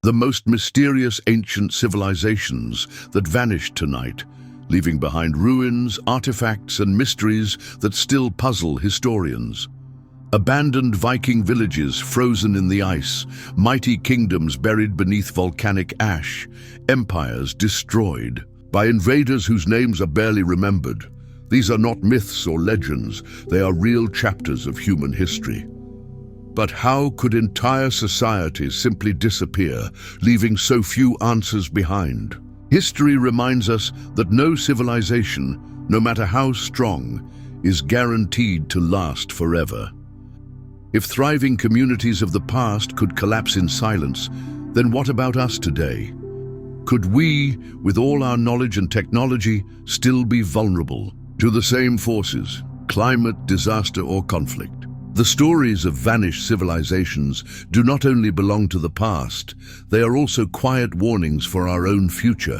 the most mysterious ancient civilizations that vanished tonight, leaving behind ruins, artifacts, and mysteries that still puzzle historians. Abandoned Viking villages frozen in the ice, mighty kingdoms buried beneath volcanic ash, empires destroyed by invaders whose names are barely remembered. These are not myths or legends, they are real chapters of human history. But how could entire societies simply disappear, leaving so few answers behind? History reminds us that no civilization, no matter how strong, is guaranteed to last forever. If thriving communities of the past could collapse in silence, then what about us today? Could we, with all our knowledge and technology, still be vulnerable to the same forces, climate, disaster, or conflict? The stories of vanished civilizations do not only belong to the past, they are also quiet warnings for our own future.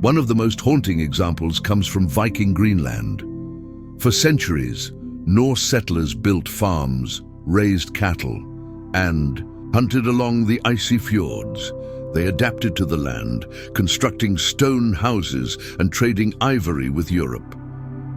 One of the most haunting examples comes from Viking Greenland. For centuries, Norse settlers built farms, raised cattle, and hunted along the icy fjords. They adapted to the land, constructing stone houses and trading ivory with Europe.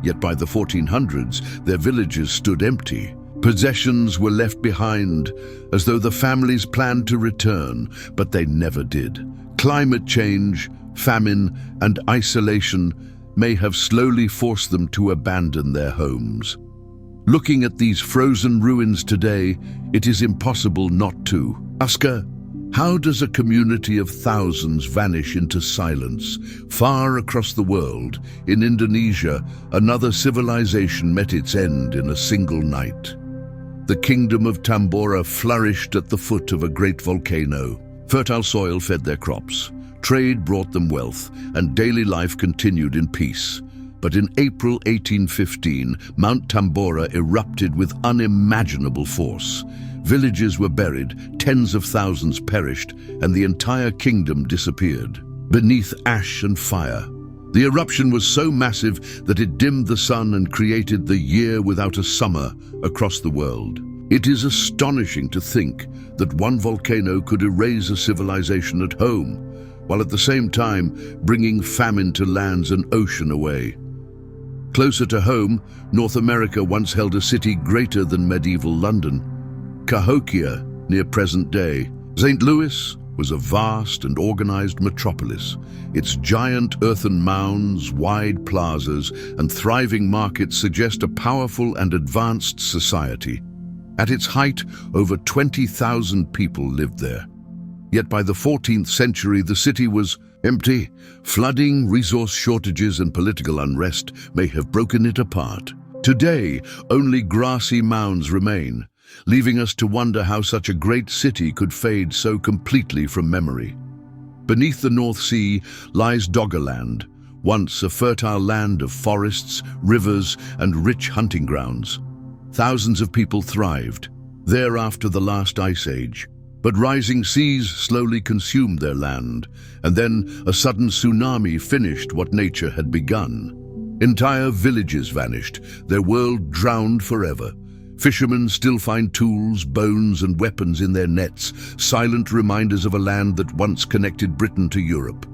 Yet by the 1400s, their villages stood empty. Possessions were left behind, as though the families planned to return, but they never did. Climate change, famine, and isolation may have slowly forced them to abandon their homes. Looking at these frozen ruins today, it is impossible not to ask, how does a community of thousands vanish into silence? Far across the world, in Indonesia, another civilization met its end in a single night. The kingdom of Tambora flourished at the foot of a great volcano. Fertile soil fed their crops, trade brought them wealth, and daily life continued in peace. But in April 1815, Mount Tambora erupted with unimaginable force. Villages were buried, tens of thousands perished, and the entire kingdom disappeared beneath ash and fire. The eruption was so massive that it dimmed the sun and created the year without a summer across the world. It is astonishing to think that one volcano could erase a civilization at home, while at the same time bringing famine to lands and ocean away. Closer to home, North America once held a city greater than medieval London, Cahokia, near present day. St. Louis was a vast and organized metropolis. Its giant earthen mounds, wide plazas, and thriving markets suggest a powerful and advanced society. At its height, over 20,000 people lived there. Yet by the 14th century, the city was empty. Flooding, resource shortages, and political unrest may have broken it apart. Today, only grassy mounds remain, leaving us to wonder how such a great city could fade so completely from memory. Beneath the North Sea lies Doggerland, once a fertile land of forests, rivers, and rich hunting grounds. Thousands of people thrived there after the last ice age. But rising seas slowly consumed their land, and then a sudden tsunami finished what nature had begun. Entire villages vanished, their world drowned forever. Fishermen still find tools, bones, and weapons in their nets, silent reminders of a land that once connected Britain to Europe.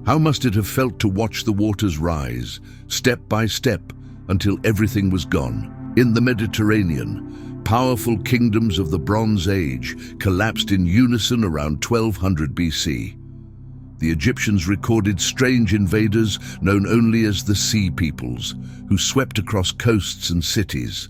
How must it have felt to watch the waters rise, step by step, until everything was gone? In the Mediterranean, powerful kingdoms of the Bronze Age collapsed in unison around 1200 BC. The Egyptians recorded strange invaders known only as the Sea Peoples, who swept across coasts and cities.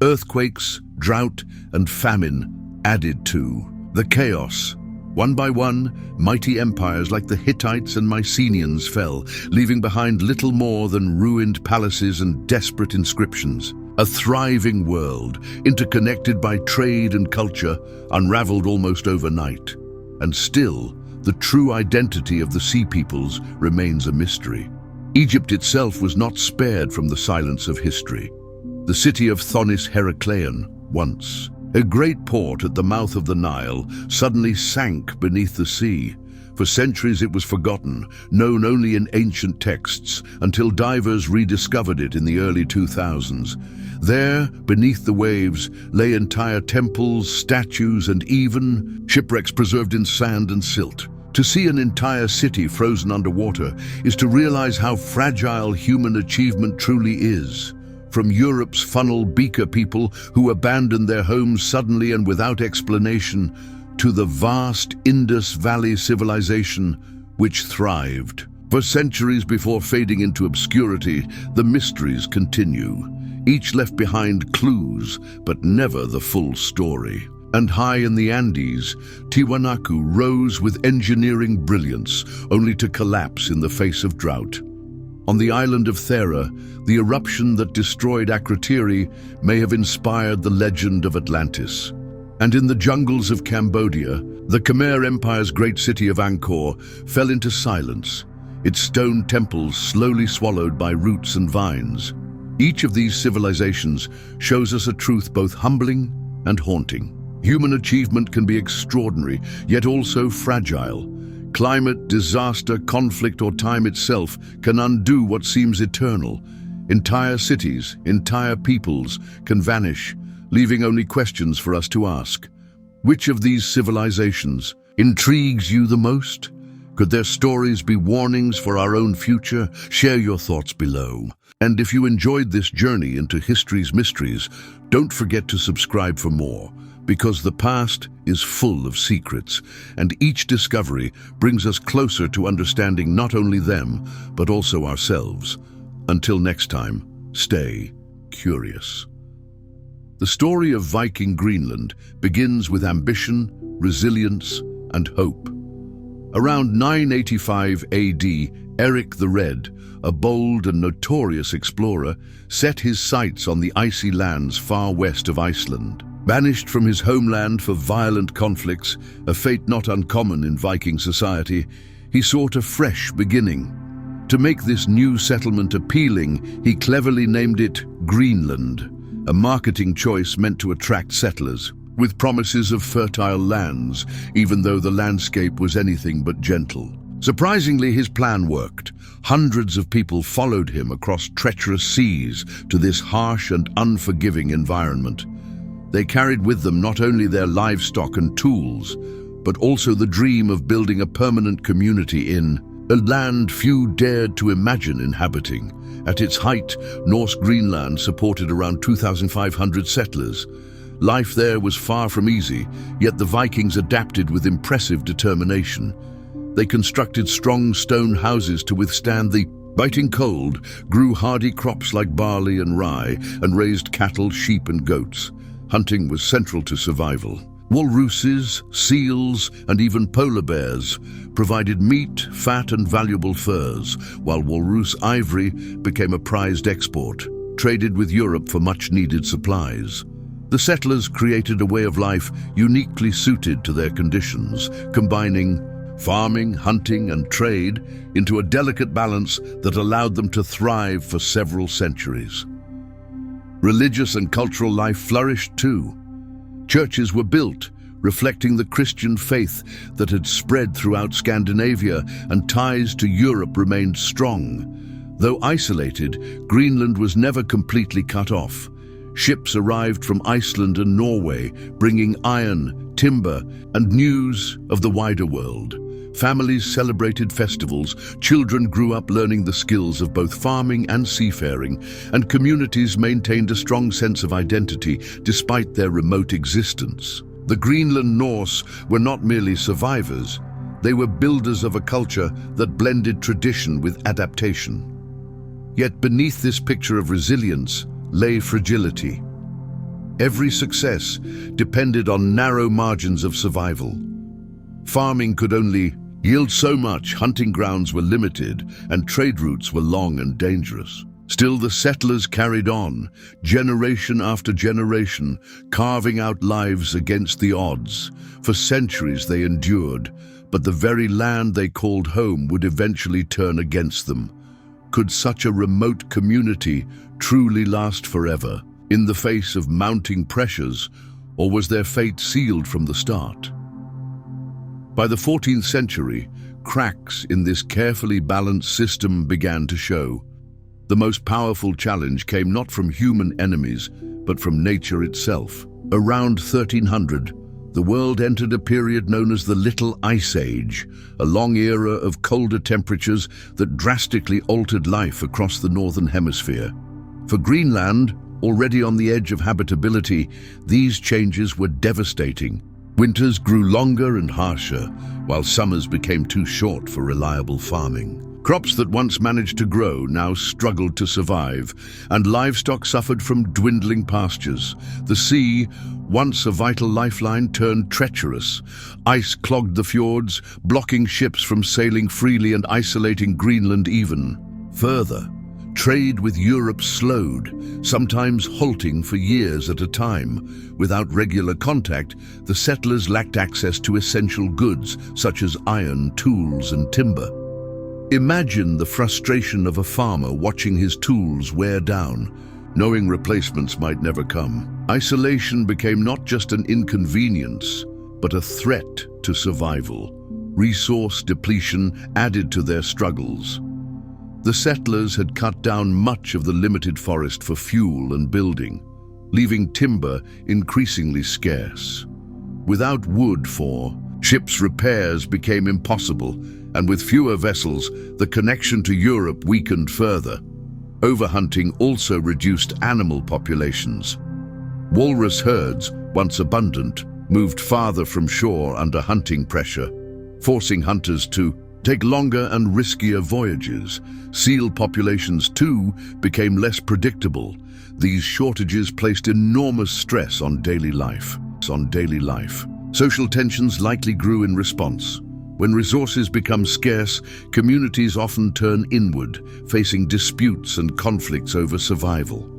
Earthquakes, drought, and famine added to the chaos. One by one, mighty empires like the Hittites and Mycenaeans fell, leaving behind little more than ruined palaces and desperate inscriptions. A thriving world, interconnected by trade and culture, unraveled almost overnight. And still, the true identity of the Sea Peoples remains a mystery. Egypt itself was not spared from the silence of history. The city of Thonis Heracleion, once a great port at the mouth of the Nile, suddenly sank beneath the sea. For centuries it was forgotten, known only in ancient texts, until divers rediscovered it in the early 2000s. There, beneath the waves, lay entire temples, statues, and even shipwrecks preserved in sand and silt. To see an entire city frozen underwater is to realize how fragile human achievement truly is. From Europe's funnel beaker people who abandoned their homes suddenly and without explanation, to the vast Indus Valley civilization which thrived. For centuries before fading into obscurity, the mysteries continue. Each left behind clues, but never the full story. And high in the Andes, Tiwanaku rose with engineering brilliance, only to collapse in the face of drought. On the island of Thera, the eruption that destroyed Akrotiri may have inspired the legend of Atlantis. And in the jungles of Cambodia, the Khmer Empire's great city of Angkor fell into silence, its stone temples slowly swallowed by roots and vines. Each of these civilizations shows us a truth both humbling and haunting. Human achievement can be extraordinary, yet also fragile. Climate, disaster, conflict, or time itself can undo what seems eternal. Entire cities, entire peoples can vanish, leaving only questions for us to ask. Which of these civilizations intrigues you the most? Could their stories be warnings for our own future? Share your thoughts below. And if you enjoyed this journey into history's mysteries, don't forget to subscribe for more, because the past is full of secrets, and each discovery brings us closer to understanding not only them, but also ourselves. Until next time, stay curious. The story of Viking Greenland begins with ambition, resilience, and hope. Around 985 AD, Eric the Red, a bold and notorious explorer, set his sights on the icy lands far west of Iceland. Banished from his homeland for violent conflicts, a fate not uncommon in Viking society, he sought a fresh beginning. To make this new settlement appealing, he cleverly named it Greenland, a marketing choice meant to attract settlers, with promises of fertile lands, even though the landscape was anything but gentle. Surprisingly, his plan worked. Hundreds of people followed him across treacherous seas to this harsh and unforgiving environment. They carried with them not only their livestock and tools, but also the dream of building a permanent community in a land few dared to imagine inhabiting. At its height, Norse Greenland supported around 2,500 settlers. Life there was far from easy, yet the Vikings adapted with impressive determination. They constructed strong stone houses to withstand the biting cold, grew hardy crops like barley and rye, and raised cattle, sheep, and goats. Hunting was central to survival. Walruses, seals, and even polar bears provided meat, fat, and valuable furs, while walrus ivory became a prized export, traded with Europe for much-needed supplies. The settlers created a way of life uniquely suited to their conditions, combining farming, hunting, and trade into a delicate balance that allowed them to thrive for several centuries. Religious and cultural life flourished too. Churches were built, reflecting the Christian faith that had spread throughout Scandinavia, and ties to Europe remained strong. Though isolated, Greenland was never completely cut off. Ships arrived from Iceland and Norway, bringing iron, timber, and news of the wider world. Families celebrated festivals, children grew up learning the skills of both farming and seafaring, and communities maintained a strong sense of identity despite their remote existence. The Greenland Norse were not merely survivors, they were builders of a culture that blended tradition with adaptation. Yet beneath this picture of resilience lay fragility. Every success depended on narrow margins of survival. Farming could only yield so much, hunting grounds were limited, and trade routes were long and dangerous. Still, the settlers carried on, generation after generation, carving out lives against the odds. For centuries they endured, but the very land they called home would eventually turn against them. Could such a remote community truly last forever, in the face of mounting pressures, or was their fate sealed from the start? By the 14th century, cracks in this carefully balanced system began to show. The most powerful challenge came not from human enemies, but from nature itself. Around 1300, the world entered a period known as the Little Ice Age, a long era of colder temperatures that drastically altered life across the northern hemisphere. For Greenland, already on the edge of habitability, these changes were devastating. Winters grew longer and harsher, while summers became too short for reliable farming. Crops that once managed to grow now struggled to survive, and livestock suffered from dwindling pastures. The sea, once a vital lifeline, turned treacherous. Ice clogged the fjords, blocking ships from sailing freely and isolating Greenland even further. Trade with Europe slowed, sometimes halting for years at a time. Without regular contact, the settlers lacked access to essential goods such as iron, tools, and timber. Imagine the frustration of a farmer watching his tools wear down, knowing replacements might never come. Isolation became not just an inconvenience, but a threat to survival. Resource depletion added to their struggles. The settlers had cut down much of the limited forest for fuel and building, leaving timber increasingly scarce. Without wood for ships, repairs became impossible, and with fewer vessels, the connection to Europe weakened further. Overhunting also reduced animal populations. Walrus herds, once abundant, moved farther from shore under hunting pressure, forcing hunters to take longer and riskier voyages. Seal populations, too, became less predictable. These shortages placed enormous stress on daily life. Social tensions likely grew in response. When resources become scarce, communities often turn inward, facing disputes and conflicts over survival.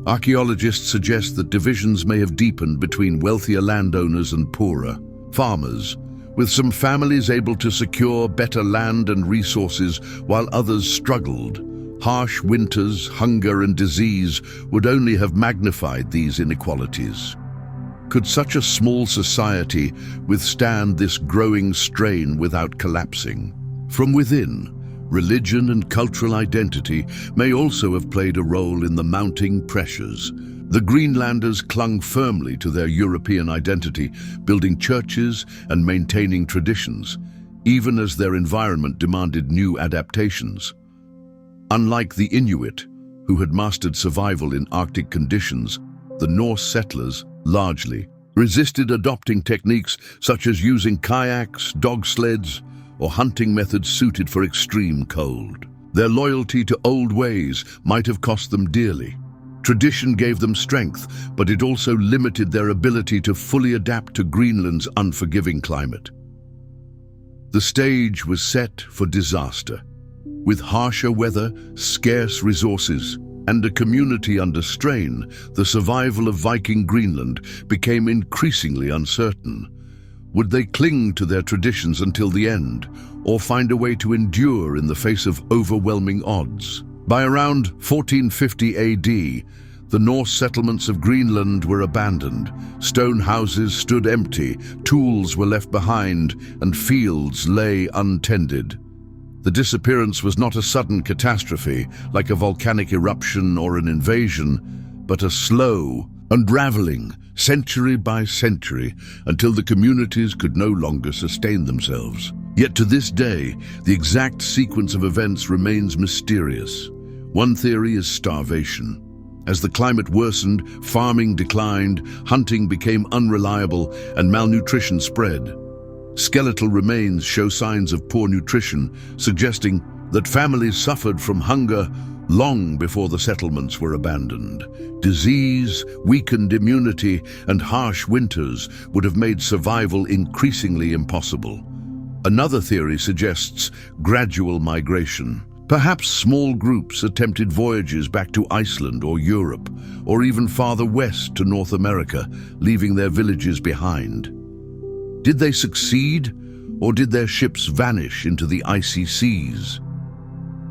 Archaeologists suggest that divisions may have deepened between wealthier landowners and poorer farmers, with some families able to secure better land and resources while others struggled. Harsh winters, hunger, and disease would only have magnified these inequalities. Could such a small society withstand this growing strain without collapsing? From within, religion and cultural identity may also have played a role in the mounting pressures. The Greenlanders clung firmly to their European identity, building churches and maintaining traditions, even as their environment demanded new adaptations. Unlike the Inuit, who had mastered survival in Arctic conditions, the Norse settlers largely resisted adopting techniques such as using kayaks, dog sleds, or hunting methods suited for extreme cold. Their loyalty to old ways might have cost them dearly. Tradition gave them strength, but it also limited their ability to fully adapt to Greenland's unforgiving climate. The stage was set for disaster. With harsher weather, scarce resources, and a community under strain, the survival of Viking Greenland became increasingly uncertain. Would they cling to their traditions until the end, or find a way to endure in the face of overwhelming odds? By around 1450 AD, the Norse settlements of Greenland were abandoned. Stone houses stood empty, tools were left behind, and fields lay untended. The disappearance was not a sudden catastrophe, like a volcanic eruption or an invasion, but a slow unraveling, century by century, until the communities could no longer sustain themselves. Yet to this day, the exact sequence of events remains mysterious. One theory is starvation. As the climate worsened, farming declined, hunting became unreliable, and malnutrition spread. Skeletal remains show signs of poor nutrition, suggesting that families suffered from hunger long before the settlements were abandoned. Disease, weakened immunity, and harsh winters would have made survival increasingly impossible. Another theory suggests gradual migration. Perhaps small groups attempted voyages back to Iceland or Europe, or even farther west to North America, leaving their villages behind. Did they succeed, or did their ships vanish into the icy seas?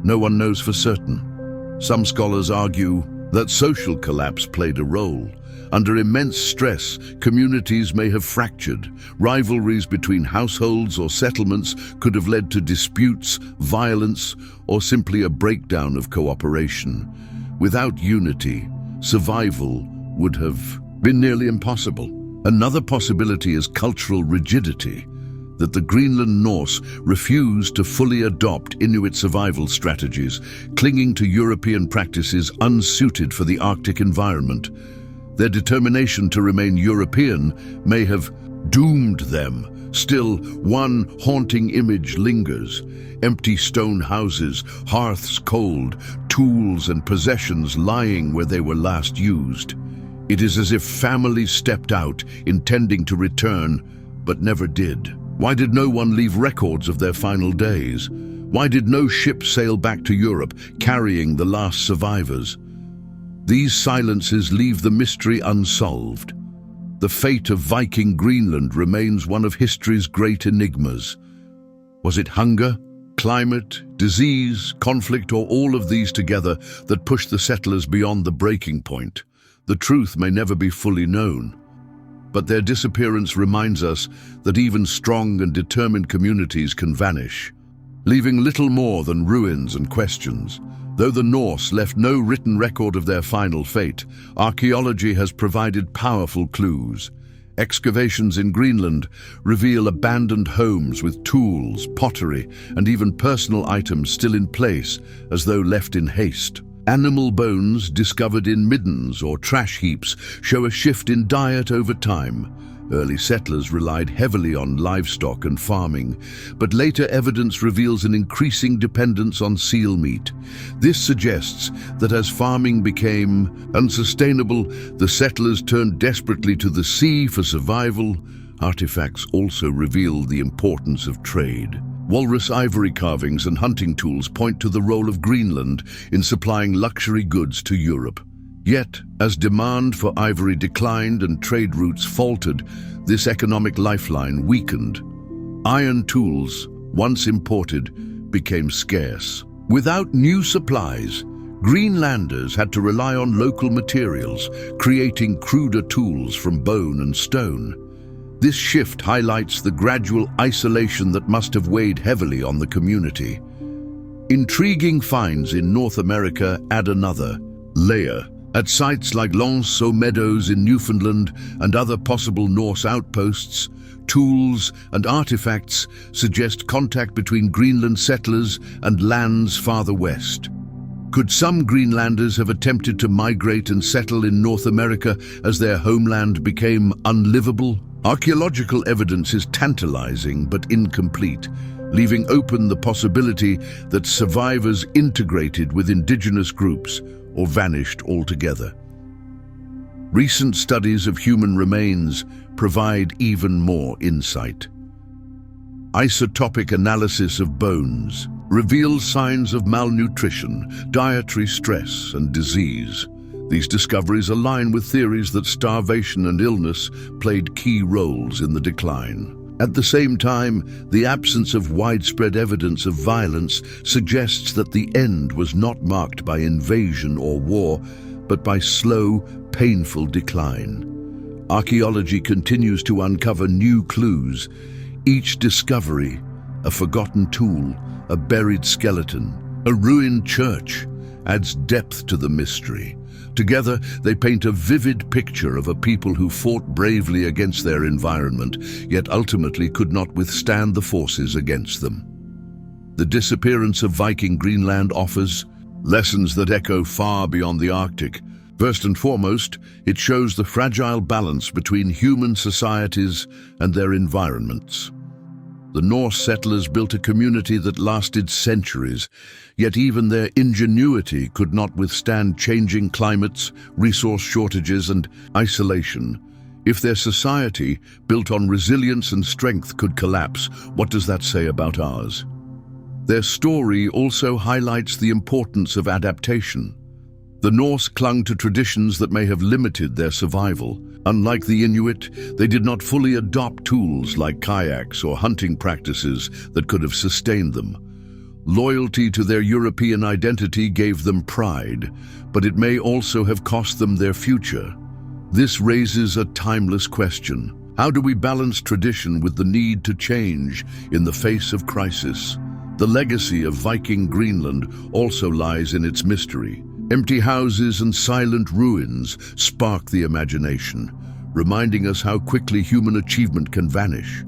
No one knows for certain. Some scholars argue that social collapse played a role. Under immense stress, communities may have fractured. Rivalries between households or settlements could have led to disputes, violence, or simply a breakdown of cooperation. Without unity, survival would have been nearly impossible. Another possibility is cultural rigidity, that the Greenland Norse refused to fully adopt Inuit survival strategies, clinging to European practices unsuited for the Arctic environment. Their determination to remain European may have doomed them. Still, one haunting image lingers: empty stone houses, hearths cold, tools and possessions lying where they were last used. It is as if families stepped out, intending to return, but never did. Why did no one leave records of their final days? Why did no ship sail back to Europe, carrying the last survivors? These silences leave the mystery unsolved. The fate of Viking Greenland remains one of history's great enigmas. Was it hunger, climate, disease, conflict, or all of these together that pushed the settlers beyond the breaking point? The truth may never be fully known, but their disappearance reminds us that even strong and determined communities can vanish, leaving little more than ruins and questions. Though the Norse left no written record of their final fate, archaeology has provided powerful clues. Excavations in Greenland reveal abandoned homes with tools, pottery, and even personal items still in place, as though left in haste. Animal bones discovered in middens or trash heaps show a shift in diet over time. Early settlers relied heavily on livestock and farming, but later evidence reveals an increasing dependence on seal meat. This suggests that as farming became unsustainable, the settlers turned desperately to the sea for survival. Artifacts also reveal the importance of trade. Walrus ivory carvings and hunting tools point to the role of Greenland in supplying luxury goods to Europe. Yet, as demand for ivory declined and trade routes faltered, this economic lifeline weakened. Iron tools, once imported, became scarce. Without new supplies, Greenlanders had to rely on local materials, creating cruder tools from bone and stone. This shift highlights the gradual isolation that must have weighed heavily on the community. Intriguing finds in North America add another layer. At sites like L'Anse aux Meadows in Newfoundland and other possible Norse outposts, tools and artifacts suggest contact between Greenland settlers and lands farther west. Could some Greenlanders have attempted to migrate and settle in North America as their homeland became unlivable? Archaeological evidence is tantalizing but incomplete, leaving open the possibility that survivors integrated with indigenous groups or vanished altogether. Recent studies of human remains provide even more insight. Isotopic analysis of bones reveals signs of malnutrition, dietary stress, and disease. These discoveries align with theories that starvation and illness played key roles in the decline. At the same time, the absence of widespread evidence of violence suggests that the end was not marked by invasion or war, but by slow, painful decline. Archaeology continues to uncover new clues. Each discovery, a forgotten tool, a buried skeleton, a ruined church, adds depth to the mystery. Together, they paint a vivid picture of a people who fought bravely against their environment, yet ultimately could not withstand the forces against them. The disappearance of Viking Greenland offers lessons that echo far beyond the Arctic. First and foremost, it shows the fragile balance between human societies and their environments. The Norse settlers built a community that lasted centuries, yet even their ingenuity could not withstand changing climates, resource shortages, and isolation. If their society, built on resilience and strength, could collapse, what does that say about ours? Their story also highlights the importance of adaptation. The Norse clung to traditions that may have limited their survival. Unlike the Inuit, they did not fully adopt tools like kayaks or hunting practices that could have sustained them. Loyalty to their European identity gave them pride, but it may also have cost them their future. This raises a timeless question. How do we balance tradition with the need to change in the face of crisis? The legacy of Viking Greenland also lies in its mystery. Empty houses and silent ruins spark the imagination, reminding us how quickly human achievement can vanish.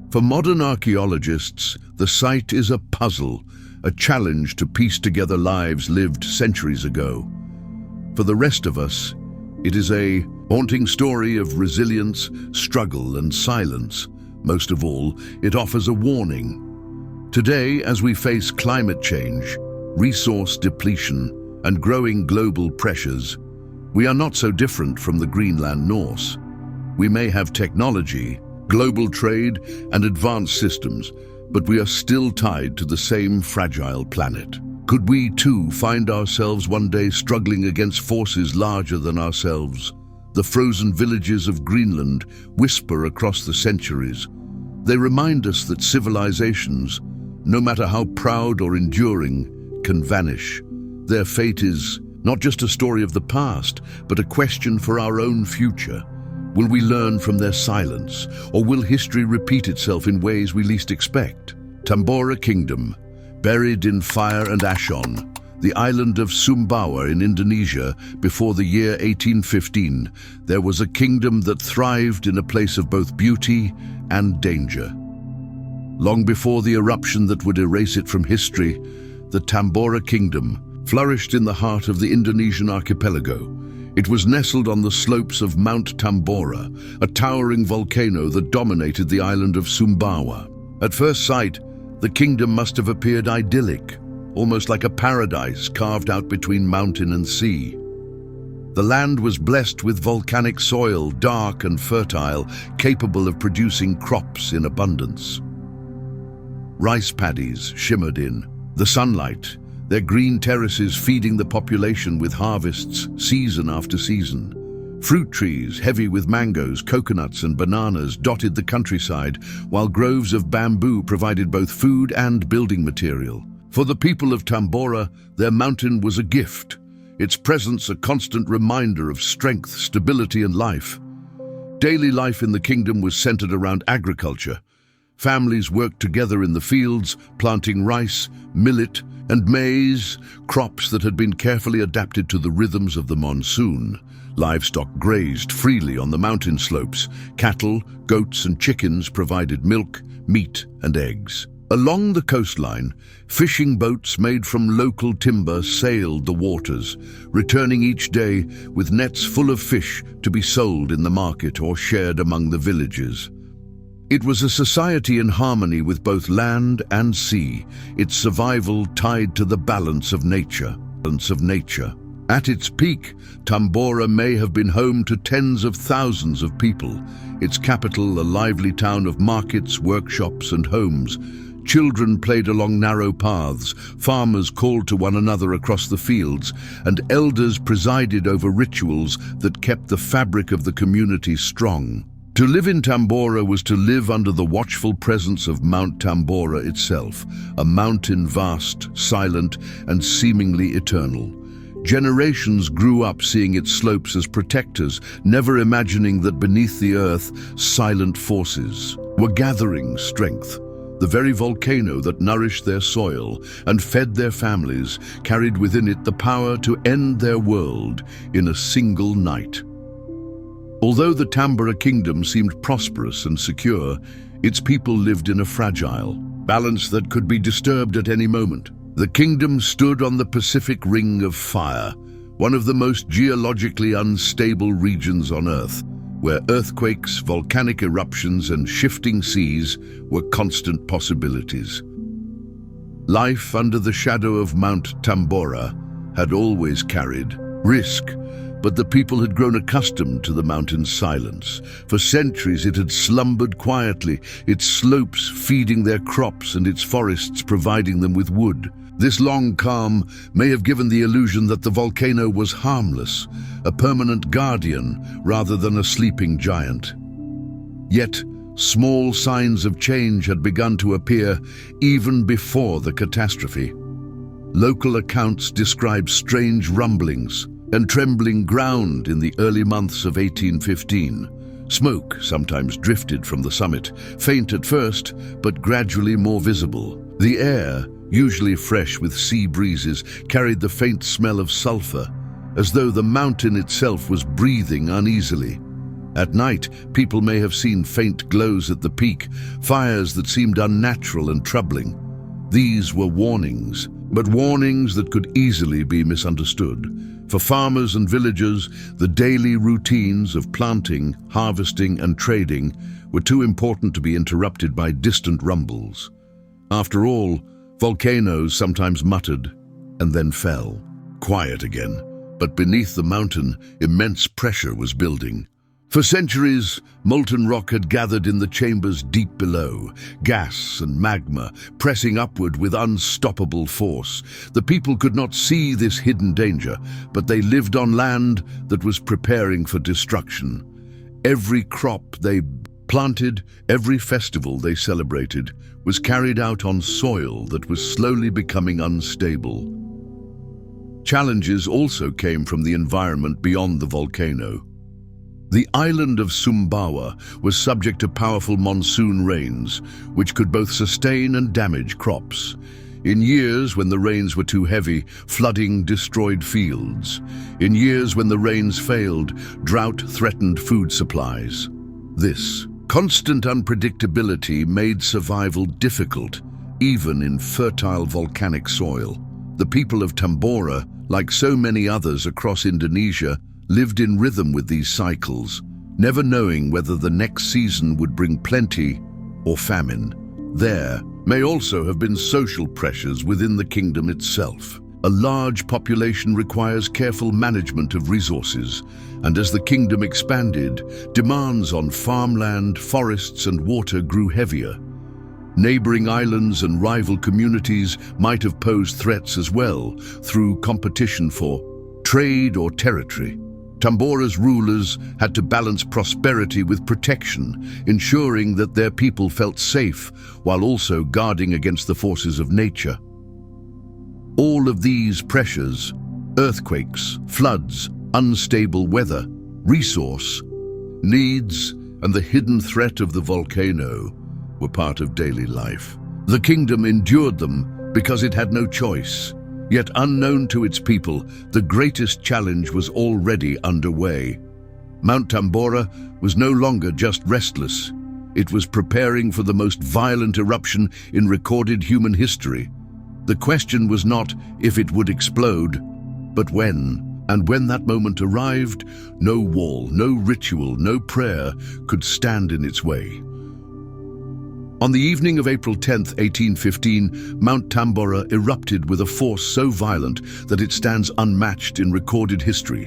For modern archaeologists, the site is a puzzle, a challenge to piece together lives lived centuries ago. For the rest of us, it is a haunting story of resilience, struggle, and silence. Most of all, it offers a warning. Today, as we face climate change, resource depletion, and growing global pressures, we are not so different from the Greenland Norse. We may have technology, global trade, and advanced systems, but we are still tied to the same fragile planet. Could we, too, find ourselves one day struggling against forces larger than ourselves? The frozen villages of Greenland whisper across the centuries. They remind us that civilizations, no matter how proud or enduring, can vanish. Their fate is not just a story of the past, but a question for our own future. Will we learn from their silence, or will history repeat itself in ways we least expect? Tambora Kingdom, buried in fire and ash on, the island of Sumbawa in Indonesia before the year 1815, there was a kingdom that thrived in a place of both beauty and danger. Long before the eruption that would erase it from history, the Tambora Kingdom flourished in the heart of the Indonesian archipelago. It was nestled on the slopes of Mount Tambora, a towering volcano that dominated the island of Sumbawa. At first sight, the kingdom must have appeared idyllic, almost like a paradise carved out between mountain and sea. The land was blessed with volcanic soil, dark and fertile, capable of producing crops in abundance. Rice paddies shimmered in the sunlight, their green terraces feeding the population with harvests season after season. Fruit trees, heavy with mangoes, coconuts and bananas, dotted the countryside, while groves of bamboo provided both food and building material. For the people of Tambora, their mountain was a gift, its presence a constant reminder of strength, stability and life. Daily life in the kingdom was centered around agriculture. Families worked together in the fields, planting rice, millet, and maize, crops that had been carefully adapted to the rhythms of the monsoon. Livestock grazed freely on the mountain slopes. Cattle, goats, and chickens provided milk, meat, and eggs. Along the coastline, fishing boats made from local timber sailed the waters, returning each day with nets full of fish to be sold in the market or shared among the villages. It was a society in harmony with both land and sea, its survival tied to the balance of nature. At its peak, Tambora may have been home to tens of thousands of people, its capital a lively town of markets, workshops and homes. Children played along narrow paths, farmers called to one another across the fields, and elders presided over rituals that kept the fabric of the community strong. To live in Tambora was to live under the watchful presence of Mount Tambora itself, a mountain vast, silent, and seemingly eternal. Generations grew up seeing its slopes as protectors, never imagining that beneath the earth, silent forces were gathering strength. The very volcano that nourished their soil and fed their families carried within it the power to end their world in a single night. Although the Tambora kingdom seemed prosperous and secure, its people lived in a fragile balance that could be disturbed at any moment. The kingdom stood on the Pacific Ring of Fire, one of the most geologically unstable regions on Earth, where earthquakes, volcanic eruptions, and shifting seas were constant possibilities. Life under the shadow of Mount Tambora had always carried risk, but the people had grown accustomed to the mountain's silence. For centuries it had slumbered quietly, its slopes feeding their crops and its forests providing them with wood. This long calm may have given the illusion that the volcano was harmless, a permanent guardian rather than a sleeping giant. Yet, small signs of change had begun to appear even before the catastrophe. Local accounts describe strange rumblings, and trembling ground in the early months of 1815. Smoke sometimes drifted from the summit, faint at first, but gradually more visible. The air, usually fresh with sea breezes, carried the faint smell of sulfur, as though the mountain itself was breathing uneasily. At night, people may have seen faint glows at the peak, fires that seemed unnatural and troubling. These were warnings, but warnings that could easily be misunderstood. For farmers and villagers, the daily routines of planting, harvesting, and trading were too important to be interrupted by distant rumbles. After all, volcanoes sometimes muttered and then fell. Quiet again, but beneath the mountain, immense pressure was building. For centuries, molten rock had gathered in the chambers deep below, gas and magma pressing upward with unstoppable force. The people could not see this hidden danger, but they lived on land that was preparing for destruction. Every crop they planted, every festival they celebrated, was carried out on soil that was slowly becoming unstable. Challenges also came from the environment beyond the volcano. The island of Sumbawa was subject to powerful monsoon rains, which could both sustain and damage crops. In years when the rains were too heavy, flooding destroyed fields. In years when the rains failed, drought threatened food supplies. This constant unpredictability made survival difficult, even in fertile volcanic soil. The people of Tambora, like so many others across Indonesia, lived in rhythm with these cycles, never knowing whether the next season would bring plenty or famine. There may also have been social pressures within the kingdom itself. A large population requires careful management of resources, and as the kingdom expanded, demands on farmland, forests, and water grew heavier. Neighboring islands and rival communities might have posed threats as well, through competition for trade or territory. Tambora's rulers had to balance prosperity with protection, ensuring that their people felt safe while also guarding against the forces of nature. All of these pressures, earthquakes, floods, unstable weather, resource needs, and the hidden threat of the volcano were part of daily life. The kingdom endured them because it had no choice. Yet unknown to its people, the greatest challenge was already underway. Mount Tambora was no longer just restless. It was preparing for the most violent eruption in recorded human history. The question was not if it would explode, but when. And when that moment arrived, no wall, no ritual, no prayer could stand in its way. On the evening of April 10, 1815, Mount Tambora erupted with a force so violent that it stands unmatched in recorded history.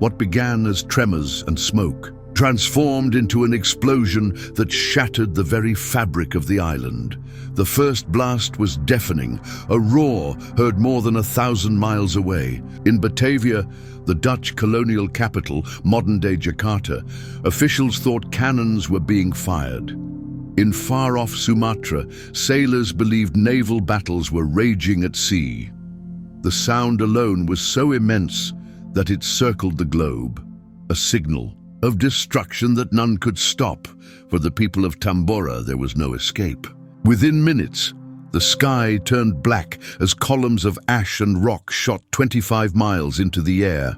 What began as tremors and smoke transformed into an explosion that shattered the very fabric of the island. The first blast was deafening, a roar heard more than 1,000 miles away. In Batavia, the Dutch colonial capital, modern-day Jakarta, officials thought cannons were being fired. In far-off Sumatra, sailors believed naval battles were raging at sea. The sound alone was so immense that it circled the globe, a signal of destruction that none could stop. For the people of Tambora, there was no escape. Within minutes, the sky turned black as columns of ash and rock shot 25 miles into the air.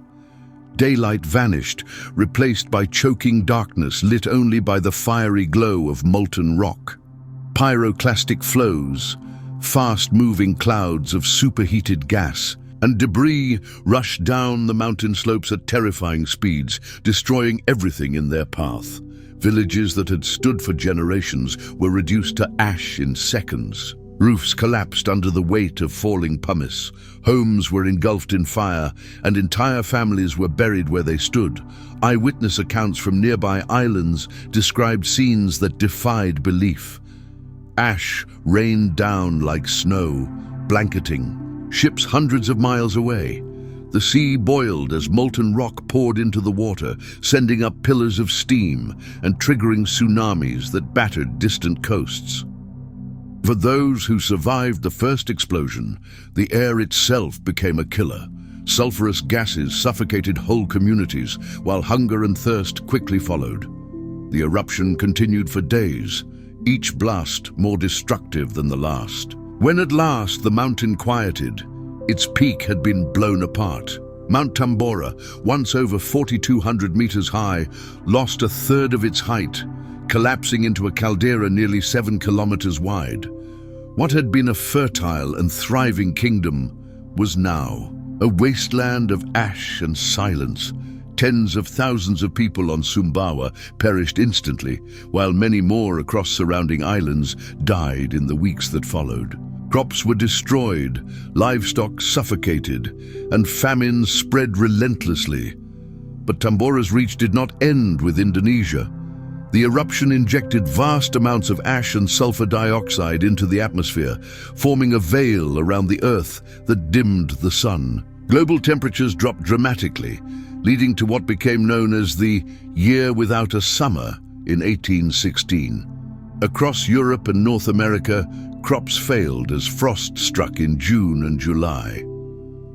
Daylight vanished, replaced by choking darkness lit only by the fiery glow of molten rock. Pyroclastic flows, fast-moving clouds of superheated gas, and debris rushed down the mountain slopes at terrifying speeds, destroying everything in their path. Villages that had stood for generations were reduced to ash in seconds. Roofs collapsed under the weight of falling pumice. Homes were engulfed in fire, and entire families were buried where they stood. Eyewitness accounts from nearby islands described scenes that defied belief. Ash rained down like snow, blanketing ships hundreds of miles away. The sea boiled as molten rock poured into the water, sending up pillars of steam and triggering tsunamis that battered distant coasts. For those who survived the first explosion, the air itself became a killer. Sulfurous gases suffocated whole communities, while hunger and thirst quickly followed. The eruption continued for days, each blast more destructive than the last. When at last the mountain quieted, its peak had been blown apart. Mount Tambora, once over 4,200 meters high, lost a third of its height, collapsing into a caldera nearly 7 kilometers wide. What had been a fertile and thriving kingdom was now a wasteland of ash and silence. Tens of thousands of people on Sumbawa perished instantly, while many more across surrounding islands died in the weeks that followed. Crops were destroyed, livestock suffocated, and famine spread relentlessly. But Tambora's reach did not end with Indonesia. The eruption injected vast amounts of ash and sulfur dioxide into the atmosphere, forming a veil around the Earth that dimmed the sun. Global temperatures dropped dramatically, leading to what became known as the Year Without a Summer in 1816. Across Europe and North America, crops failed as frost struck in June and July.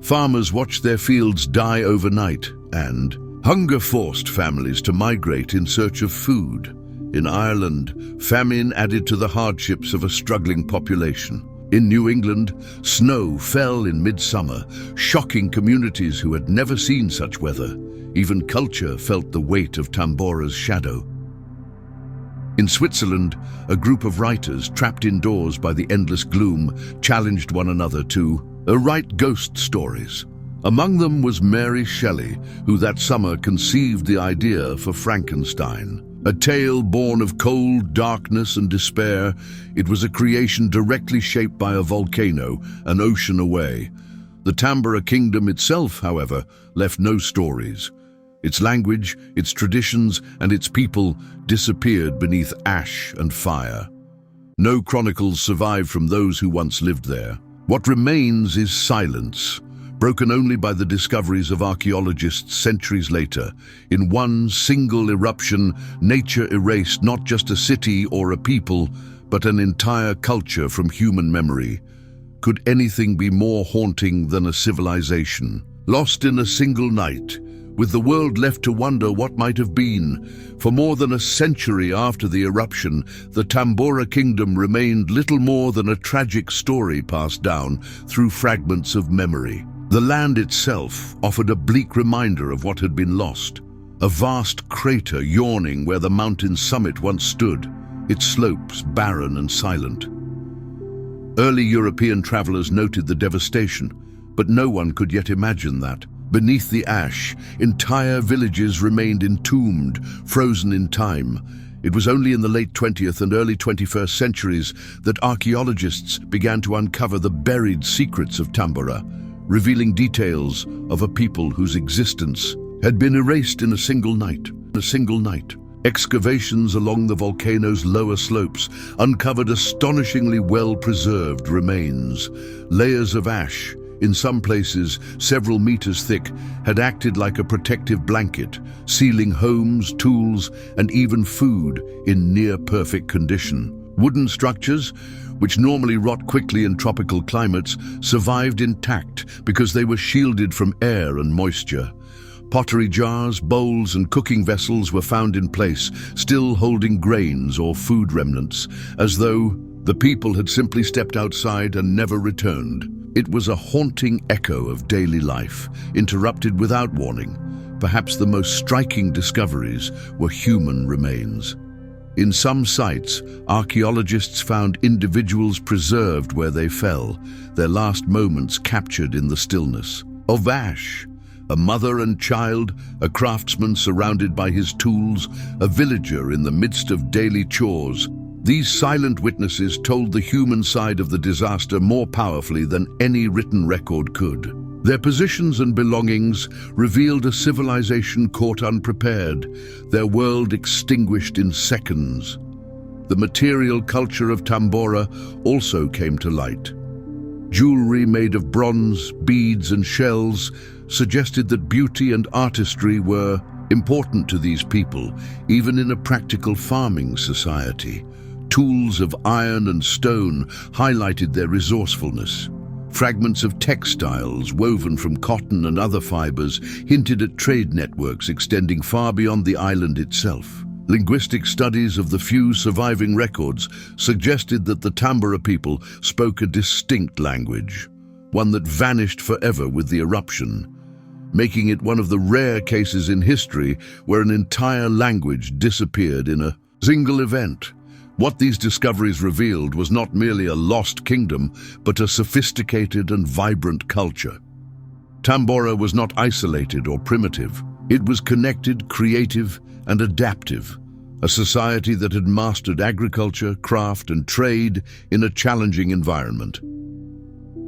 Farmers watched their fields die overnight, and hunger forced families to migrate in search of food. In Ireland, famine added to the hardships of a struggling population. In New England, snow fell in midsummer, shocking communities who had never seen such weather. Even culture felt the weight of Tambora's shadow. In Switzerland, a group of writers trapped indoors by the endless gloom challenged one another to write ghost stories. Among them was Mary Shelley, who that summer conceived the idea for Frankenstein. A tale born of cold, darkness, and despair, it was a creation directly shaped by a volcano an ocean away. The Tambora kingdom itself, however, left no stories. Its language, its traditions, and its people disappeared beneath ash and fire. No chronicles survive from those who once lived there. What remains is silence, broken only by the discoveries of archaeologists centuries later. In one single eruption, nature erased not just a city or a people, but an entire culture from human memory. Could anything be more haunting than a civilization? Lost in a single night, with the world left to wonder what might have been. For more than a century after the eruption, the Tambora kingdom remained little more than a tragic story passed down through fragments of memory. The land itself offered a bleak reminder of what had been lost. A vast crater yawning where the mountain's summit once stood, its slopes barren and silent. Early European travelers noted the devastation, but no one could yet imagine that. Beneath the ash, entire villages remained entombed, frozen in time. It was only in the late 20th and early 21st centuries that archaeologists began to uncover the buried secrets of Tambora, revealing details of a people whose existence had been erased in a single night. Excavations along the volcano's lower slopes uncovered astonishingly well-preserved remains. Layers of ash, in some places several meters thick, had acted like a protective blanket, sealing homes, tools, and even food in near-perfect condition. Wooden structures, which normally rot quickly in tropical climates, survived intact because they were shielded from air and moisture. Pottery jars, bowls, and cooking vessels were found in place, still holding grains or food remnants, as though the people had simply stepped outside and never returned. It was a haunting echo of daily life, interrupted without warning. Perhaps the most striking discoveries were human remains. In some sites, archaeologists found individuals preserved where they fell, their last moments captured in the stillness. Of ash, a mother and child, a craftsman surrounded by his tools, a villager in the midst of daily chores. These silent witnesses told the human side of the disaster more powerfully than any written record could. Their positions and belongings revealed a civilization caught unprepared, their world extinguished in seconds. The material culture of Tambora also came to light. Jewelry made of bronze, beads, and shells suggested that beauty and artistry were important to these people, even in a practical farming society. Tools of iron and stone highlighted their resourcefulness. Fragments of textiles woven from cotton and other fibers hinted at trade networks extending far beyond the island itself. Linguistic studies of the few surviving records suggested that the Tambora people spoke a distinct language, one that vanished forever with the eruption, making it one of the rare cases in history where an entire language disappeared in a single event. What these discoveries revealed was not merely a lost kingdom, but a sophisticated and vibrant culture. Tambora was not isolated or primitive. It was connected, creative, and adaptive, a society that had mastered agriculture, craft, and trade in a challenging environment.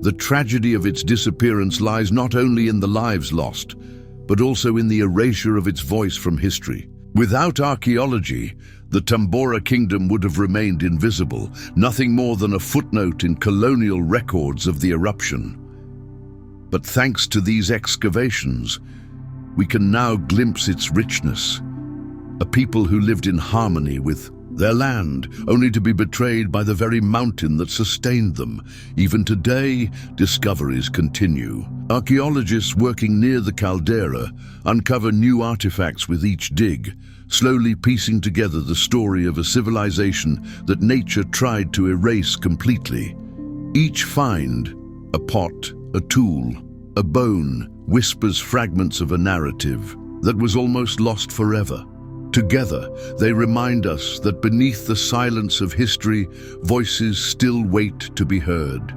The tragedy of its disappearance lies not only in the lives lost, but also in the erasure of its voice from history. Without archaeology, the Tambora kingdom would have remained invisible, nothing more than a footnote in colonial records of the eruption. But thanks to these excavations, we can now glimpse its richness. A people who lived in harmony with their land, only to be betrayed by the very mountain that sustained them. Even today, discoveries continue. Archaeologists working near the caldera uncover new artifacts with each dig, slowly piecing together the story of a civilization that nature tried to erase completely. Each find, a pot, a tool, a bone, whispers fragments of a narrative that was almost lost forever. Together, they remind us that beneath the silence of history, voices still wait to be heard.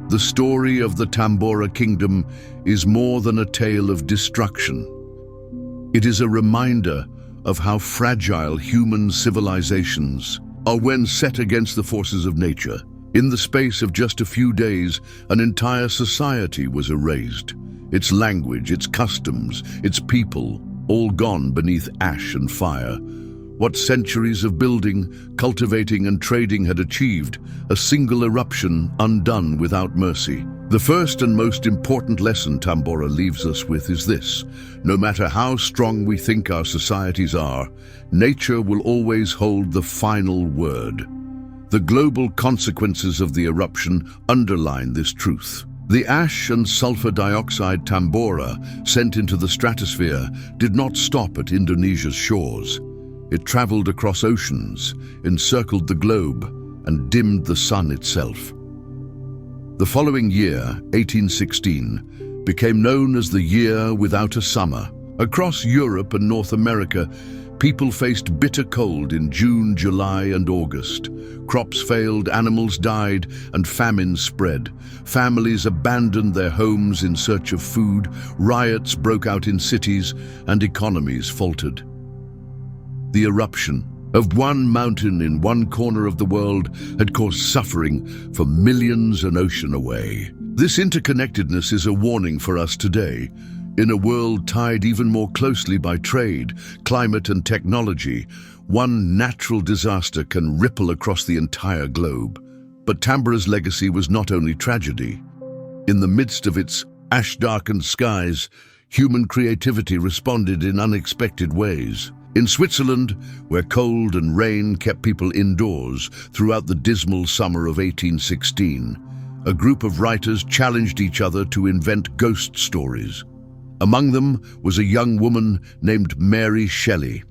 The story of the Tambora kingdom is more than a tale of destruction. It is a reminder of how fragile human civilizations are when set against the forces of nature. In the space of just a few days, an entire society was erased. Its language, its customs, its people, all gone beneath ash and fire. What centuries of building, cultivating, and trading had achieved, a single eruption undone without mercy. The first and most important lesson Tambora leaves us with is this: no matter how strong we think our societies are, nature will always hold the final word. The global consequences of the eruption underline this truth. The ash and sulfur dioxide Tambora sent into the stratosphere did not stop at Indonesia's shores. It traveled across oceans, encircled the globe, and dimmed the sun itself. The following year, 1816, became known as the Year Without a Summer. Across Europe and North America, people faced bitter cold in June, July, and August. Crops failed, animals died, and famine spread. Families abandoned their homes in search of food, riots broke out in cities, and economies faltered. The eruption of one mountain in one corner of the world had caused suffering for millions an ocean away. This interconnectedness is a warning for us today. In a world tied even more closely by trade, climate, and technology, one natural disaster can ripple across the entire globe. But Tambora's legacy was not only tragedy. In the midst of its ash-darkened skies, human creativity responded in unexpected ways. In Switzerland, where cold and rain kept people indoors throughout the dismal summer of 1816, a group of writers challenged each other to invent ghost stories. Among them was a young woman named Mary Shelley.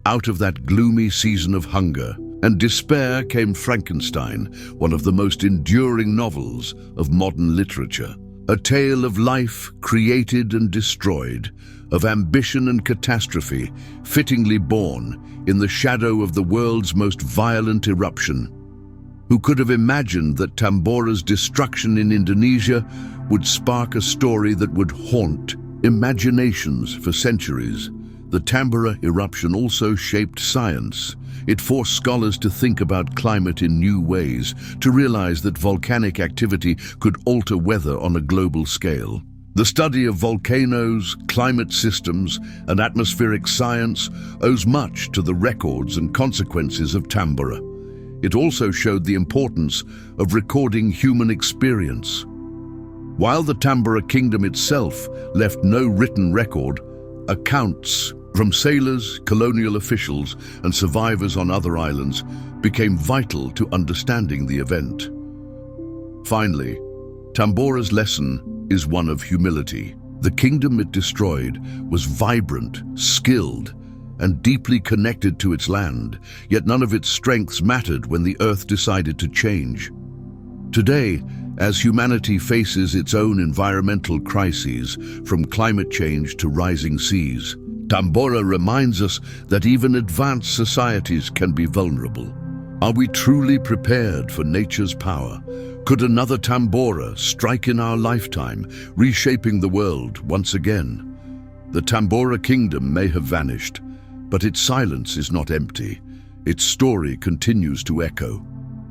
Out of that gloomy season of hunger and despair came Frankenstein, one of the most enduring novels of modern literature. A tale of life created and destroyed, of ambition and catastrophe, fittingly born in the shadow of the world's most violent eruption. Who could have imagined that Tambora's destruction in Indonesia would spark a story that would haunt imaginations for centuries? The Tambora eruption also shaped science. It forced scholars to think about climate in new ways, to realize that volcanic activity could alter weather on a global scale. The study of volcanoes, climate systems, and atmospheric science owes much to the records and consequences of Tambora. It also showed the importance of recording human experience. While the Tambora kingdom itself left no written record, accounts from sailors, colonial officials, and survivors on other islands became vital to understanding the event. Finally, Tambora's lesson is one of humility. The kingdom it destroyed was vibrant, skilled, and deeply connected to its land, yet none of its strengths mattered when the earth decided to change. Today, as humanity faces its own environmental crises, from climate change to rising seas, Tambora reminds us that even advanced societies can be vulnerable. Are we truly prepared for nature's power? Could another Tambora strike in our lifetime, reshaping the world once again? The Tambora kingdom may have vanished, but its silence is not empty. Its story continues to echo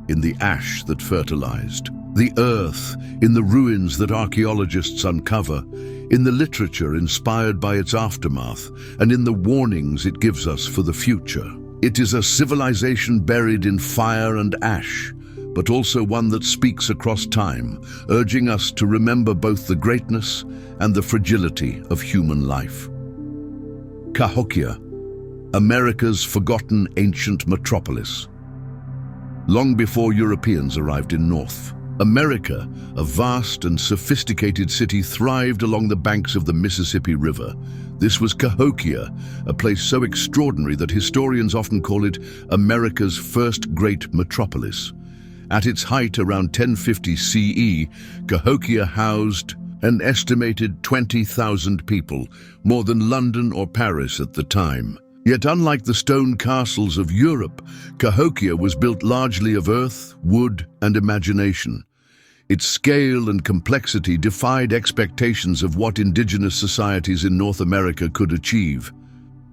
in the ash that fertilized, the earth, in the ruins that archaeologists uncover, in the literature inspired by its aftermath, and in the warnings it gives us for the future. It is a civilization buried in fire and ash, but also one that speaks across time, urging us to remember both the greatness and the fragility of human life. Cahokia, America's forgotten ancient metropolis. Long before Europeans arrived in North America, a vast and sophisticated city thrived along the banks of the Mississippi River. This was Cahokia, a place so extraordinary that historians often call it America's first great metropolis. At its height around 1050 CE, Cahokia housed an estimated 20,000 people, more than London or Paris at the time. Yet unlike the stone castles of Europe, Cahokia was built largely of earth, wood, and imagination. Its scale and complexity defied expectations of what indigenous societies in North America could achieve.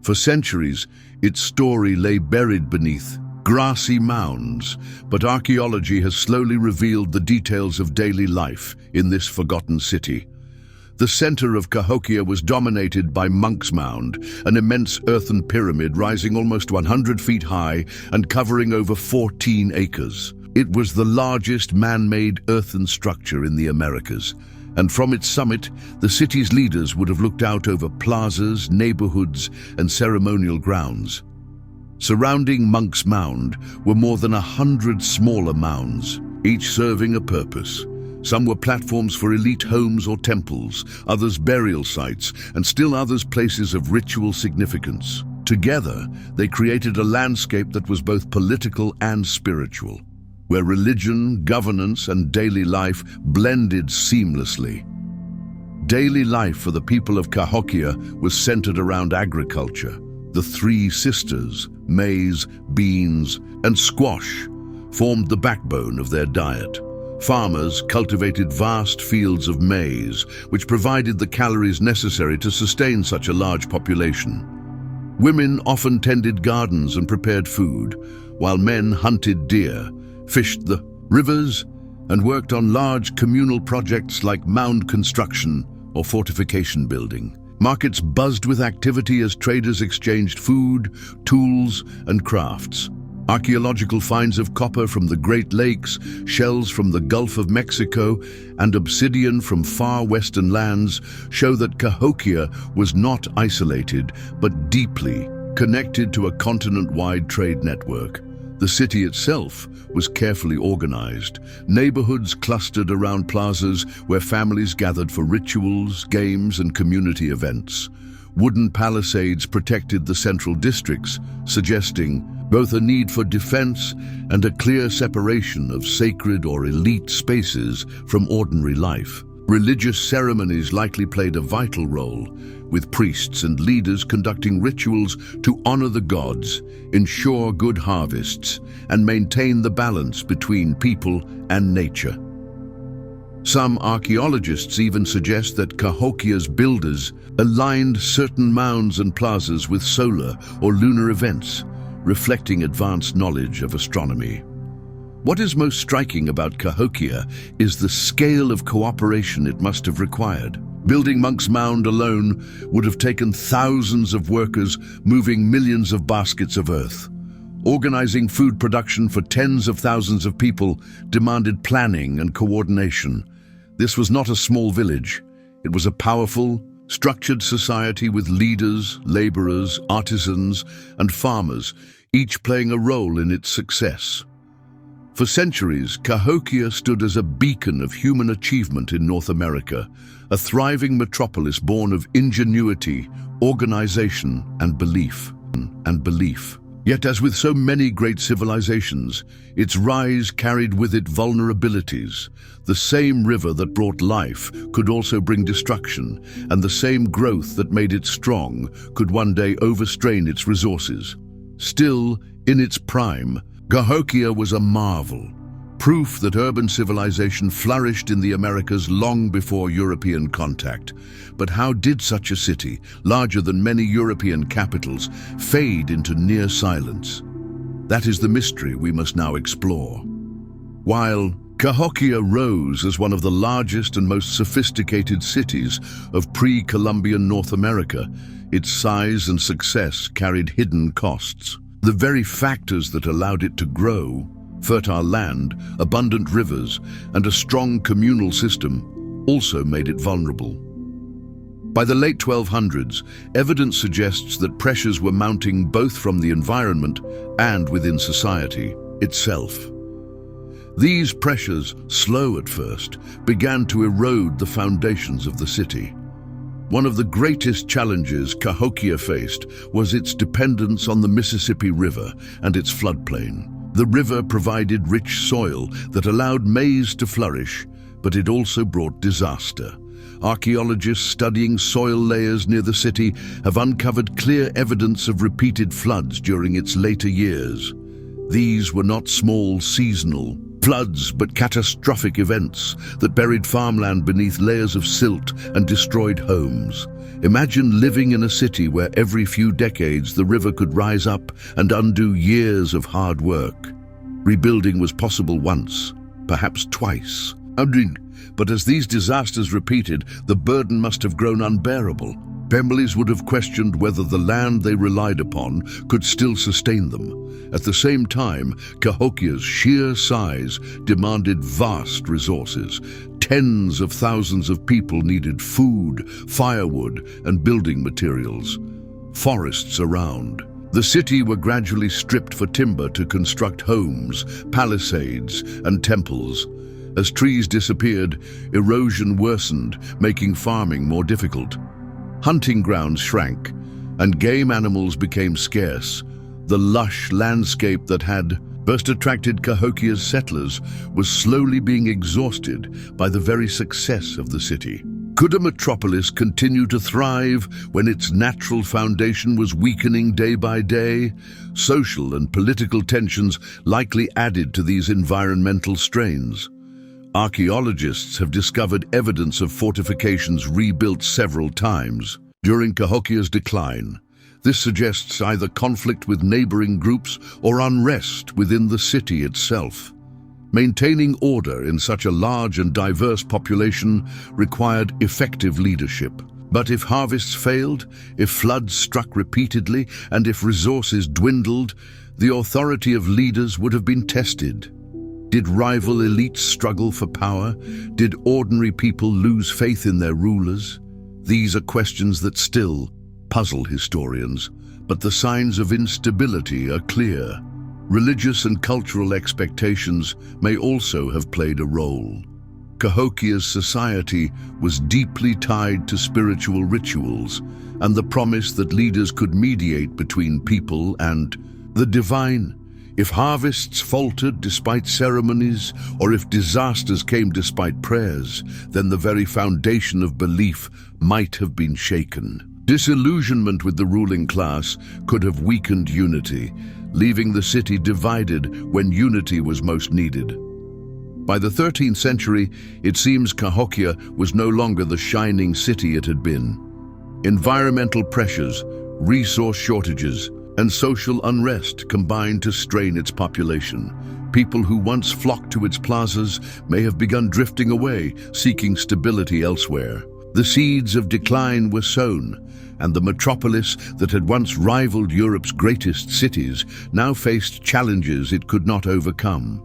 For centuries, its story lay buried beneath grassy mounds, but archaeology has slowly revealed the details of daily life in this forgotten city. The center of Cahokia was dominated by Monk's Mound, an immense earthen pyramid rising almost 100 feet high and covering over 14 acres. It was the largest man-made earthen structure in the Americas, and from its summit, the city's leaders would have looked out over plazas, neighborhoods, and ceremonial grounds. Surrounding Monk's Mound were more than 100 smaller mounds, each serving a purpose. Some were platforms for elite homes or temples, others burial sites, and still others places of ritual significance. Together, they created a landscape that was both political and spiritual, where religion, governance, and daily life blended seamlessly. Daily life for the people of Cahokia was centered around agriculture. The three sisters, maize, beans, and squash, formed the backbone of their diet. Farmers cultivated vast fields of maize, which provided the calories necessary to sustain such a large population. Women often tended gardens and prepared food, while men hunted deer, fished the rivers, and worked on large communal projects like mound construction or fortification building. Markets buzzed with activity as traders exchanged food, tools, and crafts. Archaeological finds of copper from the Great Lakes, shells from the Gulf of Mexico, and obsidian from far western lands show that Cahokia was not isolated, but deeply connected to a continent-wide trade network. The city itself was carefully organized. Neighborhoods clustered around plazas where families gathered for rituals, games, and community events. Wooden palisades protected the central districts, suggesting both a need for defense and a clear separation of sacred or elite spaces from ordinary life. Religious ceremonies likely played a vital role, with priests and leaders conducting rituals to honor the gods, ensure good harvests, and maintain the balance between people and nature. Some archaeologists even suggest that Cahokia's builders aligned certain mounds and plazas with solar or lunar events, reflecting advanced knowledge of astronomy. What is most striking about Cahokia is the scale of cooperation it must have required. Building Monk's Mound alone would have taken thousands of workers moving millions of baskets of earth. Organizing food production for tens of thousands of people demanded planning and coordination. This was not a small village. It was a powerful, structured society with leaders, laborers, artisans, and farmers, each playing a role in its success. For centuries, Cahokia stood as a beacon of human achievement in North America, a thriving metropolis born of ingenuity, organization, and belief. Yet, as with so many great civilizations, its rise carried with it vulnerabilities. The same river that brought life could also bring destruction, and the same growth that made it strong could one day overstrain its resources. Still, in its prime, Cahokia was a marvel, proof that urban civilization flourished in the Americas long before European contact. But how did such a city, larger than many European capitals, fade into near silence? That is the mystery we must now explore. While Cahokia rose as one of the largest and most sophisticated cities of pre-Columbian North America, its size and success carried hidden costs. The very factors that allowed it to grow, fertile land, abundant rivers, and a strong communal system, also made it vulnerable. By the late 1200s, evidence suggests that pressures were mounting both from the environment and within society itself. These pressures, slow at first, began to erode the foundations of the city. One of the greatest challenges Cahokia faced was its dependence on the Mississippi River and its floodplain. The river provided rich soil that allowed maize to flourish, but it also brought disaster. Archaeologists studying soil layers near the city have uncovered clear evidence of repeated floods during its later years. These were not small seasonal floods, but catastrophic events that buried farmland beneath layers of silt and destroyed homes. Imagine living in a city where every few decades the river could rise up and undo years of hard work. Rebuilding was possible once, perhaps twice. But as these disasters repeated, the burden must have grown unbearable. Families would have questioned whether the land they relied upon could still sustain them. At the same time, Cahokia's sheer size demanded vast resources. Tens of thousands of people needed food, firewood, and building materials. Forests around. The city were gradually stripped for timber to construct homes, palisades, and temples. As trees disappeared, erosion worsened, making farming more difficult. Hunting grounds shrank, and game animals became scarce. The lush landscape that had first attracted Cahokia's settlers was slowly being exhausted by the very success of the city. Could a metropolis continue to thrive when its natural foundation was weakening day by day? Social and political tensions likely added to these environmental strains. Archaeologists have discovered evidence of fortifications rebuilt several times during Cahokia's decline. This suggests either conflict with neighboring groups or unrest within the city itself. Maintaining order in such a large and diverse population required effective leadership. But if harvests failed, if floods struck repeatedly, and if resources dwindled, the authority of leaders would have been tested. Did rival elites struggle for power? Did ordinary people lose faith in their rulers? These are questions that still puzzle historians, but the signs of instability are clear. Religious and cultural expectations may also have played a role. Cahokia's society was deeply tied to spiritual rituals and the promise that leaders could mediate between people and the divine. If harvests faltered despite ceremonies, or if disasters came despite prayers, then the very foundation of belief might have been shaken. Disillusionment with the ruling class could have weakened unity, leaving the city divided when unity was most needed. By the 13th century, it seems Cahokia was no longer the shining city it had been. Environmental pressures, resource shortages, and social unrest combined to strain its population. People who once flocked to its plazas may have begun drifting away, seeking stability elsewhere. The seeds of decline were sown, and the metropolis that had once rivaled Europe's greatest cities now faced challenges it could not overcome.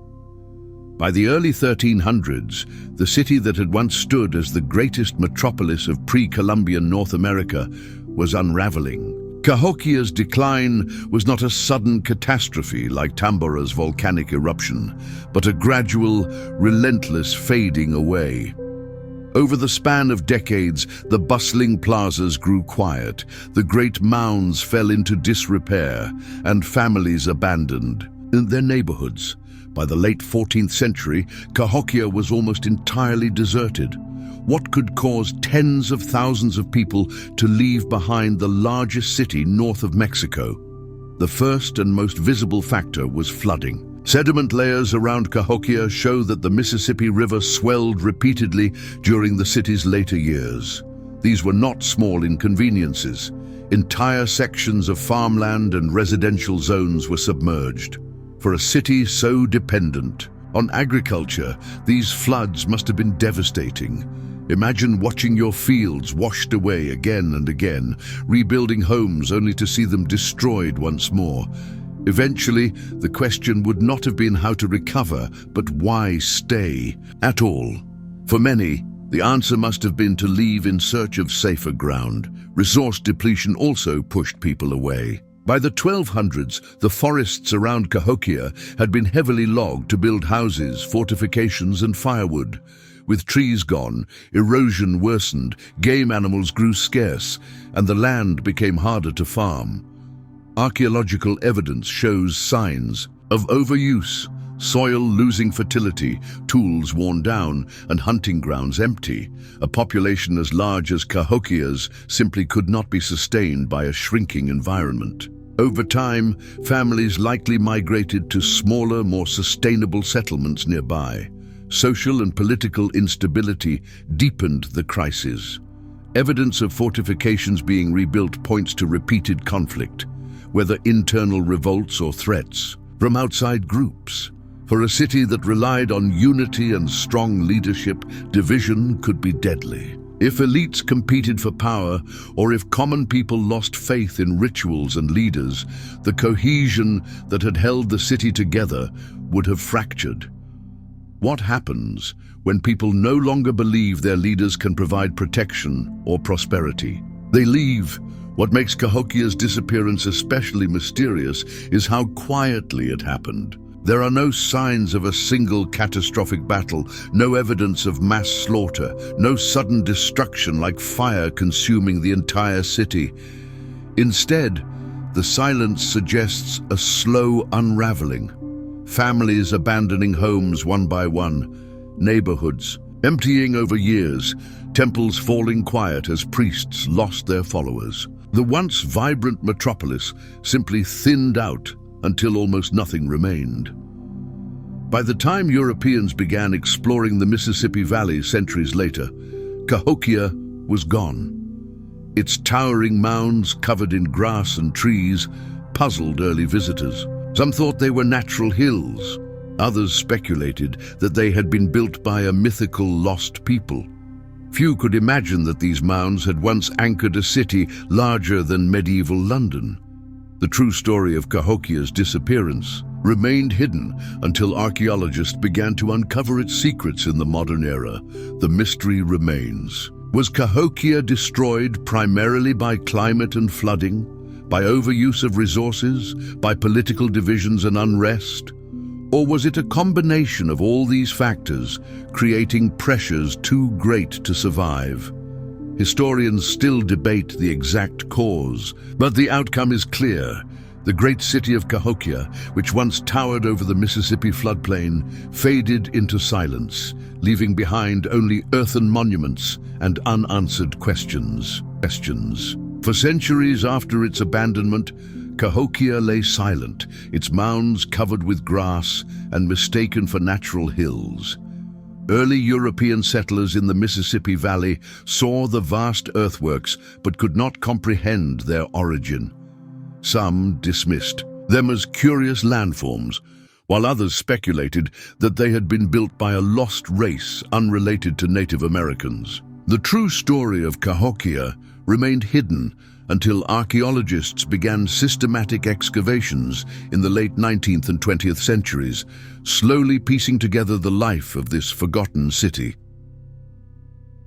By the early 1300s, the city that had once stood as the greatest metropolis of pre-Columbian North America was unraveling. Cahokia's decline was not a sudden catastrophe like Tambora's volcanic eruption, but a gradual, relentless fading away. Over the span of decades, the bustling plazas grew quiet, the great mounds fell into disrepair, and families abandoned their neighborhoods. By the late 14th century, Cahokia was almost entirely deserted. What could cause tens of thousands of people to leave behind the largest city north of Mexico? The first and most visible factor was flooding. Sediment layers around Cahokia show that the Mississippi River swelled repeatedly during the city's later years. These were not small inconveniences. Entire sections of farmland and residential zones were submerged. For a city so dependent on agriculture, these floods must have been devastating. Imagine watching your fields washed away again and again, rebuilding homes only to see them destroyed once more. Eventually, the question would not have been how to recover, but why stay at all. For many, the answer must have been to leave in search of safer ground. Resource depletion also pushed people away. By the 1200s, the forests around Cahokia had been heavily logged to build houses, fortifications, and firewood. With trees gone, erosion worsened, game animals grew scarce, and the land became harder to farm. Archaeological evidence shows signs of overuse, soil losing fertility, tools worn down, and hunting grounds empty. A population as large as Cahokia's simply could not be sustained by a shrinking environment. Over time, families likely migrated to smaller, more sustainable settlements nearby. Social and political instability deepened the crisis. Evidence of fortifications being rebuilt points to repeated conflict, whether internal revolts or threats from outside groups. For a city that relied on unity and strong leadership, division could be deadly. If elites competed for power, or if common people lost faith in rituals and leaders, the cohesion that had held the city together would have fractured. What happens when people no longer believe their leaders can provide protection or prosperity? They leave. What makes Cahokia's disappearance especially mysterious is how quietly it happened. There are no signs of a single catastrophic battle, no evidence of mass slaughter, no sudden destruction like fire consuming the entire city. Instead, the silence suggests a slow unraveling. Families abandoning homes one by one, neighborhoods emptying over years, temples falling quiet as priests lost their followers. The once vibrant metropolis simply thinned out until almost nothing remained. By the time Europeans began exploring the Mississippi Valley centuries later, Cahokia was gone. Its towering mounds covered in grass and trees puzzled early visitors. Some thought they were natural hills. Others speculated that they had been built by a mythical lost people. Few could imagine that these mounds had once anchored a city larger than medieval London. The true story of Cahokia's disappearance remained hidden until archaeologists began to uncover its secrets in the modern era. The mystery remains. Was Cahokia destroyed primarily by climate and flooding? By overuse of resources, by political divisions and unrest? Or was it a combination of all these factors, creating pressures too great to survive? Historians still debate the exact cause, but the outcome is clear. The great city of Cahokia, which once towered over the Mississippi floodplain, faded into silence, leaving behind only earthen monuments and unanswered questions. For centuries after its abandonment, Cahokia lay silent, its mounds covered with grass and mistaken for natural hills. Early European settlers in the Mississippi Valley saw the vast earthworks but could not comprehend their origin. Some dismissed them as curious landforms, while others speculated that they had been built by a lost race unrelated to Native Americans. The true story of Cahokia remained hidden until archaeologists began systematic excavations in the late 19th and 20th centuries, slowly piecing together the life of this forgotten city.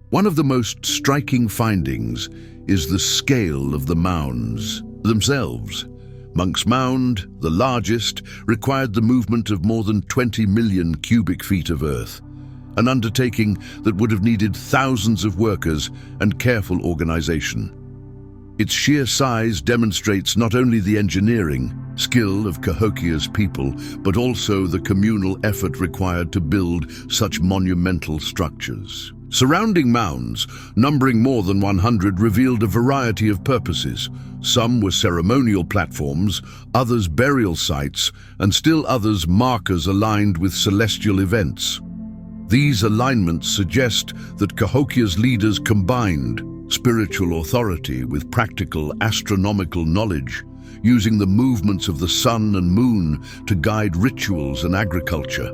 One of the most striking findings is the scale of the mounds. themselves. Monk's Mound, the largest, required the movement of more than 20 million cubic feet of earth, an undertaking that would have needed thousands of workers and careful organization. Its sheer size demonstrates not only the engineering skill of Cahokia's people, but also the communal effort required to build such monumental structures. Surrounding mounds, numbering more than 100, revealed a variety of purposes. Some were ceremonial platforms, others burial sites, and still others markers aligned with celestial events. These alignments suggest that Cahokia's leaders combined spiritual authority with practical astronomical knowledge, using the movements of the sun and moon to guide rituals and agriculture.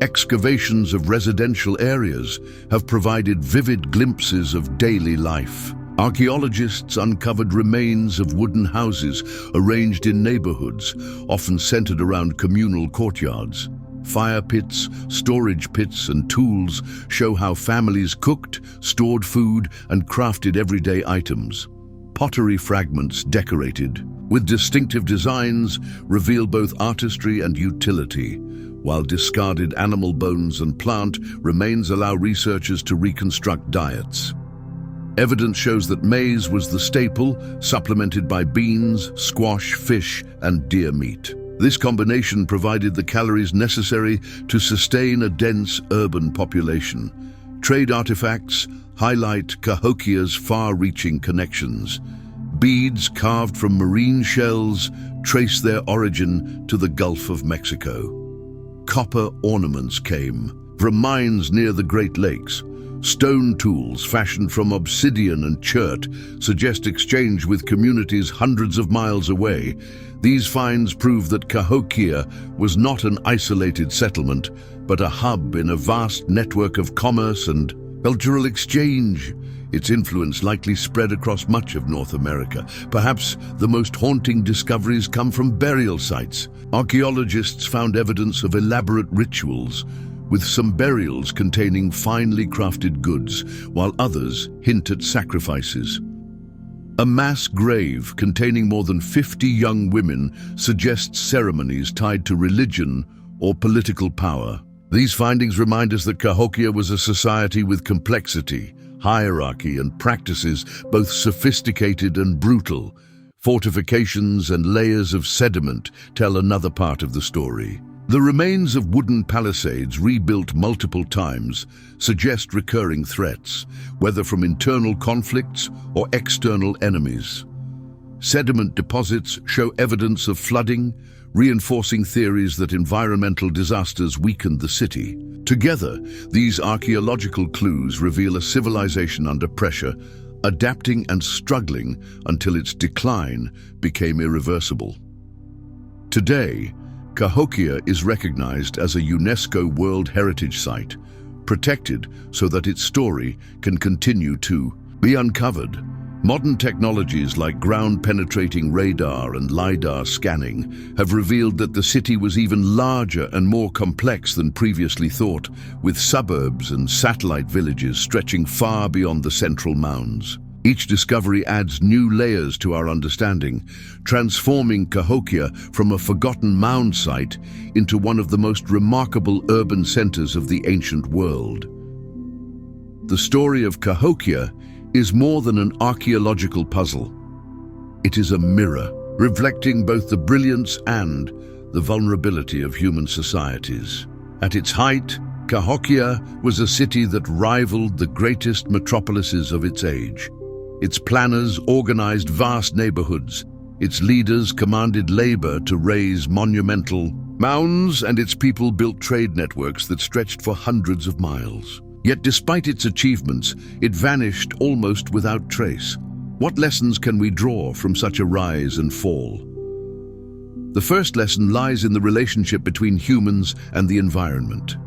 Excavations of residential areas have provided vivid glimpses of daily life. Archaeologists uncovered remains of wooden houses arranged in neighborhoods, often centered around communal courtyards. Fire pits, storage pits, and tools show how families cooked, stored food, and crafted everyday items. Pottery fragments decorated with distinctive designs reveal both artistry and utility, while discarded animal bones and plant remains allow researchers to reconstruct diets. Evidence shows that maize was the staple, supplemented by beans, squash, fish, and deer meat. This combination provided the calories necessary to sustain a dense urban population. Trade artifacts highlight Cahokia's far-reaching connections. Beads carved from marine shells trace their origin to the Gulf of Mexico. Copper ornaments came from mines near the Great Lakes. Stone tools fashioned from obsidian and chert suggest exchange with communities hundreds of miles away. These finds prove that Cahokia was not an isolated settlement, but a hub in a vast network of commerce and cultural exchange. Its influence likely spread across much of North America. Perhaps the most haunting discoveries come from burial sites. Archaeologists found evidence of elaborate rituals, with some burials containing finely crafted goods, while others hint at sacrifices. A mass grave containing more than 50 young women suggests ceremonies tied to religion or political power. These findings remind us that Cahokia was a society with complexity, hierarchy, and practices both sophisticated and brutal. Fortifications and layers of sediment tell another part of the story. The remains of wooden palisades rebuilt multiple times suggest recurring threats, whether from internal conflicts or external enemies. Sediment deposits show evidence of flooding, reinforcing theories that environmental disasters weakened the city. Together, these archaeological clues reveal a civilization under pressure, adapting and struggling until its decline became irreversible. Today, Cahokia is recognized as a UNESCO World Heritage Site, protected so that its story can continue to be uncovered. Modern technologies like ground-penetrating radar and LiDAR scanning have revealed that the city was even larger and more complex than previously thought, with suburbs and satellite villages stretching far beyond the central mounds. Each discovery adds new layers to our understanding, transforming Cahokia from a forgotten mound site into one of the most remarkable urban centers of the ancient world. The story of Cahokia is more than an archaeological puzzle. It is a mirror, reflecting both the brilliance and the vulnerability of human societies. At its height, Cahokia was a city that rivaled the greatest metropolises of its age. Its planners organized vast neighborhoods. Its leaders commanded labor to raise monumental mounds, and its people built trade networks that stretched for hundreds of miles. Yet despite its achievements, it vanished almost without trace. What lessons can we draw from such a rise and fall? The first lesson lies in the relationship between humans and the environment.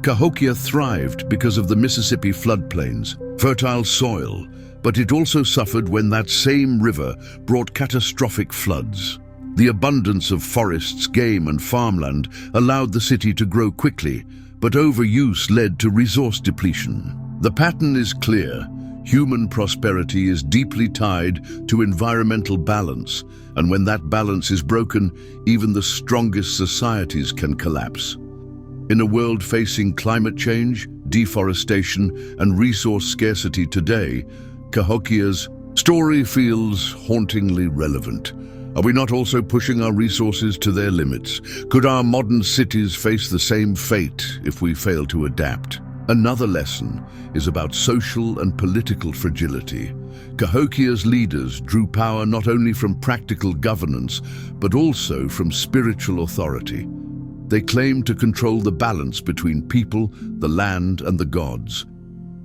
Cahokia thrived because of the Mississippi floodplains, fertile soil, but it also suffered when that same river brought catastrophic floods. The abundance of forests, game, and farmland allowed the city to grow quickly, but overuse led to resource depletion. The pattern is clear. Human prosperity is deeply tied to environmental balance, and when that balance is broken, even the strongest societies can collapse. In a world facing climate change, deforestation, and resource scarcity today, Cahokia's story feels hauntingly relevant. Are we not also pushing our resources to their limits? Could our modern cities face the same fate if we fail to adapt? Another lesson is about social and political fragility. Cahokia's leaders drew power not only from practical governance, but also from spiritual authority. They claimed to control the balance between people, the land, and the gods.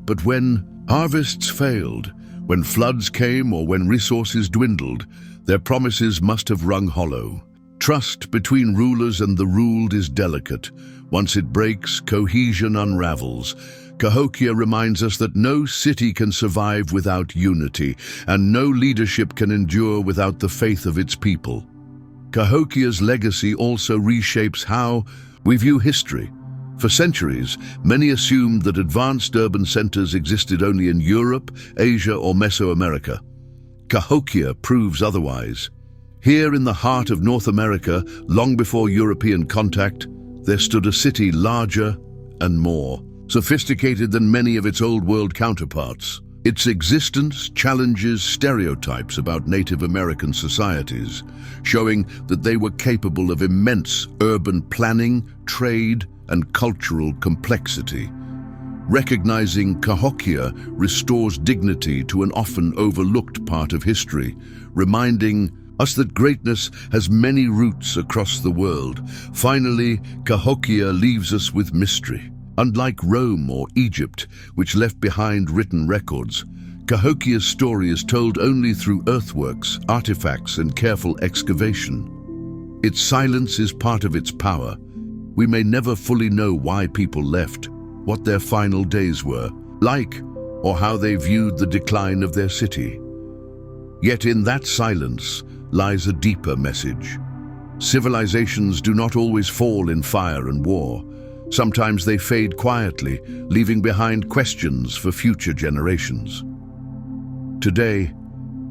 But when harvests failed, when floods came, or when resources dwindled, their promises must have rung hollow. Trust between rulers and the ruled is delicate. Once it breaks, cohesion unravels. Cahokia reminds us that no city can survive without unity, and no leadership can endure without the faith of its people. Cahokia's legacy also reshapes how we view history. For centuries, many assumed that advanced urban centers existed only in Europe, Asia, or Mesoamerica. Cahokia proves otherwise. Here in the heart of North America, long before European contact, there stood a city larger and more sophisticated than many of its Old World counterparts. Its existence challenges stereotypes about Native American societies, showing that they were capable of immense urban planning, trade, and cultural complexity. Recognizing Cahokia restores dignity to an often overlooked part of history, reminding us that greatness has many roots across the world. Finally, Cahokia leaves us with mystery. Unlike Rome or Egypt, which left behind written records, Cahokia's story is told only through earthworks, artifacts, and careful excavation. Its silence is part of its power. We may never fully know why people left, what their final days were like, or how they viewed the decline of their city. Yet in that silence lies a deeper message. Civilizations do not always fall in fire and war. Sometimes they fade quietly, leaving behind questions for future generations. Today,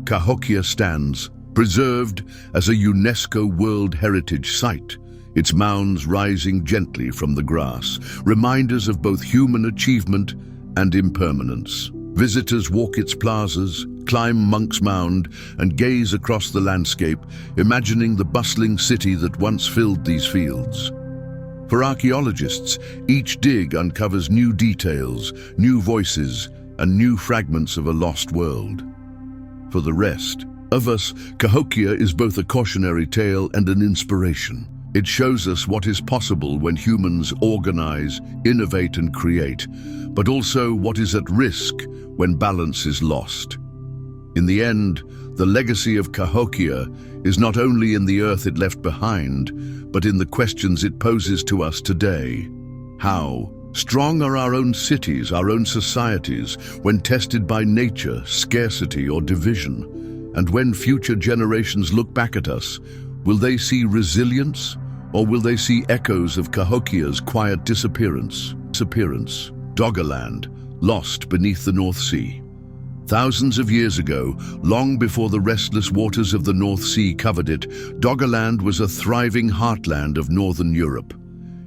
Cahokia stands, preserved as a UNESCO World Heritage Site, its mounds rising gently from the grass, reminders of both human achievement and impermanence. Visitors walk its plazas, climb Monk's Mound, and gaze across the landscape, imagining the bustling city that once filled these fields. For archaeologists, each dig uncovers new details, new voices, and new fragments of a lost world. For the rest of us, Cahokia is both a cautionary tale and an inspiration. It shows us what is possible when humans organize, innovate, and create, but also what is at risk when balance is lost. In the end, the legacy of Cahokia is not only in the earth it left behind, but in the questions it poses to us today. How strong are our own cities, our own societies, when tested by nature, scarcity, or division? And when future generations look back at us, will they see resilience, or will they see echoes of Cahokia's quiet disappearance? Doggerland, lost beneath the North Sea. Thousands of years ago, long before the restless waters of the North Sea covered it, Doggerland was a thriving heartland of northern Europe.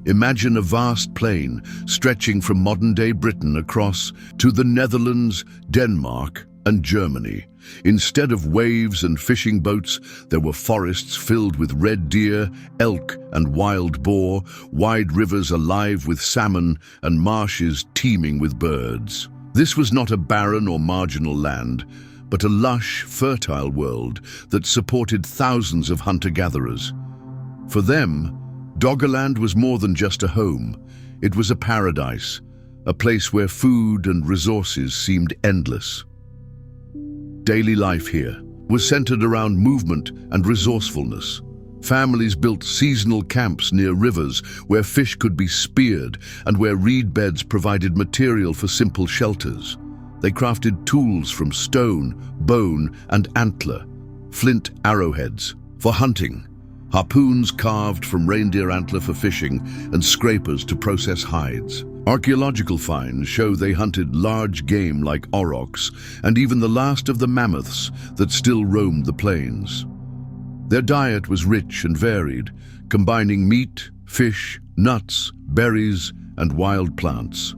Imagine a vast plain stretching from modern-day Britain across to the Netherlands, Denmark, and Germany. Instead of waves and fishing boats, there were forests filled with red deer, elk, and wild boar, wide rivers alive with salmon, and marshes teeming with birds. This was not a barren or marginal land, but a lush, fertile world that supported thousands of hunter-gatherers. For them, Doggerland was more than just a home. It was a paradise, a place where food and resources seemed endless. Daily life here was centered around movement and resourcefulness. Families built seasonal camps near rivers where fish could be speared and where reed beds provided material for simple shelters. They crafted tools from stone, bone, and antler, flint arrowheads for hunting, harpoons carved from reindeer antler for fishing, and scrapers to process hides. Archaeological finds show they hunted large game like aurochs and even the last of the mammoths that still roamed the plains. Their diet was rich and varied, combining meat, fish, nuts, berries, and wild plants.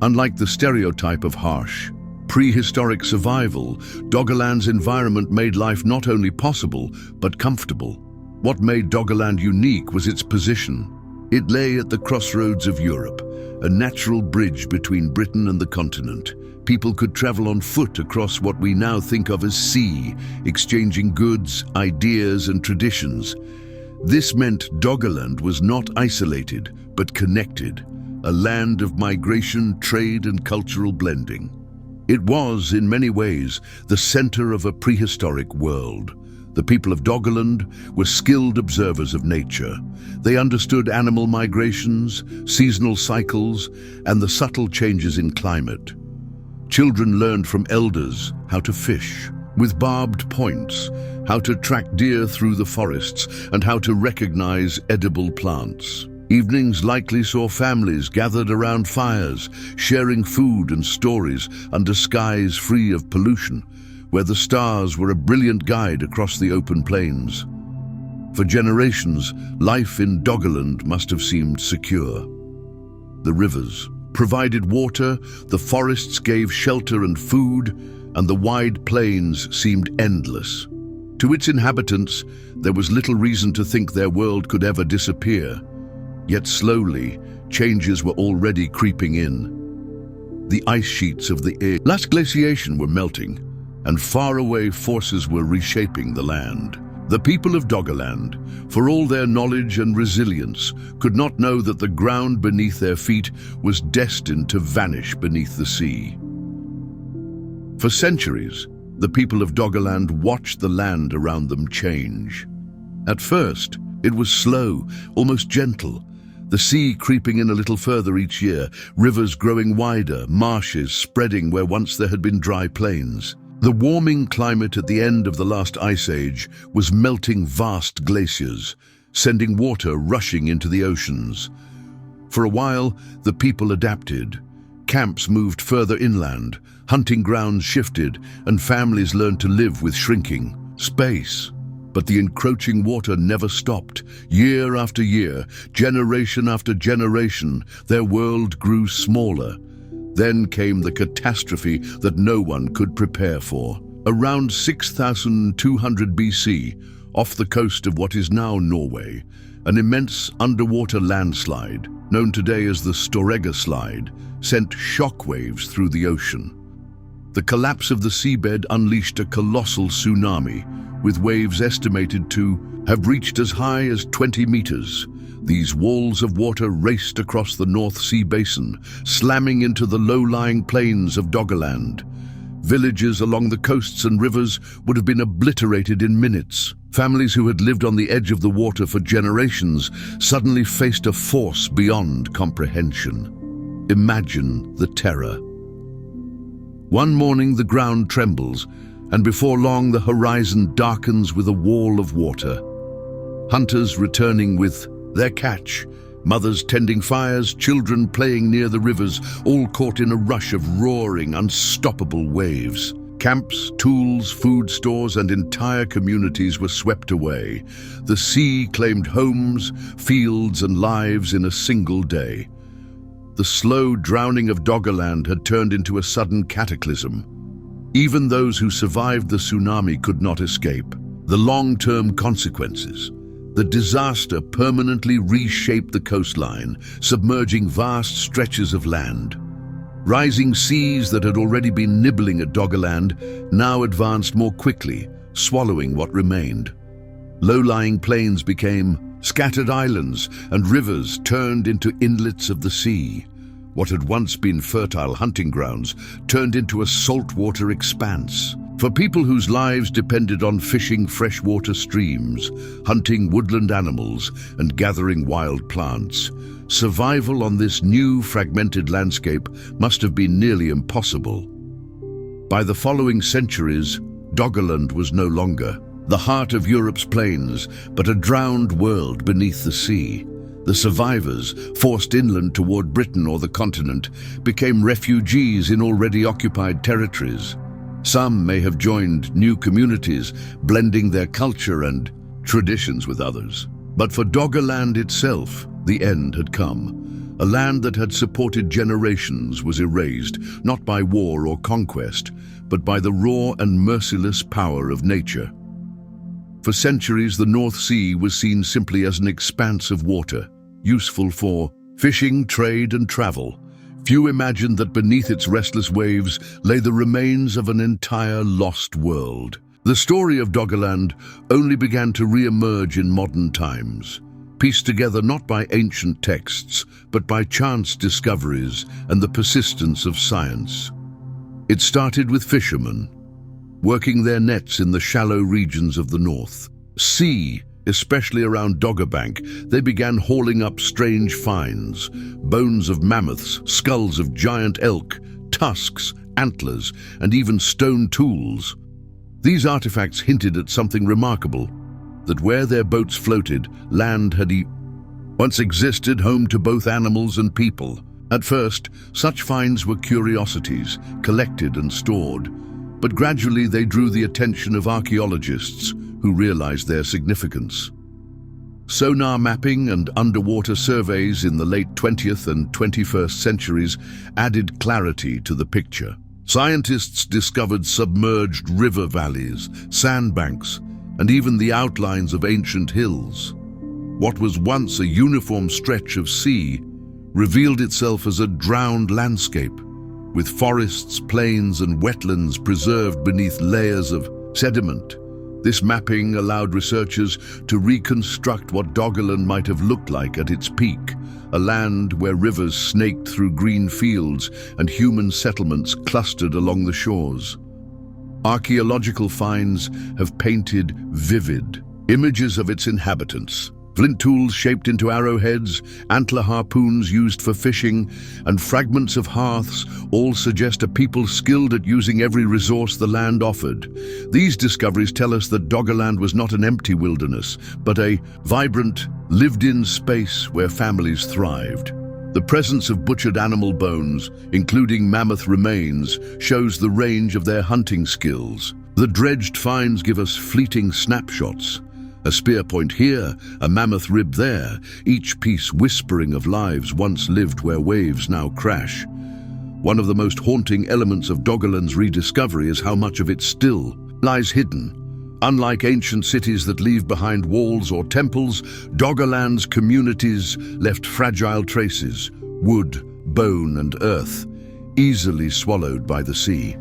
Unlike the stereotype of harsh, prehistoric survival, Doggerland's environment made life not only possible, but comfortable. What made Doggerland unique was its position. It lay at the crossroads of Europe, a natural bridge between Britain and the continent. People could travel on foot across what we now think of as sea, exchanging goods, ideas, and traditions. This meant Doggerland was not isolated, but connected, a land of migration, trade, and cultural blending. It was, in many ways, the center of a prehistoric world. The people of Doggerland were skilled observers of nature. They understood animal migrations, seasonal cycles, and the subtle changes in climate. Children learned from elders how to fish with barbed points, how to track deer through the forests, and how to recognize edible plants. Evenings likely saw families gathered around fires, sharing food and stories under skies free of pollution, where the stars were a brilliant guide across the open plains. For generations, life in Doggerland must have seemed secure. The rivers provided water, the forests gave shelter and food, and the wide plains seemed endless. To its inhabitants, there was little reason to think their world could ever disappear. Yet slowly, changes were already creeping in. The ice sheets of the last glaciation were melting, and faraway forces were reshaping the land. The people of Doggerland, for all their knowledge and resilience, could not know that the ground beneath their feet was destined to vanish beneath the sea. For centuries, the people of Doggerland watched the land around them change. At first, it was slow, almost gentle, the sea creeping in a little further each year, rivers growing wider, marshes spreading where once there had been dry plains. The warming climate at the end of the last ice age was melting vast glaciers, sending water rushing into the oceans. For a while, the people adapted. Camps moved further inland, hunting grounds shifted, and families learned to live with shrinking space. But the encroaching water never stopped. Year after year, generation after generation, their world grew smaller. Then came the catastrophe that no one could prepare for. Around 6,200 BC, off the coast of what is now Norway, an immense underwater landslide, known today as the Storegga Slide, sent shockwaves through the ocean. The collapse of the seabed unleashed a colossal tsunami, with waves estimated to have reached as high as 20 meters. These walls of water raced across the North Sea basin, slamming into the low-lying plains of Doggerland. Villages along the coasts and rivers would have been obliterated in minutes. Families who had lived on the edge of the water for generations suddenly faced a force beyond comprehension. Imagine the terror. One morning the ground trembles, and before long the horizon darkens with a wall of water. Hunters returning with their catch, mothers tending fires, children playing near the rivers, all caught in a rush of roaring, unstoppable waves. Camps, tools, food stores, and entire communities were swept away. The sea claimed homes, fields, and lives in a single day. The slow drowning of Doggerland had turned into a sudden cataclysm. Even those who survived the tsunami could not escape. The long-term consequences. The disaster permanently reshaped the coastline, submerging vast stretches of land. Rising seas that had already been nibbling at Doggerland now advanced more quickly, swallowing what remained. Low-lying plains became scattered islands, and rivers turned into inlets of the sea. What had once been fertile hunting grounds turned into a saltwater expanse. For people whose lives depended on fishing freshwater streams, hunting woodland animals, and gathering wild plants, survival on this new fragmented landscape must have been nearly impossible. By the following centuries, Doggerland was no longer the heart of Europe's plains, but a drowned world beneath the sea. The survivors, forced inland toward Britain or the continent, became refugees in already occupied territories. Some may have joined new communities, blending their culture and traditions with others. But for Doggerland itself, the end had come. A land that had supported generations was erased, not by war or conquest, but by the raw and merciless power of nature. For centuries, the North Sea was seen simply as an expanse of water, useful for fishing, trade, and travel. Few imagined that beneath its restless waves lay the remains of an entire lost world. The story of Doggerland only began to re-emerge in modern times, pieced together not by ancient texts, but by chance discoveries and the persistence of science. It started with fishermen, working their nets in the shallow regions of the north sea, especially around Doggerbank. They began hauling up strange finds, bones of mammoths, skulls of giant elk, tusks, antlers, and even stone tools. These artifacts hinted at something remarkable, that where their boats floated, land had once existed, home to both animals and people. At first, such finds were curiosities, collected and stored, but gradually they drew the attention of archaeologists who realized their significance. Sonar mapping and underwater surveys in the late 20th and 21st centuries added clarity to the picture. Scientists discovered submerged river valleys, sandbanks, and even the outlines of ancient hills. What was once a uniform stretch of sea revealed itself as a drowned landscape, with forests, plains, and wetlands preserved beneath layers of sediment. This mapping allowed researchers to reconstruct what Doggerland might have looked like at its peak, a land where rivers snaked through green fields and human settlements clustered along the shores. Archaeological finds have painted vivid images of its inhabitants. Flint tools shaped into arrowheads, antler harpoons used for fishing, and fragments of hearths all suggest a people skilled at using every resource the land offered. These discoveries tell us that Doggerland was not an empty wilderness, but a vibrant, lived-in space where families thrived. The presence of butchered animal bones, including mammoth remains, shows the range of their hunting skills. The dredged finds give us fleeting snapshots. A spear point here, a mammoth rib there, each piece whispering of lives once lived where waves now crash. One of the most haunting elements of Doggerland's rediscovery is how much of it still lies hidden. Unlike ancient cities that leave behind walls or temples, Doggerland's communities left fragile traces, wood, bone, and earth, easily swallowed by the sea.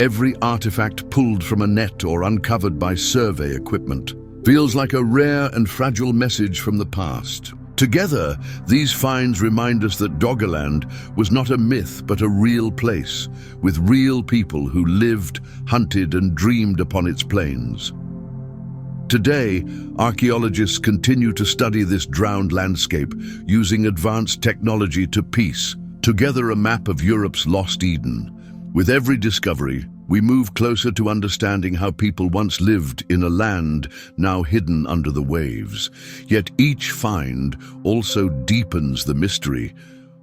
Every artifact pulled from a net or uncovered by survey equipment feels like a rare and fragile message from the past. Together, these finds remind us that Doggerland was not a myth but a real place, with real people who lived, hunted, and dreamed upon its plains. Today, archaeologists continue to study this drowned landscape, using advanced technology to piece together a map of Europe's lost Eden. With every discovery, we move closer to understanding how people once lived in a land now hidden under the waves. Yet each find also deepens the mystery.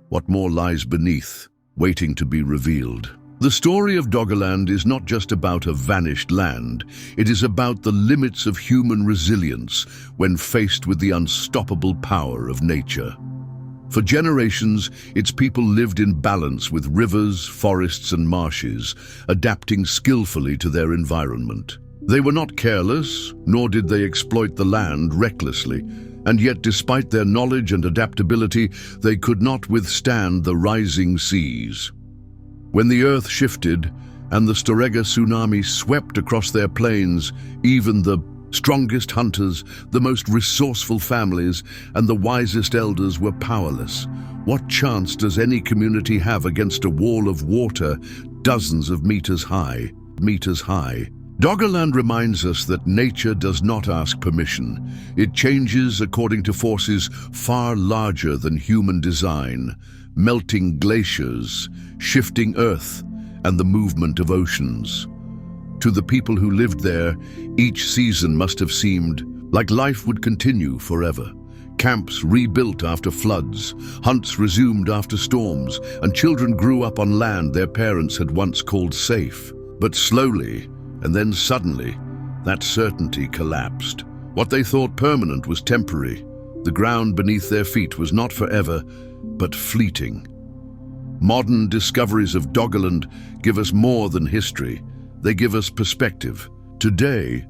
What more lies beneath, waiting to be revealed? The story of Doggerland is not just about a vanished land. It is about the limits of human resilience when faced with the unstoppable power of nature. For generations, its people lived in balance with rivers, forests, and marshes, adapting skillfully to their environment. They were not careless, nor did they exploit the land recklessly, and yet despite their knowledge and adaptability, they could not withstand the rising seas. When the earth shifted and the Storegga tsunami swept across their plains, even the strongest hunters, the most resourceful families, and the wisest elders were powerless. What chance does any community have against a wall of water dozens of meters high? Doggerland reminds us that nature does not ask permission. It changes according to forces far larger than human design, melting glaciers, shifting earth, and the movement of oceans. To the people who lived there, each season must have seemed like life would continue forever. camps rebuilt after floods, hunts resumed after storms, and children grew up on land their parents had once called safe. But slowly, and then suddenly, that certainty collapsed. What they thought permanent was temporary. The ground beneath their feet was not forever, but fleeting. Modern discoveries of Doggerland give us more than history. They give us perspective. Today,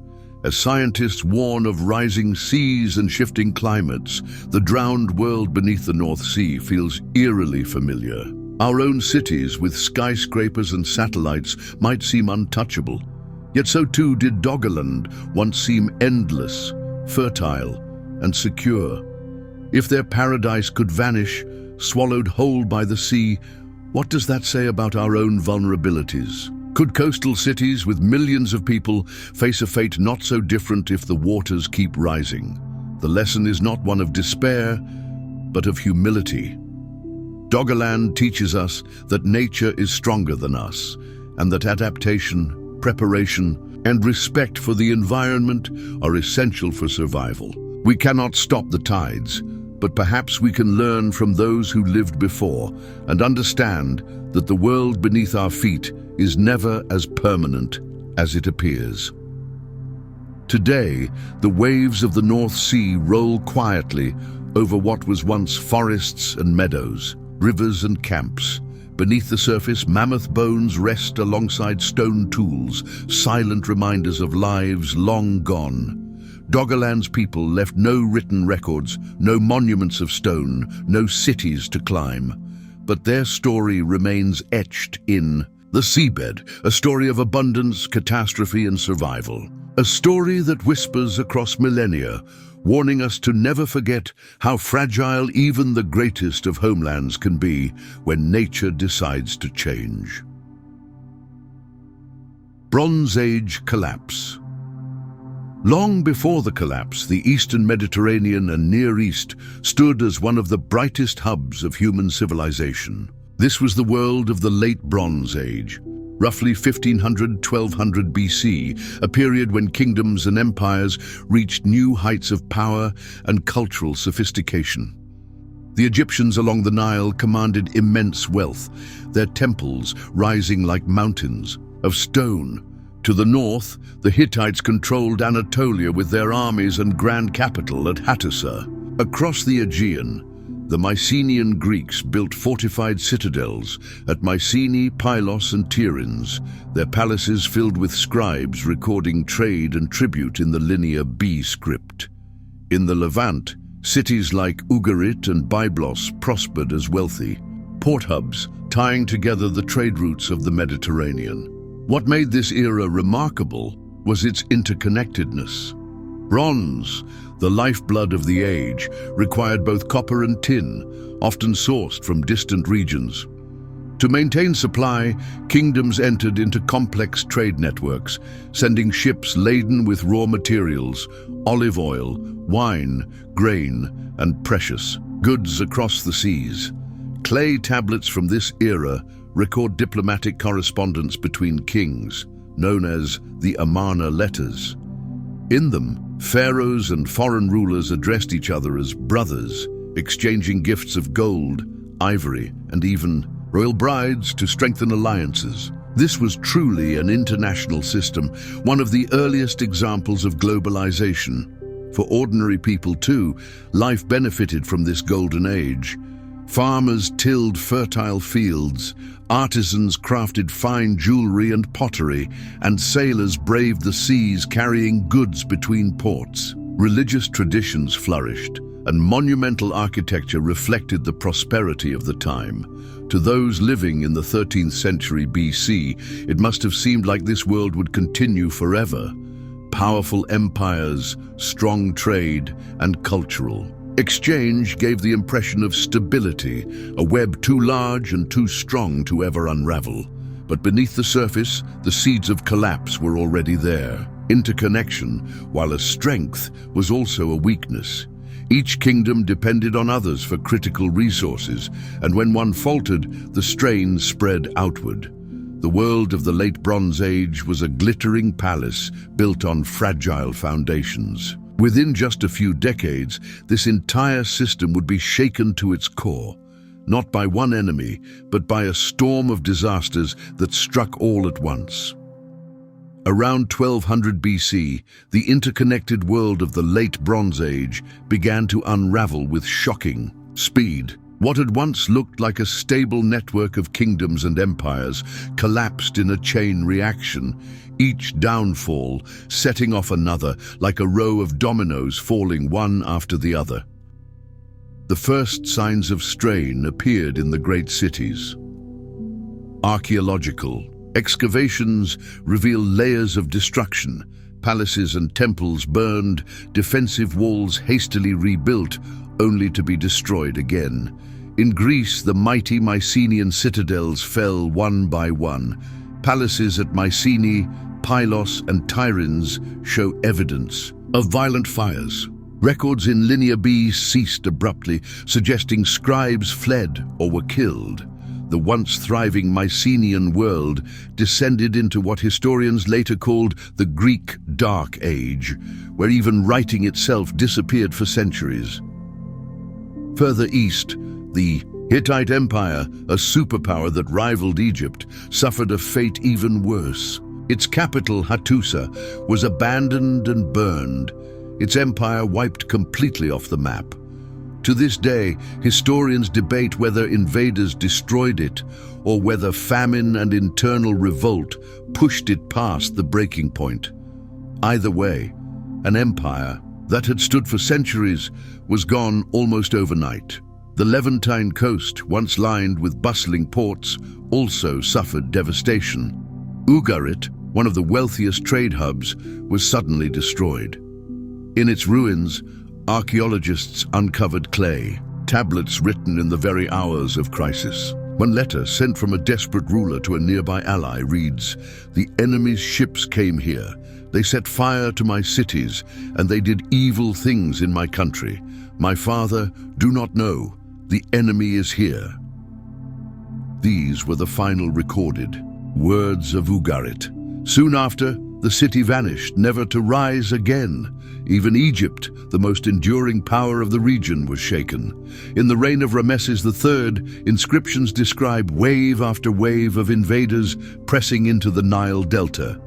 as scientists warn of rising seas and shifting climates, the drowned world beneath the North Sea feels eerily familiar. Our own cities, with skyscrapers and satellites, might seem untouchable. Yet so too did Doggerland once seem endless, fertile, and secure. If their paradise could vanish, swallowed whole by the sea, what does that say about our own vulnerabilities? Could coastal cities with millions of people face a fate not so different if the waters keep rising? The lesson is not one of despair, but of humility. Doggerland teaches us that nature is stronger than us, and that adaptation, preparation, and respect for the environment are essential for survival. We cannot stop the tides, but perhaps we can learn from those who lived before and understand that the world beneath our feet is never as permanent as it appears. Today, the waves of the North Sea roll quietly over what was once forests and meadows, rivers and camps. Beneath the surface, mammoth bones rest alongside stone tools, silent reminders of lives long gone. Doggerland's people left no written records, no monuments of stone, no cities to climb. But their story remains etched in the seabed, a story of abundance, catastrophe, and survival. A story that whispers across millennia, warning us to never forget how fragile even the greatest of homelands can be when nature decides to change. Bronze Age collapse. Long before the collapse, the Eastern Mediterranean and Near East stood as one of the brightest hubs of human civilization. This was the world of the Late Bronze Age, roughly 1500–1200 BC, a period when kingdoms and empires reached new heights of power and cultural sophistication. The Egyptians along the Nile commanded immense wealth, their temples rising like mountains of stone. To the north, the Hittites controlled Anatolia with their armies and grand capital at Hattusa. Across the Aegean, the Mycenaean Greeks built fortified citadels at Mycenae, Pylos, and Tiryns, their palaces filled with scribes recording trade and tribute in the linear B script. In the Levant, cities like Ugarit and Byblos prospered as wealthy port hubs, tying together the trade routes of the Mediterranean. What made this era remarkable was its interconnectedness. Bronze, the lifeblood of the age, required both copper and tin, often sourced from distant regions. To maintain supply, kingdoms entered into complex trade networks, sending ships laden with raw materials, olive oil, wine, grain, and precious goods across the seas. Clay tablets from this era record diplomatic correspondence between kings, known as the Amarna letters. In them, pharaohs and foreign rulers addressed each other as brothers, exchanging gifts of gold, ivory, and even royal brides to strengthen alliances. This was truly an international system, one of the earliest examples of globalization. For ordinary people too, life benefited from this golden age. Farmers tilled fertile fields, artisans crafted fine jewelry and pottery, and sailors braved the seas carrying goods between ports. Religious traditions flourished, and monumental architecture reflected the prosperity of the time. To those living in the 13th century BC, it must have seemed like this world would continue forever. Powerful empires, strong trade, and cultural exchange gave the impression of stability, a web too large and too strong to ever unravel. But beneath the surface, the seeds of collapse were already there. Interconnection, while a strength, was also a weakness. Each kingdom depended on others for critical resources, and when one faltered, the strain spread outward. The world of the Late Bronze Age was a glittering palace built on fragile foundations. Within just a few decades, this entire system would be shaken to its core, not by one enemy, but by a storm of disasters that struck all at once. Around 1200 BC, the interconnected world of the Late Bronze Age began to unravel with shocking speed. What had once looked like a stable network of kingdoms and empires collapsed in a chain reaction, each downfall setting off another like a row of dominoes falling one after the other. The first signs of strain appeared in the great cities. Archaeological excavations reveal layers of destruction, palaces and temples burned, defensive walls hastily rebuilt, only to be destroyed again. In Greece, the mighty Mycenaean citadels fell one by one. Palaces at Mycenae, Pylos and Tiryns show evidence of violent fires. Records in Linear B ceased abruptly, suggesting scribes fled or were killed. The once thriving Mycenaean world descended into what historians later called the Greek Dark Age, where even writing itself disappeared for centuries. Further east, the Hittite Empire, a superpower that rivaled Egypt, suffered a fate even worse. Its capital, Hattusa, was abandoned and burned, its empire wiped completely off the map. To this day, historians debate whether invaders destroyed it or whether famine and internal revolt pushed it past the breaking point. Either way, an empire that had stood for centuries was gone almost overnight. The Levantine coast, once lined with bustling ports, also suffered devastation. Ugarit, one of the wealthiest trade hubs, was suddenly destroyed. In its ruins, archaeologists uncovered clay, tablets written in the very hours of crisis. One letter sent from a desperate ruler to a nearby ally reads, "The enemy's ships came here. They set fire to my cities, and they did evil things in my country. My father, do not know. The enemy is here." These were the final recorded words of Ugarit. Soon after, the city vanished, never to rise again. Even Egypt, the most enduring power of the region, was shaken. In the reign of Ramesses III, inscriptions describe wave after wave of invaders pressing into the Nile Delta.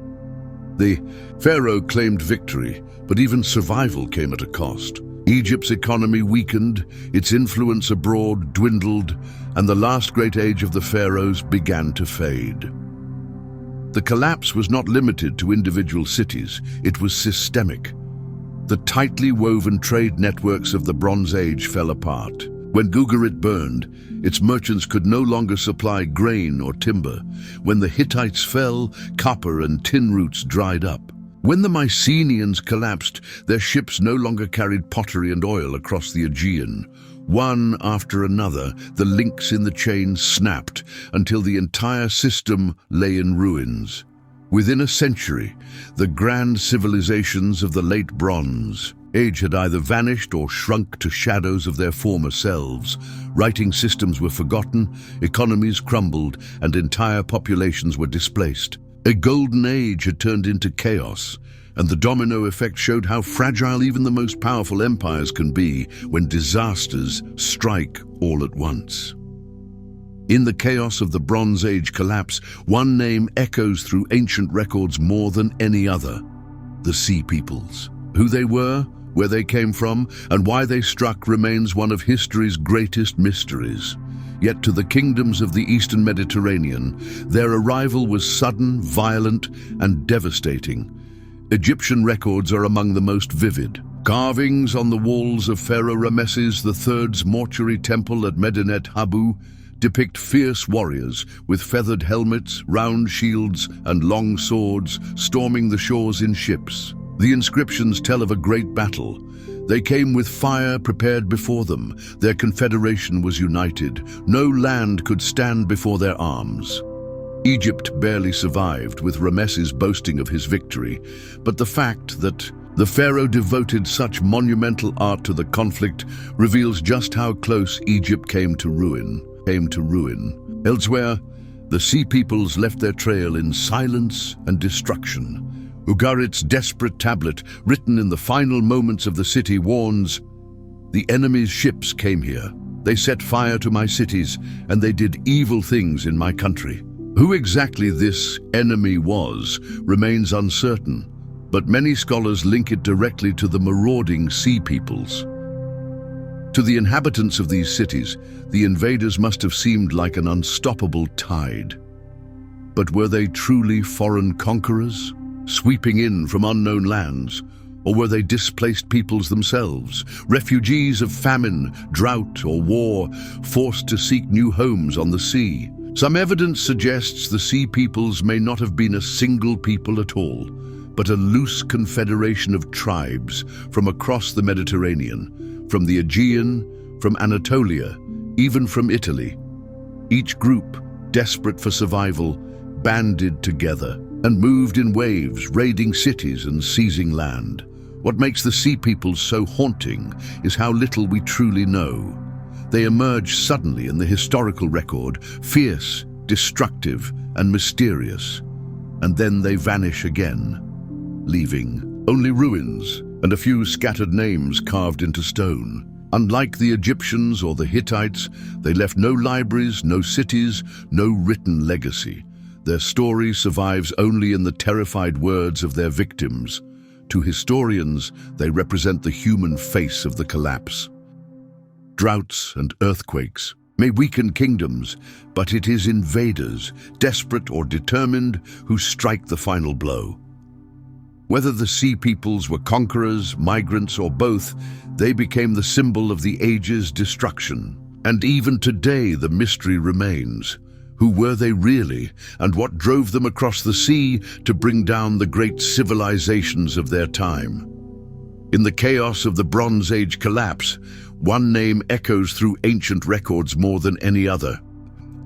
The pharaoh claimed victory, but even survival came at a cost. Egypt's economy weakened, its influence abroad dwindled, and the last great age of the pharaohs began to fade. The collapse was not limited to individual cities, it was systemic. The tightly woven trade networks of the Bronze Age fell apart. When Ugarit burned, its merchants could no longer supply grain or timber. When the Hittites fell, copper and tin routes dried up. When the Mycenaeans collapsed, their ships no longer carried pottery and oil across the Aegean. One after another, the links in the chain snapped until the entire system lay in ruins. Within a century, the grand civilizations of the Late Bronze Age had either vanished or shrunk to shadows of their former selves. Writing systems were forgotten, economies crumbled, and entire populations were displaced. A golden age had turned into chaos, and the domino effect showed how fragile even the most powerful empires can be when disasters strike all at once. In the chaos of the Bronze Age collapse, one name echoes through ancient records more than any other: the Sea Peoples. Who they were, where they came from, and why they struck remains one of history's greatest mysteries. Yet to the kingdoms of the Eastern Mediterranean, their arrival was sudden, violent, and devastating. Egyptian records are among the most vivid. Carvings on the walls of Pharaoh Ramesses III's mortuary temple at Medinet Habu depict fierce warriors with feathered helmets, round shields, and long swords storming the shores in ships. The inscriptions tell of a great battle. They came with fire prepared before them. Their confederation was united. No land could stand before their arms. Egypt barely survived, with Ramesses boasting of his victory, but the fact that the pharaoh devoted such monumental art to the conflict reveals just how close Egypt came to ruin. Elsewhere, the Sea Peoples left their trail in silence and destruction. Ugarit's desperate tablet, written in the final moments of the city, warns, "The enemy's ships came here. They set fire to my cities, and they did evil things in my country." Who exactly this enemy was remains uncertain, but many scholars link it directly to the marauding sea peoples. To the inhabitants of these cities, the invaders must have seemed like an unstoppable tide. But were they truly foreign conquerors, sweeping in from unknown lands? Or were they displaced peoples themselves, refugees of famine, drought, or war, forced to seek new homes on the sea? Some evidence suggests the sea peoples may not have been a single people at all, but a loose confederation of tribes from across the Mediterranean, from the Aegean, from Anatolia, even from Italy. Each group, desperate for survival, banded together and moved in waves, raiding cities and seizing land. What makes the sea peoples so haunting is how little we truly know. They emerge suddenly in the historical record, fierce, destructive, and mysterious. And then they vanish again, leaving only ruins and a few scattered names carved into stone. Unlike the Egyptians or the Hittites, they left no libraries, no cities, no written legacy. Their story survives only in the terrified words of their victims. To historians, they represent the human face of the collapse. Droughts and earthquakes may weaken kingdoms, but it is invaders, desperate or determined, who strike the final blow. Whether the sea peoples were conquerors, migrants, or both, they became the symbol of the age's destruction. And even today the mystery remains. Who were they really, and what drove them across the sea to bring down the great civilizations of their time? In the chaos of the Bronze Age collapse, one name echoes through ancient records more than any other: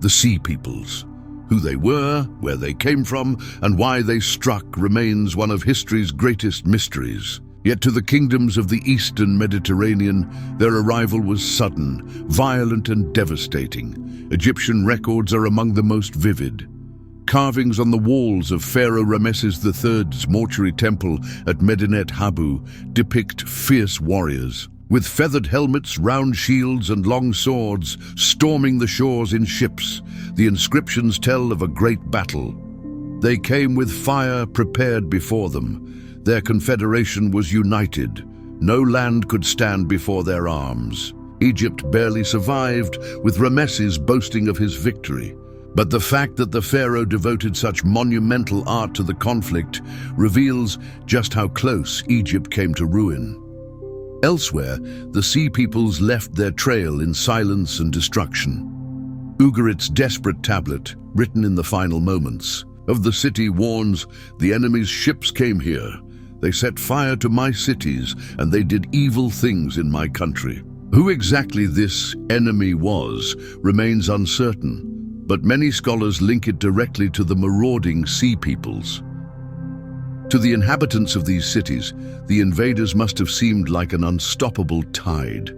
the Sea Peoples. Who they were, where they came from, and why they struck remains one of history's greatest mysteries. Yet to the kingdoms of the Eastern Mediterranean, their arrival was sudden, violent, and devastating. Egyptian records are among the most vivid. Carvings on the walls of Pharaoh Ramesses III's mortuary temple at Medinet Habu depict fierce warriors, with feathered helmets, round shields, and long swords, storming the shores in ships. The inscriptions tell of a great battle. They came with fire prepared before them. Their confederation was united. No land could stand before their arms. Egypt barely survived, with Ramesses boasting of his victory. But the fact that the pharaoh devoted such monumental art to the conflict reveals just how close Egypt came to ruin. Elsewhere, the sea peoples left their trail in silence and destruction. Ugarit's desperate tablet, written in the final moments of the city, warns, "The enemy's ships came here. They set fire to my cities, and they did evil things in my country." Who exactly this enemy was remains uncertain, but many scholars link it directly to the marauding sea peoples. To the inhabitants of these cities, the invaders must have seemed like an unstoppable tide.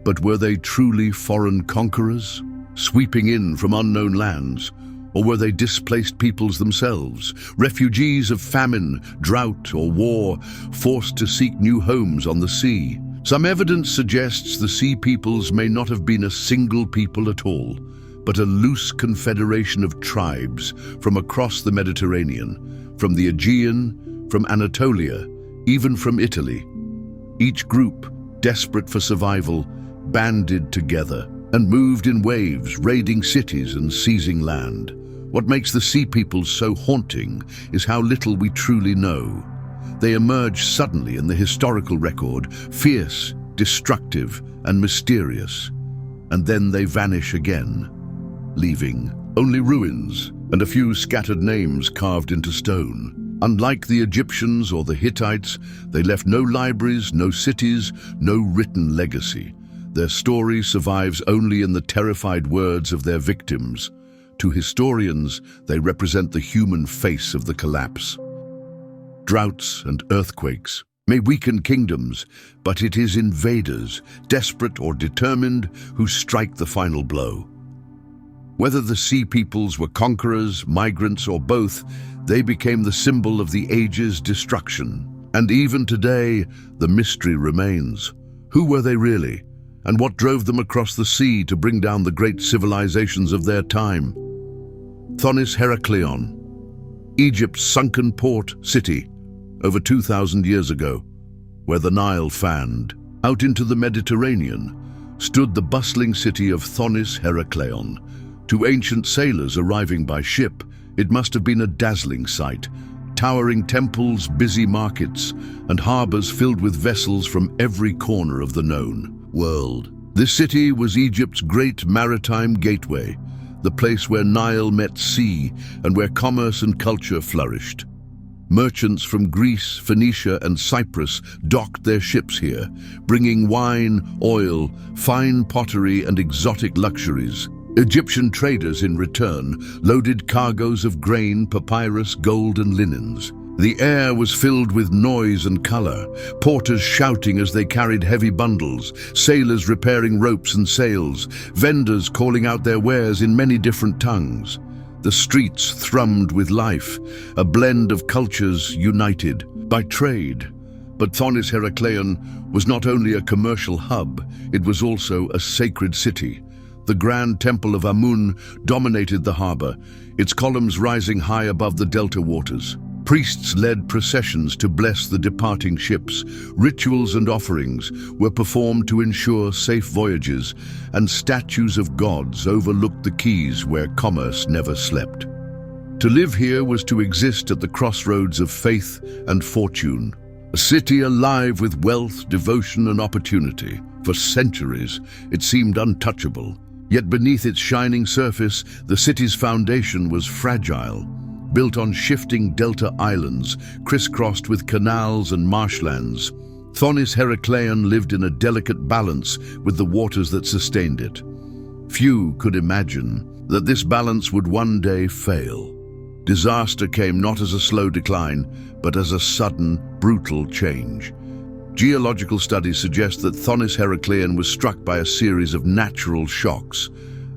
But were they truly foreign conquerors, sweeping in from unknown lands? Or were they displaced peoples themselves, refugees of famine, drought, or war, forced to seek new homes on the sea? Some evidence suggests the sea peoples may not have been a single people at all, but a loose confederation of tribes from across the Mediterranean, from the Aegean, from Anatolia, even from Italy. Each group, desperate for survival, banded together and moved in waves, raiding cities and seizing land. What makes the sea peoples so haunting is how little we truly know. They emerge suddenly in the historical record, fierce, destructive, and mysterious. And then they vanish again, leaving only ruins and a few scattered names carved into stone. Unlike the Egyptians or the Hittites, they left no libraries, no cities, no written legacy. Their story survives only in the terrified words of their victims. To historians, they represent the human face of the collapse. Droughts and earthquakes may weaken kingdoms, but it is invaders, desperate or determined, who strike the final blow. Whether the sea peoples were conquerors, migrants, or both, They became the symbol of the age's destruction. And even today, the mystery remains. Who were they really? And what drove them across the sea to bring down the great civilizations of their time? Thonis Herakleion, Egypt's sunken port city, over 2,000 years ago, where the Nile fanned. Out into the Mediterranean stood the bustling city of Thonis Herakleion. To ancient sailors arriving by ship, it must have been a dazzling sight. Towering temples, busy markets, and harbors filled with vessels from every corner of the known world. This city was Egypt's great maritime gateway, the place where Nile met sea and where commerce and culture flourished. Merchants from Greece, Phoenicia, and Cyprus docked their ships here, bringing wine, oil, fine pottery, and exotic luxuries. Egyptian traders, in return, loaded cargoes of grain, papyrus, gold, and linens. The air was filled with noise and color, porters shouting as they carried heavy bundles, sailors repairing ropes and sails, vendors calling out their wares in many different tongues. The streets thrummed with life, a blend of cultures united by trade. But Thonis Herakleion was not only a commercial hub, it was also a sacred city. The grand temple of Amun dominated the harbor, its columns rising high above the delta waters. Priests led processions to bless the departing ships. Rituals and offerings were performed to ensure safe voyages, and statues of gods overlooked the quays where commerce never slept. To live here was to exist at the crossroads of faith and fortune, a city alive with wealth, devotion, and opportunity. For centuries, it seemed untouchable. Yet beneath its shining surface, the city's foundation was fragile. Built on shifting delta islands, crisscrossed with canals and marshlands, Thonis Herakleion lived in a delicate balance with the waters that sustained it. Few could imagine that this balance would one day fail. Disaster came not as a slow decline, but as a sudden, brutal change. Geological studies suggest that Thonis Herakleion was struck by a series of natural shocks,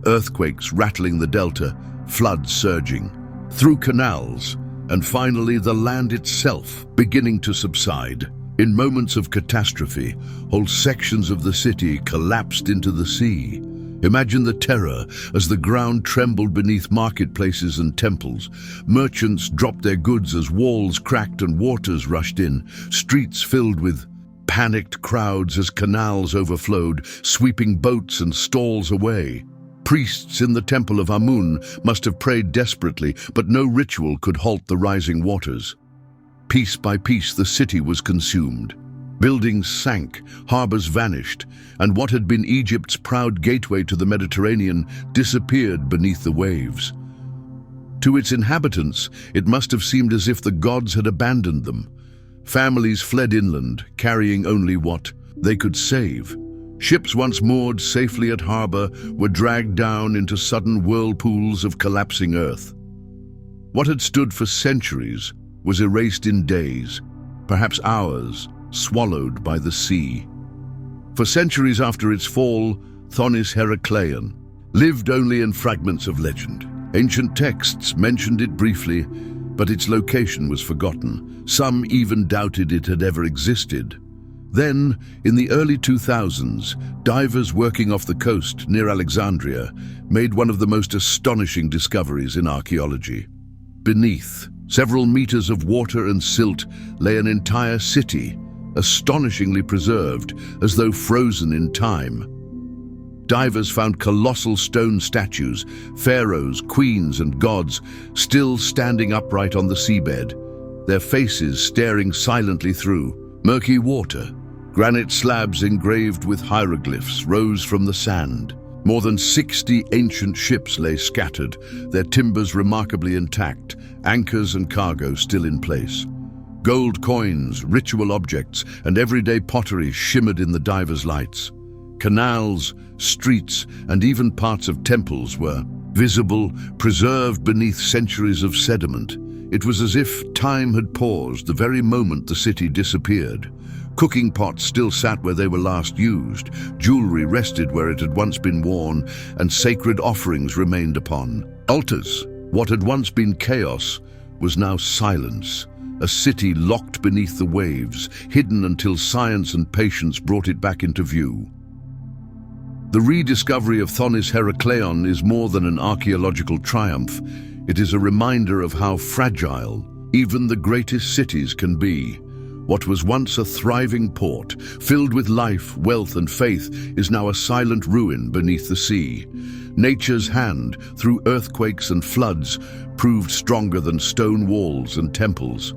earthquakes rattling the delta, floods surging through canals, and finally the land itself beginning to subside. In moments of catastrophe, whole sections of the city collapsed into the sea. Imagine the terror as the ground trembled beneath marketplaces and temples. Merchants dropped their goods as walls cracked and waters rushed in, streets filled with panicked crowds as canals overflowed, sweeping boats and stalls away. Priests in the temple of Amun must have prayed desperately, but no ritual could halt the rising waters. Piece by piece, the city was consumed. Buildings sank, harbors vanished, and what had been Egypt's proud gateway to the Mediterranean disappeared beneath the waves. To its inhabitants, it must have seemed as if the gods had abandoned them. Families fled inland, carrying only what they could save. Ships once moored safely at harbor were dragged down into sudden whirlpools of collapsing earth. What had stood for centuries was erased in days, perhaps hours, swallowed by the sea. For centuries after its fall, Thonis Herakleion lived only in fragments of legend. Ancient texts mentioned it briefly, but its location was forgotten. Some even doubted it had ever existed. Then, in the early 2000s, divers working off the coast near Alexandria made one of the most astonishing discoveries in archaeology. Beneath, several meters of water and silt, lay an entire city, astonishingly preserved, as though frozen in time. Divers found colossal stone statues, pharaohs, queens, and gods, still standing upright on the seabed, their faces staring silently through murky water. Granite slabs engraved with hieroglyphs rose from the sand. More than 60 ancient ships lay scattered, their timbers remarkably intact, anchors and cargo still in place. Gold coins, ritual objects, and everyday pottery shimmered in the divers' lights. Canals, streets, and even parts of temples were visible, preserved beneath centuries of sediment. It was as if time had paused the very moment the city disappeared. Cooking pots still sat where they were last used, jewelry rested where it had once been worn, and sacred offerings remained upon altars. What had once been chaos was now silence, a city locked beneath the waves, hidden until science and patience brought it back into view. The rediscovery of Thonis Herakleion is more than an archaeological triumph. It is a reminder of how fragile even the greatest cities can be. What was once a thriving port, filled with life, wealth, and faith, is now a silent ruin beneath the sea. Nature's hand, through earthquakes and floods, proved stronger than stone walls and temples.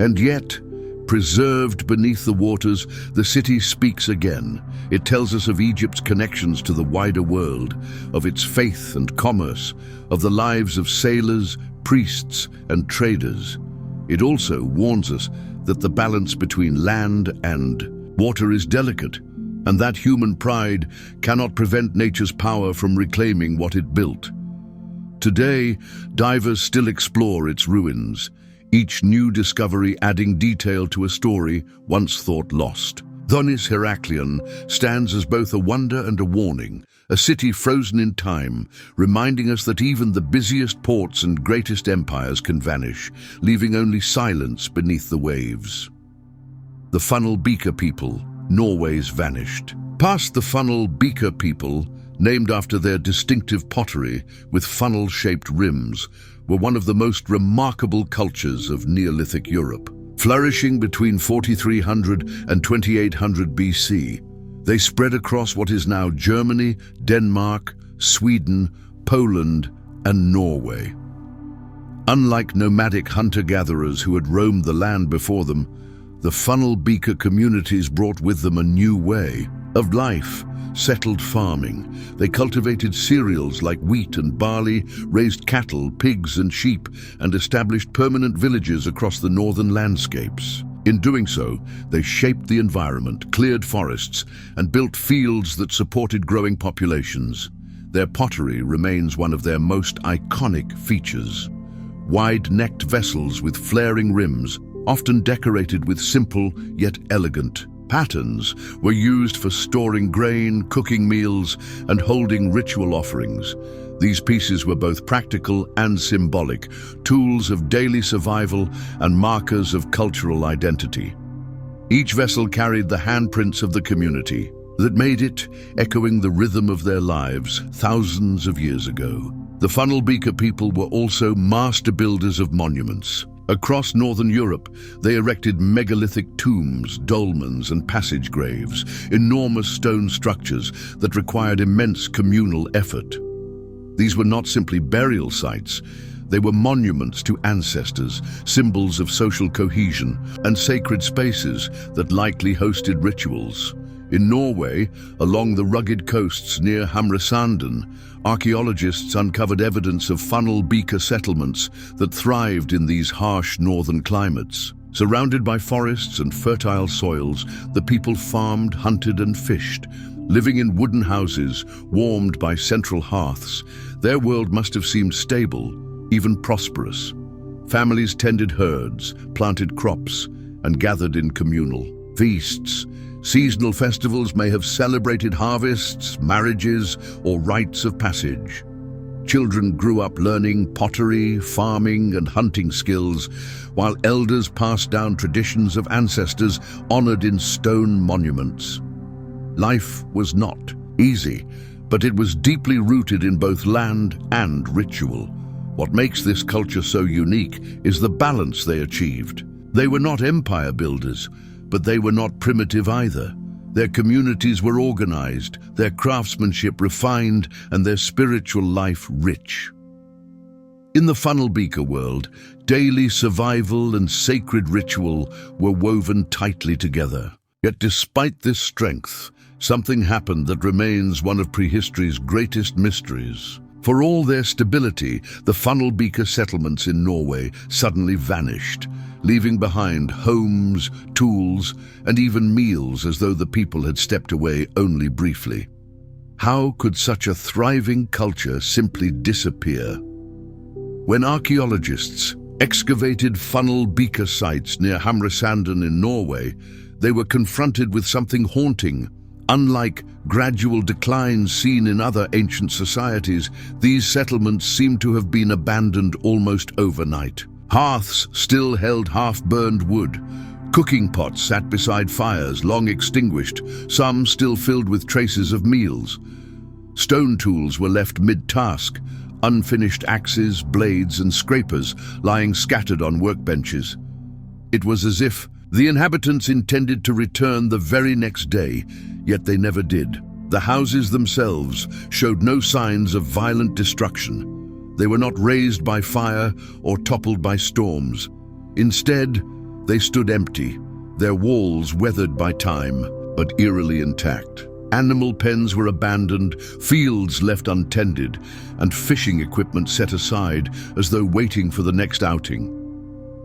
And yet, preserved beneath the waters, the city speaks again. It tells us of Egypt's connections to the wider world, of its faith and commerce, of the lives of sailors, priests, and traders. It also warns us that the balance between land and water is delicate, and that human pride cannot prevent nature's power from reclaiming what it built. Today, divers still explore its ruins, each new discovery adding detail to a story once thought lost. Thonis Herakleion stands as both a wonder and a warning, a city frozen in time, reminding us that even the busiest ports and greatest empires can vanish, leaving only silence beneath the waves. The Funnel Beaker people, Norway's vanished. Past the Funnel Beaker people, named after their distinctive pottery with funnel-shaped rims, were one of the most remarkable cultures of Neolithic Europe. Flourishing between 4300 and 2800 BC, they spread across what is now Germany, Denmark, Sweden, Poland, and Norway. Unlike nomadic hunter-gatherers who had roamed the land before them, the Funnel Beaker communities brought with them a new way of life. Settled farming. They cultivated cereals like wheat and barley, raised cattle, pigs, and sheep, and established permanent villages across the northern landscapes. In doing so, they shaped the environment, cleared forests, and built fields that supported growing populations. Their pottery remains one of their most iconic features. Wide-necked vessels with flaring rims, often decorated with simple yet elegant patterns, were used for storing grain, cooking meals, and holding ritual offerings. These pieces were both practical and symbolic, tools of daily survival and markers of cultural identity. Each vessel carried the handprints of the community that made it, echoing the rhythm of their lives thousands of years ago. The Funnel Beaker people were also master builders of monuments. Across northern Europe, they erected megalithic tombs, dolmens, and passage graves, enormous stone structures that required immense communal effort. These were not simply burial sites, they were monuments to ancestors, symbols of social cohesion, and sacred spaces that likely hosted rituals. In Norway, along the rugged coasts near Hamresanden, archaeologists uncovered evidence of Funnel Beaker settlements that thrived in these harsh northern climates. Surrounded by forests and fertile soils, the people farmed, hunted, and fished. Living in wooden houses, warmed by central hearths, their world must have seemed stable, even prosperous. Families tended herds, planted crops, and gathered in communal feasts. Seasonal festivals may have celebrated harvests, marriages, or rites of passage. Children grew up learning pottery, farming, and hunting skills, while elders passed down traditions of ancestors honored in stone monuments. Life was not easy, but it was deeply rooted in both land and ritual. What makes this culture so unique is the balance they achieved. They were not empire builders, but they were not primitive either. Their communities were organized, their craftsmanship refined, and their spiritual life rich. In the Funnel Beaker world, daily survival and sacred ritual were woven tightly together. Yet despite this strength, something happened that remains one of prehistory's greatest mysteries. For all their stability, the Funnel Beaker settlements in Norway suddenly vanished, leaving behind homes, tools, and even meals as though the people had stepped away only briefly. How could such a thriving culture simply disappear? When archaeologists excavated Funnel Beaker sites near Hamresanden in Norway, they were confronted with something haunting: Unlike gradual declines seen in other ancient societies, these settlements seem to have been abandoned almost overnight. Hearths still held half-burned wood. Cooking pots sat beside fires, long extinguished, some still filled with traces of meals. Stone tools were left mid-task, unfinished axes, blades, and scrapers lying scattered on workbenches. It was as if the inhabitants intended to return the very next day, yet they never did. The houses themselves showed no signs of violent destruction. They were not razed by fire or toppled by storms. Instead, they stood empty, their walls weathered by time, but eerily intact. Animal pens were abandoned, fields left untended, and fishing equipment set aside as though waiting for the next outing.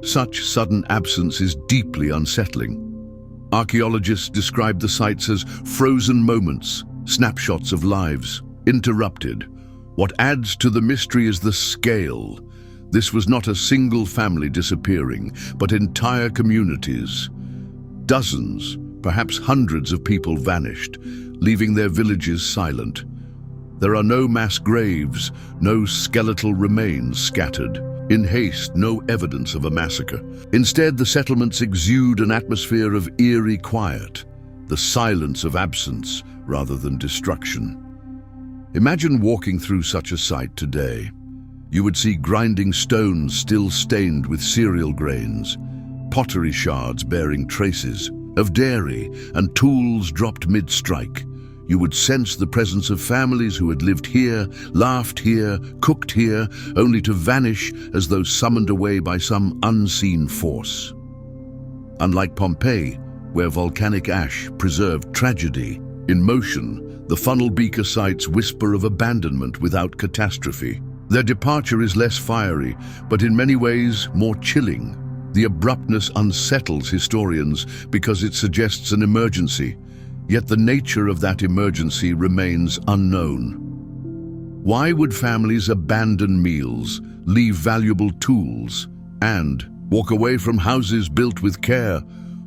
Such sudden absence is deeply unsettling. Archaeologists describe the sites as frozen moments, snapshots of lives, interrupted. What adds to the mystery is the scale. This was not a single family disappearing, but entire communities. Dozens, perhaps hundreds of people vanished, leaving their villages silent. There are no mass graves, no skeletal remains scattered. In haste, no evidence of a massacre. Instead, the settlements exude an atmosphere of eerie quiet, the silence of absence rather than destruction. Imagine walking through such a site today. You would see grinding stones still stained with cereal grains, pottery shards bearing traces of dairy, and tools dropped mid-strike. You would sense the presence of families who had lived here, laughed here, cooked here, only to vanish as though summoned away by some unseen force. Unlike Pompeii, where volcanic ash preserved tragedy, in motion, the funnel beaker sites whisper of abandonment without catastrophe. Their departure is less fiery, but in many ways more chilling. The abruptness unsettles historians because it suggests an emergency, yet the nature of that emergency remains unknown. Why would families abandon meals, leave valuable tools, and walk away from houses built with care?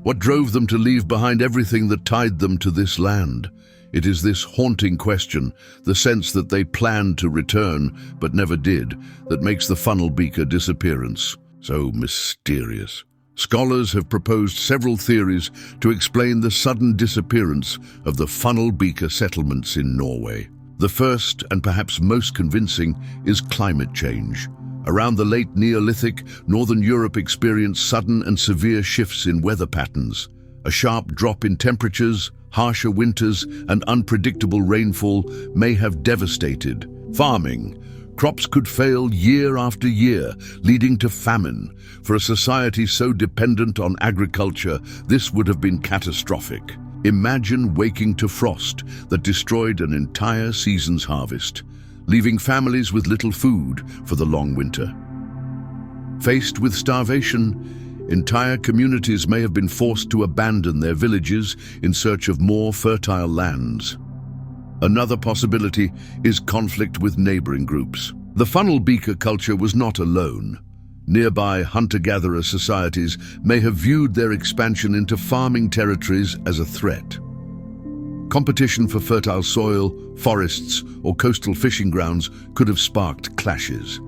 What drove them to leave behind everything that tied them to this land? It is this haunting question, the sense that they planned to return but never did, that makes the funnel beaker disappearance so mysterious. Scholars have proposed several theories to explain the sudden disappearance of the funnel beaker settlements in Norway. The first, and perhaps most convincing, is climate change. Around the late Neolithic, Northern Europe experienced sudden and severe shifts in weather patterns. A sharp drop in temperatures, harsher winters, and unpredictable rainfall may have devastated farming. Crops could fail year after year, leading to famine. For a society so dependent on agriculture, this would have been catastrophic. Imagine waking to frost that destroyed an entire season's harvest, leaving families with little food for the long winter. Faced with starvation, entire communities may have been forced to abandon their villages in search of more fertile lands. Another possibility is conflict with neighboring groups. The funnel beaker culture was not alone. Nearby hunter-gatherer societies may have viewed their expansion into farming territories as a threat. Competition for fertile soil, forests, or coastal fishing grounds could have sparked clashes.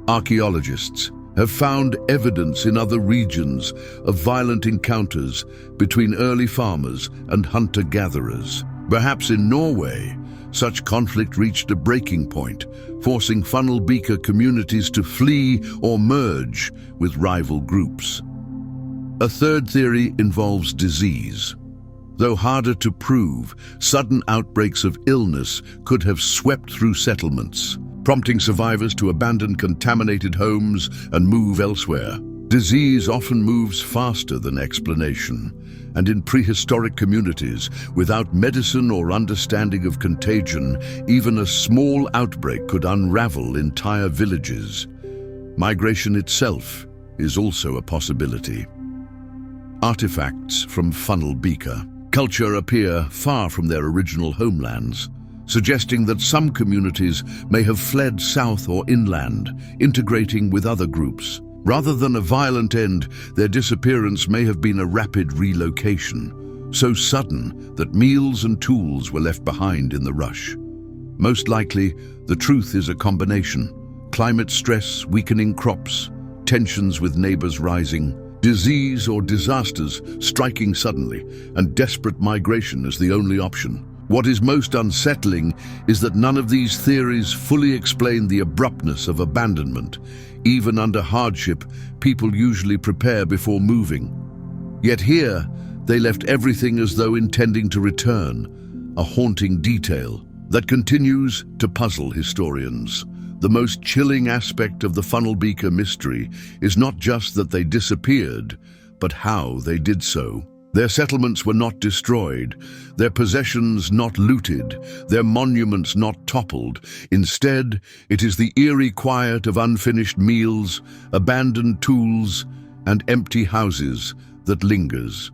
Archaeologists have found evidence in other regions of violent encounters between early farmers and hunter-gatherers. Perhaps in Norway, such conflict reached a breaking point, forcing funnel beaker communities to flee or merge with rival groups. A third theory involves disease. Though harder to prove, sudden outbreaks of illness could have swept through settlements, prompting survivors to abandon contaminated homes and move elsewhere. Disease often moves faster than explanation, and in prehistoric communities, without medicine or understanding of contagion, even a small outbreak could unravel entire villages. Migration itself is also a possibility. Artifacts from funnel beaker culture appear far from their original homelands, suggesting that some communities may have fled south or inland, integrating with other groups. Rather than a violent end, their disappearance may have been a rapid relocation. so sudden that meals and tools were left behind in the rush. Most likely, the truth is a combination: climate stress, weakening crops, tensions with neighbors rising, disease or disasters striking suddenly, and desperate migration as the only option. What is most unsettling is that none of these theories fully explain the abruptness of abandonment. Even under hardship, people usually prepare before moving. Yet here, they left everything as though intending to return, a haunting detail that continues to puzzle historians. The most chilling aspect of the funnel beaker mystery is not just that they disappeared, but how they did so. Their settlements were not destroyed, their possessions not looted, their monuments not toppled. Instead, it is the eerie quiet of unfinished meals, abandoned tools, and empty houses that lingers.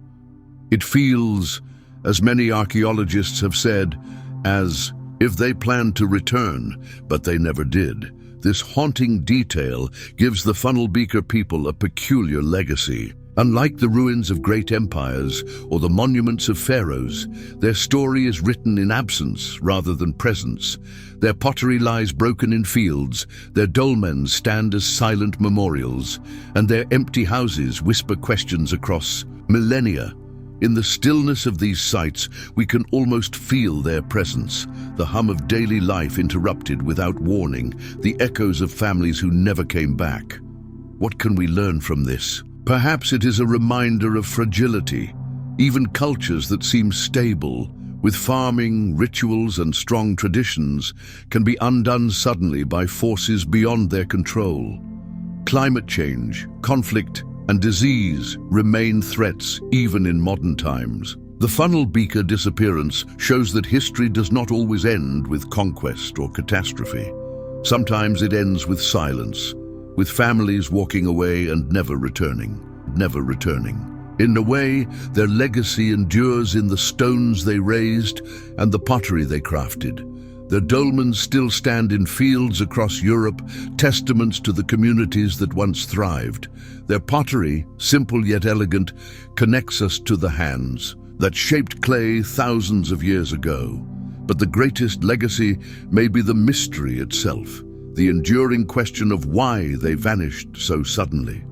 It feels, as many archaeologists have said, as if they planned to return, but they never did. This haunting detail gives the funnel beaker people a peculiar legacy. Unlike the ruins of great empires or the monuments of pharaohs, their story is written in absence rather than presence. Their pottery lies broken in fields, their dolmens stand as silent memorials, and their empty houses whisper questions across millennia. In the stillness of these sites, we can almost feel their presence, the hum of daily life interrupted without warning, the echoes of families who never came back. What can we learn from this? Perhaps it is a reminder of fragility. Even cultures that seem stable, with farming, rituals, and strong traditions, can be undone suddenly by forces beyond their control. Climate change, conflict, and disease remain threats even in modern times. The funnel beaker disappearance shows that history does not always end with conquest or catastrophe. Sometimes it ends with silence, with families walking away and never returning. In a way, their legacy endures in the stones they raised and the pottery they crafted. Their dolmens still stand in fields across Europe, testaments to the communities that once thrived. Their pottery, simple yet elegant, connects us to the hands that shaped clay thousands of years ago. But the greatest legacy may be the mystery itself, the enduring question of why they vanished so suddenly.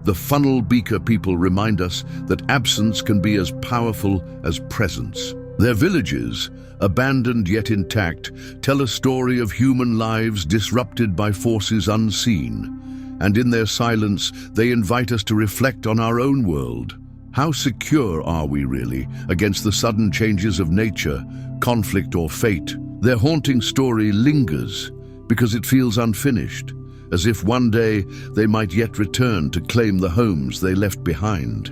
The funnel beaker people remind us that absence can be as powerful as presence. Their villages, abandoned yet intact, tell a story of human lives disrupted by forces unseen. And in their silence, they invite us to reflect on our own world. How secure are we really against the sudden changes of nature, conflict, or fate? Their haunting story lingers because it feels unfinished, as if one day they might yet return to claim the homes they left behind.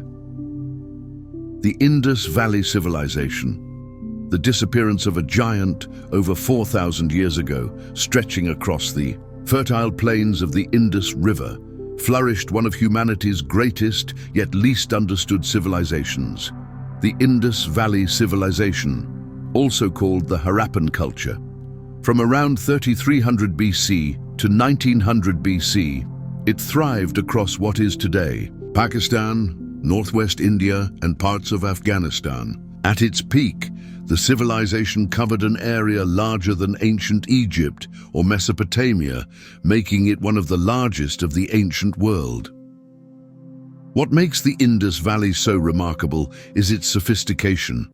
The Indus Valley Civilization, the disappearance of a giant over 4,000 years ago, stretching across the fertile plains of the Indus River, flourished one of humanity's greatest yet least understood civilizations, the Indus Valley Civilization, also called the Harappan culture. From around 3300 BC to 1900 BC, it thrived across what is today Pakistan, northwest India, and parts of Afghanistan. At its peak, the civilization covered an area larger than ancient Egypt or Mesopotamia, making it one of the largest of the ancient world. What makes the Indus Valley so remarkable is its sophistication.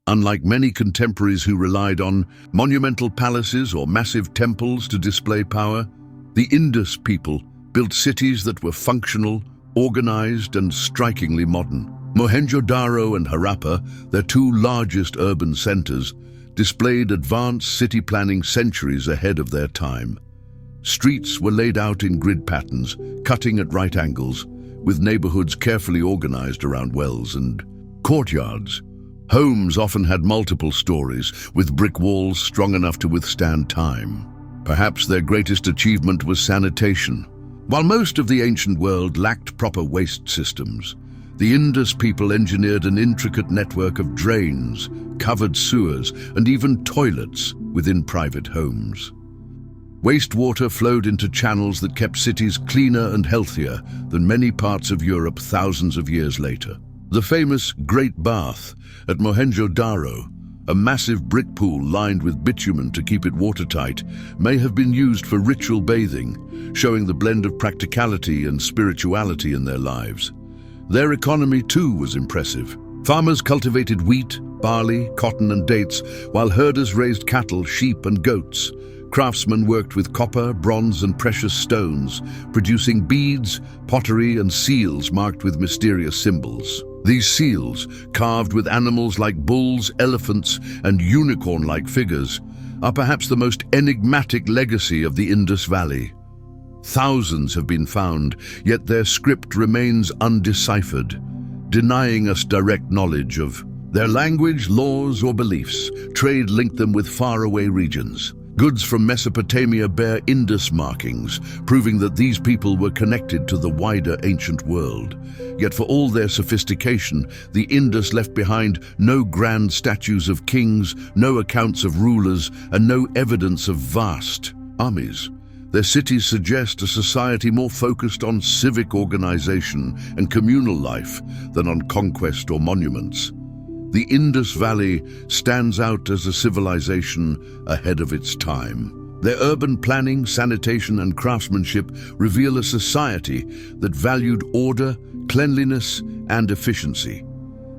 Unlike many contemporaries who relied on monumental palaces or massive temples to display power, the Indus people built cities that were functional, organized, and strikingly modern. Mohenjo-Daro and Harappa, their two largest urban centers, displayed advanced city planning centuries ahead of their time. Streets were laid out in grid patterns, cutting at right angles, with neighborhoods carefully organized around wells and courtyards. Homes often had multiple stories, with brick walls strong enough to withstand time. Perhaps their greatest achievement was sanitation. While most of the ancient world lacked proper waste systems, the Indus people engineered an intricate network of drains, covered sewers, and even toilets within private homes. Wastewater flowed into channels that kept cities cleaner and healthier than many parts of Europe thousands of years later. The famous Great Bath at Mohenjo-Daro, a massive brick pool lined with bitumen to keep it watertight, may have been used for ritual bathing, showing the blend of practicality and spirituality in their lives. Their economy too was impressive. Farmers cultivated wheat, barley, cotton and dates, while herders raised cattle, sheep and goats. Craftsmen worked with copper, bronze and precious stones, producing beads, pottery and seals marked with mysterious symbols. These seals, carved with animals like bulls, elephants and unicorn-like figures, are perhaps the most enigmatic legacy of the Indus Valley. Thousands have been found, yet their script remains undeciphered, denying us direct knowledge of their language, laws or beliefs. Trade linked them with faraway regions. Goods from Mesopotamia bear Indus markings, proving that these people were connected to the wider ancient world. Yet for all their sophistication, the Indus left behind no grand statues of kings, no accounts of rulers, and no evidence of vast armies. Their cities suggest a society more focused on civic organization and communal life than on conquest or monuments. The Indus Valley stands out as a civilization ahead of its time. Their urban planning, sanitation and craftsmanship reveal a society that valued order, cleanliness and efficiency.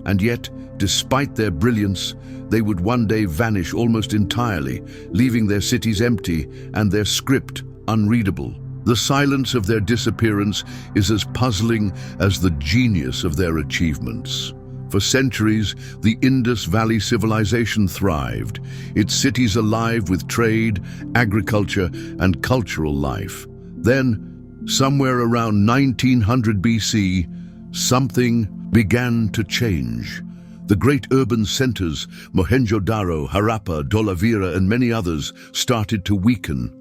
And yet, despite their brilliance, they would one day vanish almost entirely, leaving their cities empty and their script unreadable. The silence of their disappearance is as puzzling as the genius of their achievements. For centuries, the Indus Valley civilization thrived, its cities alive with trade, agriculture, and cultural life. Then, somewhere around 1900 BC, something began to change. The great urban centers, Mohenjo-Daro, Harappa, Dholavira, and many others, started to weaken.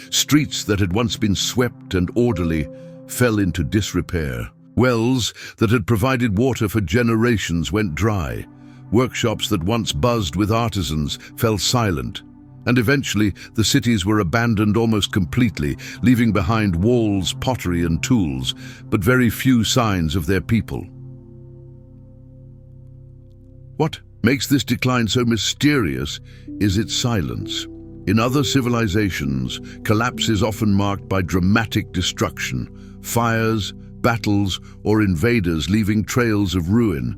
Streets that had once been swept and orderly fell into disrepair. Wells that had provided water for generations went dry. Workshops that once buzzed with artisans fell silent. And eventually, the cities were abandoned almost completely, leaving behind walls, pottery and tools, but very few signs of their people. What makes this decline so mysterious is its silence. In other civilizations, collapse is often marked by dramatic destruction, fires, battles, or invaders leaving trails of ruin.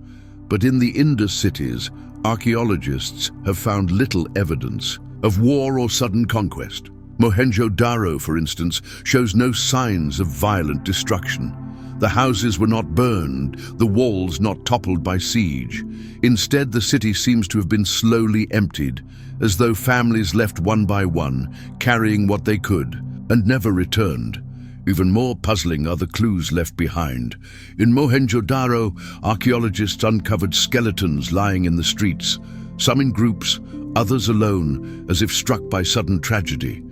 But in the Indus cities, archaeologists have found little evidence of war or sudden conquest. Mohenjo-Daro, for instance, shows no signs of violent destruction. The houses were not burned, the walls not toppled by siege. Instead, the city seems to have been slowly emptied, as though families left one by one, carrying what they could, and never returned. Even more puzzling are the clues left behind. In Mohenjo-Daro, archaeologists uncovered skeletons lying in the streets, some in groups, others alone, as if struck by sudden tragedy.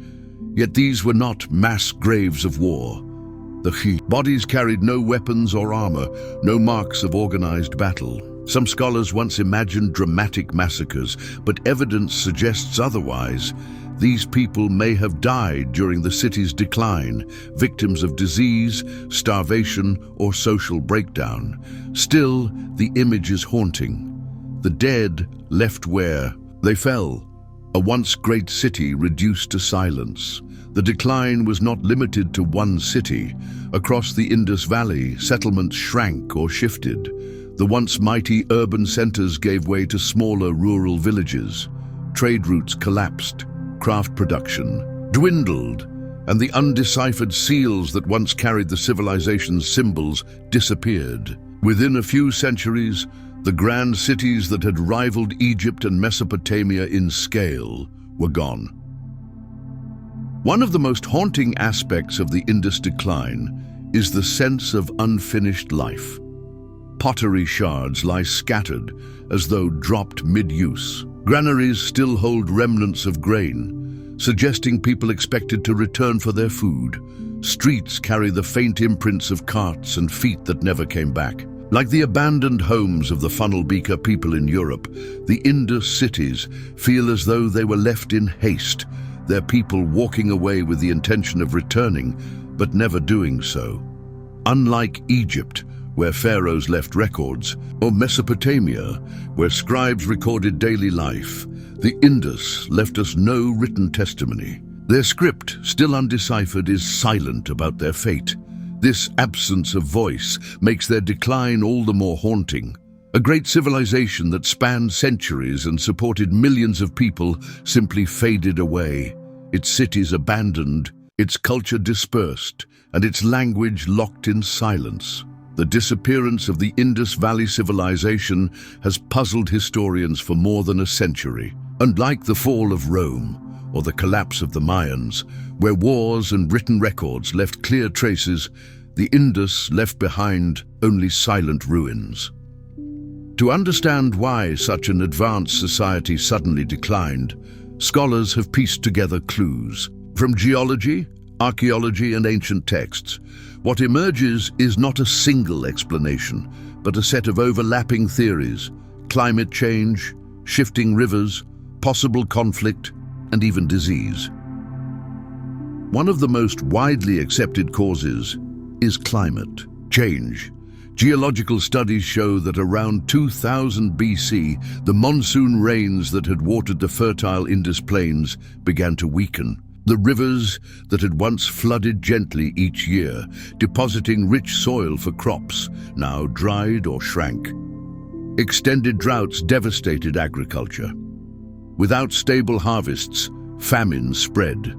Yet these were not mass graves of war. The bodies carried no weapons or armor, no marks of organized battle. Some scholars once imagined dramatic massacres, but evidence suggests otherwise. These people may have died during the city's decline, victims of disease, starvation, or social breakdown. Still, the image is haunting. The dead left where they fell, a once great city reduced to silence. The decline was not limited to one city. Across the Indus Valley, settlements shrank or shifted. The once mighty urban centers gave way to smaller rural villages. Trade routes collapsed, craft production dwindled, and the undeciphered seals that once carried the civilization's symbols disappeared. Within a few centuries, the grand cities that had rivaled Egypt and Mesopotamia in scale were gone. One of the most haunting aspects of the Indus decline is the sense of unfinished life. Pottery shards lie scattered as though dropped mid-use. Granaries still hold remnants of grain, suggesting people expected to return for their food. Streets carry the faint imprints of carts and feet that never came back. Like the abandoned homes of the funnel beaker people in Europe, the Indus cities feel as though they were left in haste, their people walking away with the intention of returning, but never doing so. Unlike Egypt, where pharaohs left records, or Mesopotamia, where scribes recorded daily life, the Indus left us no written testimony. Their script, still undeciphered, is silent about their fate. This absence of voice makes their decline all the more haunting. A great civilization that spanned centuries and supported millions of people simply faded away, its cities abandoned, its culture dispersed, and its language locked in silence. The disappearance of the Indus Valley civilization has puzzled historians for more than a century. Unlike the fall of Rome or the collapse of the Mayans, where wars and written records left clear traces, the Indus left behind only silent ruins. To understand why such an advanced society suddenly declined, scholars have pieced together clues. From geology, archaeology, and ancient texts, what emerges is not a single explanation, but a set of overlapping theories: climate change, shifting rivers, possible conflict, and even disease. One of the most widely accepted causes is climate change. Geological studies show that around 2000 BC, the monsoon rains that had watered the fertile Indus plains began to weaken. The rivers that had once flooded gently each year, depositing rich soil for crops, now dried or shrank. Extended droughts devastated agriculture. Without stable harvests, famine spread.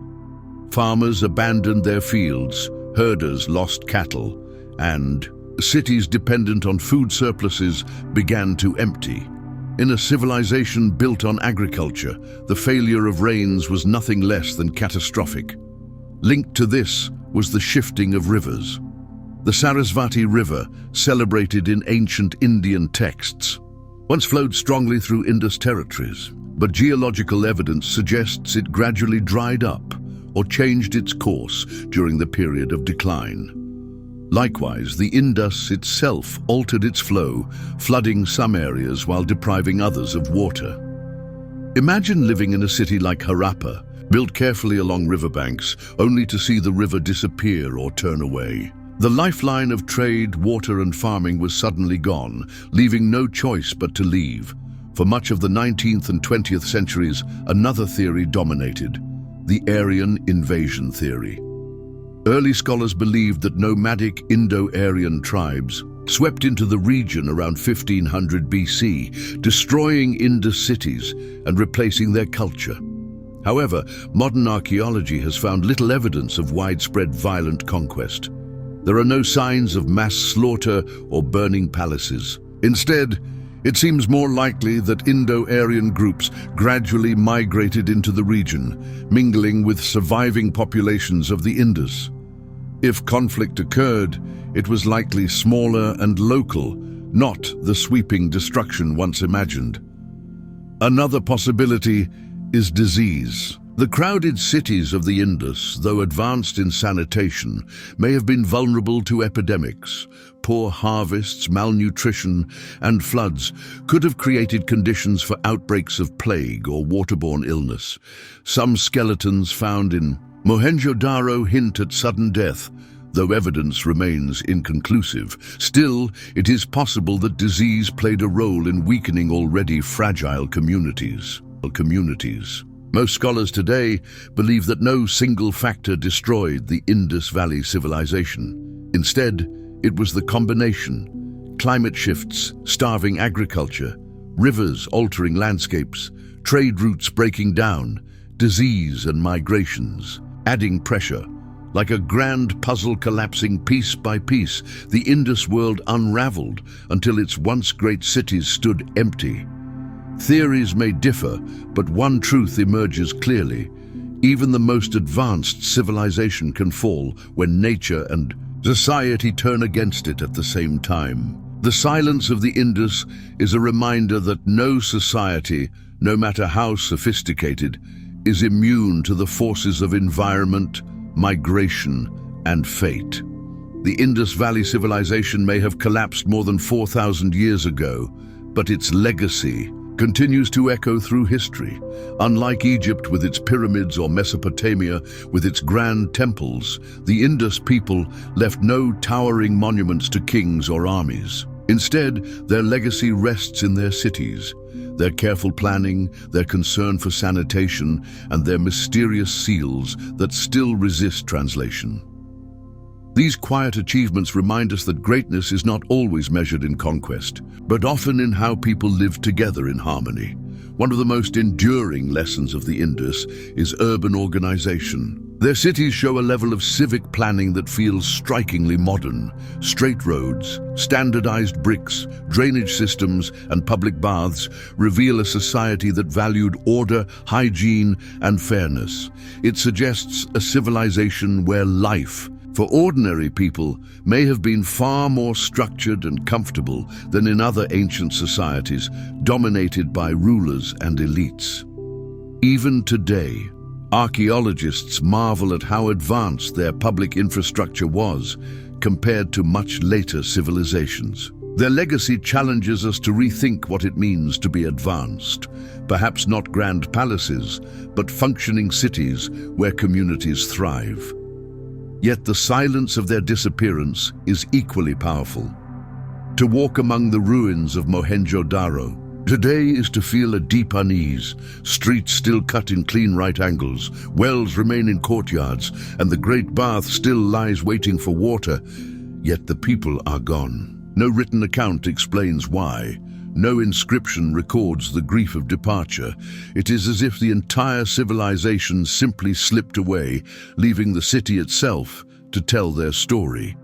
Farmers abandoned their fields, herders lost cattle, and cities dependent on food surpluses began to empty. In a civilization built on agriculture, the failure of rains was nothing less than catastrophic. Linked to this was the shifting of rivers. The Sarasvati River, celebrated in ancient Indian texts, once flowed strongly through Indus territories, but geological evidence suggests it gradually dried up or changed its course during the period of decline. Likewise, the Indus itself altered its flow, flooding some areas while depriving others of water. Imagine living in a city like Harappa, built carefully along riverbanks, only to see the river disappear or turn away. The lifeline of trade, water, and farming was suddenly gone, leaving no choice but to leave. For much of the 19th and 20th centuries, another theory dominated: the Aryan invasion theory. Early scholars believed that nomadic Indo-Aryan tribes swept into the region around 1500 BC, destroying Indus cities and replacing their culture. However, modern archaeology has found little evidence of widespread violent conquest. There are no signs of mass slaughter or burning palaces. Instead, it seems more likely that Indo-Aryan groups gradually migrated into the region, mingling with surviving populations of the Indus. If conflict occurred, it was likely smaller and local, not the sweeping destruction once imagined. Another possibility is disease. The crowded cities of the Indus, though advanced in sanitation, may have been vulnerable to epidemics. Poor harvests, malnutrition, and floods could have created conditions for outbreaks of plague or waterborne illness. Some skeletons found in Mohenjo-Daro hint at sudden death, though evidence remains inconclusive. Still, it is possible that disease played a role in weakening already fragile communities. Most scholars today believe that no single factor destroyed the Indus Valley civilization. Instead, it was the combination: climate shifts, starving agriculture, rivers altering landscapes, trade routes breaking down, disease and migrations, adding pressure. Like a grand puzzle collapsing piece by piece, the Indus world unraveled until its once great cities stood empty. Theories may differ, but one truth emerges clearly: even the most advanced civilization can fall when nature and society turn against it at the same time. The silence of the Indus is a reminder that no society, no matter how sophisticated, is immune to the forces of environment, migration, and fate. The Indus Valley civilization may have collapsed more than 4,000 years ago, but its legacy continues to echo through history. Unlike Egypt with its pyramids or Mesopotamia with its grand temples, the Indus people left no towering monuments to kings or armies. Instead, their legacy rests in their cities, their careful planning, their concern for sanitation, and their mysterious seals that still resist translation. These quiet achievements remind us that greatness is not always measured in conquest, but often in how people live together in harmony. One of the most enduring lessons of the Indus is urban organization. Their cities show a level of civic planning that feels strikingly modern. Straight roads, standardized bricks, drainage systems, and public baths reveal a society that valued order, hygiene, and fairness. It suggests a civilization where life, for ordinary people, may have been far more structured and comfortable than in other ancient societies dominated by rulers and elites. Even today, archaeologists marvel at how advanced their public infrastructure was compared to much later civilizations. Their legacy challenges us to rethink what it means to be advanced. Perhaps not grand palaces, but functioning cities where communities thrive. Yet the silence of their disappearance is equally powerful. To walk among the ruins of Mohenjo-Daro today is to feel a deep unease. Streets still cut in clean right angles, wells remain in courtyards, and the great bath still lies waiting for water, yet the people are gone. No written account explains why. No inscription records the grief of departure. It is as if the entire civilization simply slipped away, leaving the city itself to tell their story.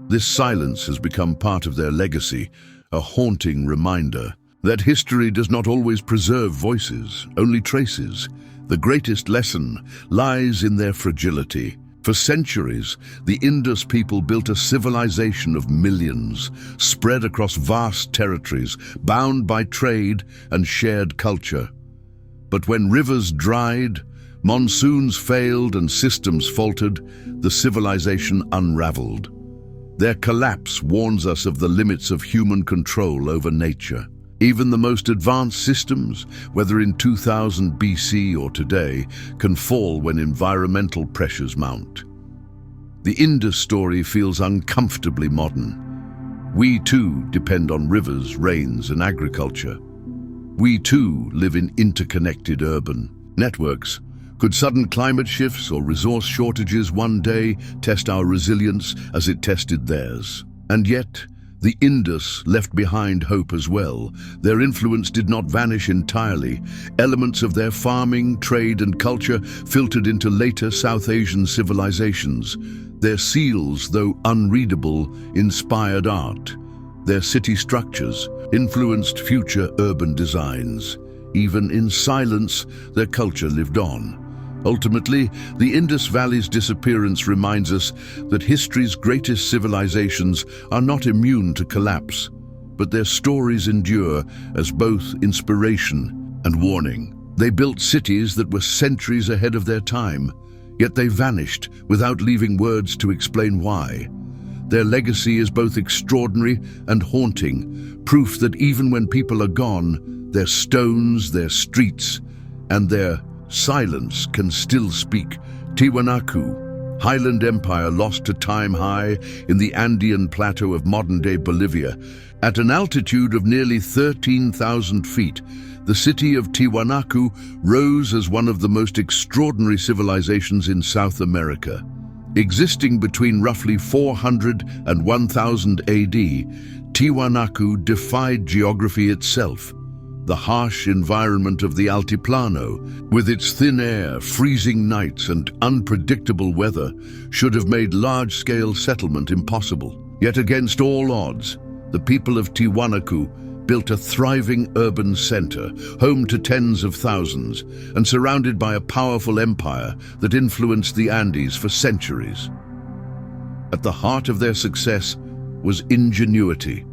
This silence has become part of their legacy, a haunting reminder that history does not always preserve voices, only traces. The greatest lesson lies in their fragility. For centuries, the Indus people built a civilization of millions, spread across vast territories, bound by trade and shared culture. But when rivers dried, monsoons failed and systems faltered, the civilization unraveled. Their collapse warns us of the limits of human control over nature. Even the most advanced systems, whether in 2000 BC or today, can fall when environmental pressures mount. The Indus story feels uncomfortably modern. We too depend on rivers, rains, and agriculture. We too live in interconnected urban networks. Could sudden climate shifts or resource shortages one day test our resilience as it tested theirs? And yet, the Indus left behind hope as well. Their influence did not vanish entirely. Elements of their farming, trade, and culture filtered into later South Asian civilizations. Their seals, though unreadable, inspired art. Their city structures influenced future urban designs. Even in silence, their culture lived on. Ultimately, the Indus Valley's disappearance reminds us that history's greatest civilizations are not immune to collapse, but their stories endure as both inspiration and warning. They built cities that were centuries ahead of their time, yet they vanished without leaving words to explain why. Their legacy is both extraordinary and haunting, proof that even when people are gone, their stones, their streets, and their silence can still speak. Tiwanaku, Highland Empire lost to time high in the Andean plateau of modern-day Bolivia. At an altitude of nearly 13,000 feet, the city of Tiwanaku rose as one of the most extraordinary civilizations in South America. Existing between roughly 400 and 1000 AD, Tiwanaku defied geography itself. The harsh environment of the Altiplano, with its thin air, freezing nights, and unpredictable weather, should have made large-scale settlement impossible. Yet against all odds, the people of Tiwanaku built a thriving urban center, home to tens of thousands, and surrounded by a powerful empire that influenced the Andes for centuries. At the heart of their success was ingenuity.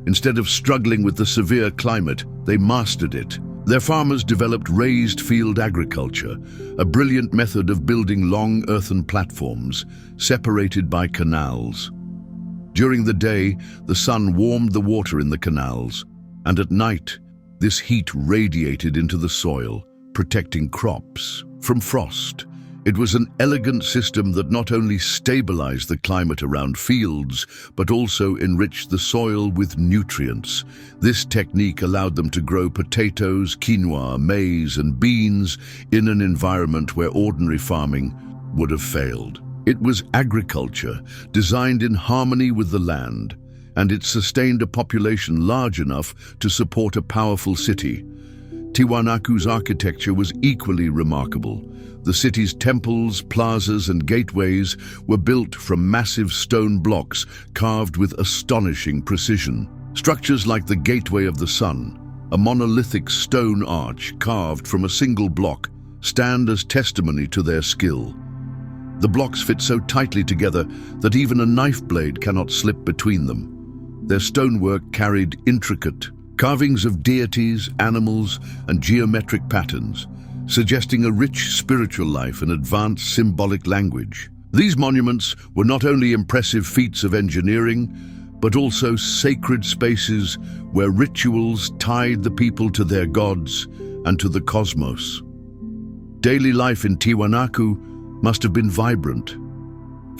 Instead of struggling with the severe climate, they mastered it. Their farmers developed raised field agriculture, a brilliant method of building long earthen platforms, separated by canals. During the day, the sun warmed the water in the canals, and at night, This heat radiated into the soil, protecting crops from frost. It was an elegant system that not only stabilized the climate around fields, but also enriched the soil with nutrients. This technique allowed them to grow potatoes, quinoa, maize, and beans in an environment where ordinary farming would have failed. It was agriculture designed in harmony with the land, and it sustained a population large enough to support a powerful city. Tiwanaku's architecture was equally remarkable. The city's temples, plazas, and gateways were built from massive stone blocks carved with astonishing precision. Structures like the Gateway of the Sun, a monolithic stone arch carved from a single block, stand as testimony to their skill. The blocks fit so tightly together that even a knife blade cannot slip between them. Their stonework carried intricate carvings of deities, animals, and geometric patterns, suggesting a rich spiritual life and advanced symbolic language. These monuments were not only impressive feats of engineering, but also sacred spaces where rituals tied the people to their gods and to the cosmos. Daily life in Tiwanaku must have been vibrant.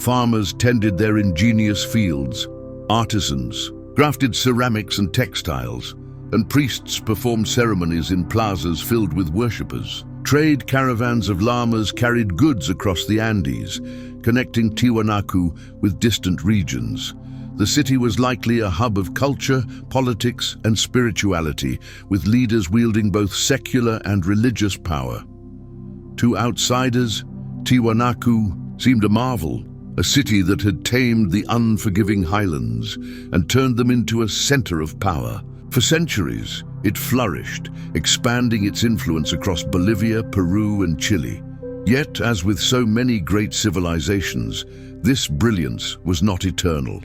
Farmers tended their ingenious fields, artisans crafted ceramics and textiles, and priests performed ceremonies in plazas filled with worshippers. Trade caravans of llamas carried goods across the Andes, connecting Tiwanaku with distant regions. The city was likely a hub of culture, politics, and spirituality, with leaders wielding both secular and religious power. To outsiders, Tiwanaku seemed a marvel, a city that had tamed the unforgiving highlands and turned them into a center of power. For centuries, it flourished, expanding its influence across Bolivia, Peru, and Chile. Yet, as with so many great civilizations, this brilliance was not eternal.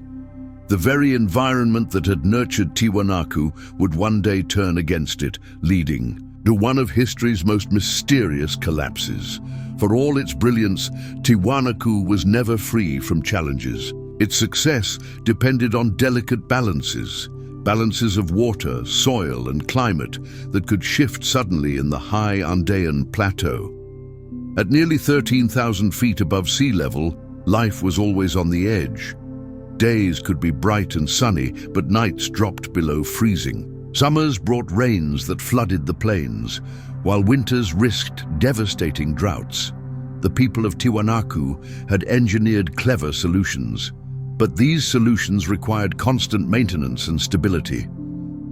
The very environment that had nurtured Tiwanaku would one day turn against it, leading to one of history's most mysterious collapses. For all its brilliance, Tiwanaku was never free from challenges. Its success depended on delicate balances of water, soil, and climate that could shift suddenly in the high Andean plateau. At nearly 13,000 feet above sea level, life was always on the edge. Days could be bright and sunny, but nights dropped below freezing. Summers brought rains that flooded the plains, while winters risked devastating droughts. The people of Tiwanaku had engineered clever solutions, but these solutions required constant maintenance and stability.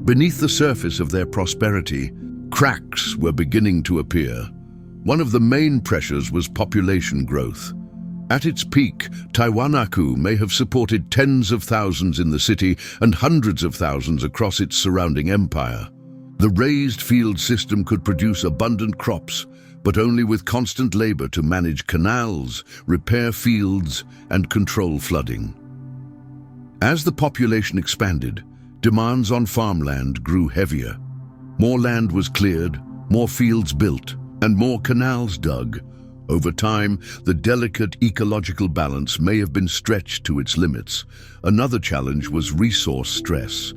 Beneath the surface of their prosperity, cracks were beginning to appear. One of the main pressures was population growth. At its peak, Tiwanaku may have supported tens of thousands in the city and hundreds of thousands across its surrounding empire. The raised field system could produce abundant crops, but only with constant labor to manage canals, repair fields, and control flooding. As the population expanded, demands on farmland grew heavier. More land was cleared, more fields built, and more canals dug. Over time, the delicate ecological balance may have been stretched to its limits. Another challenge was resource stress.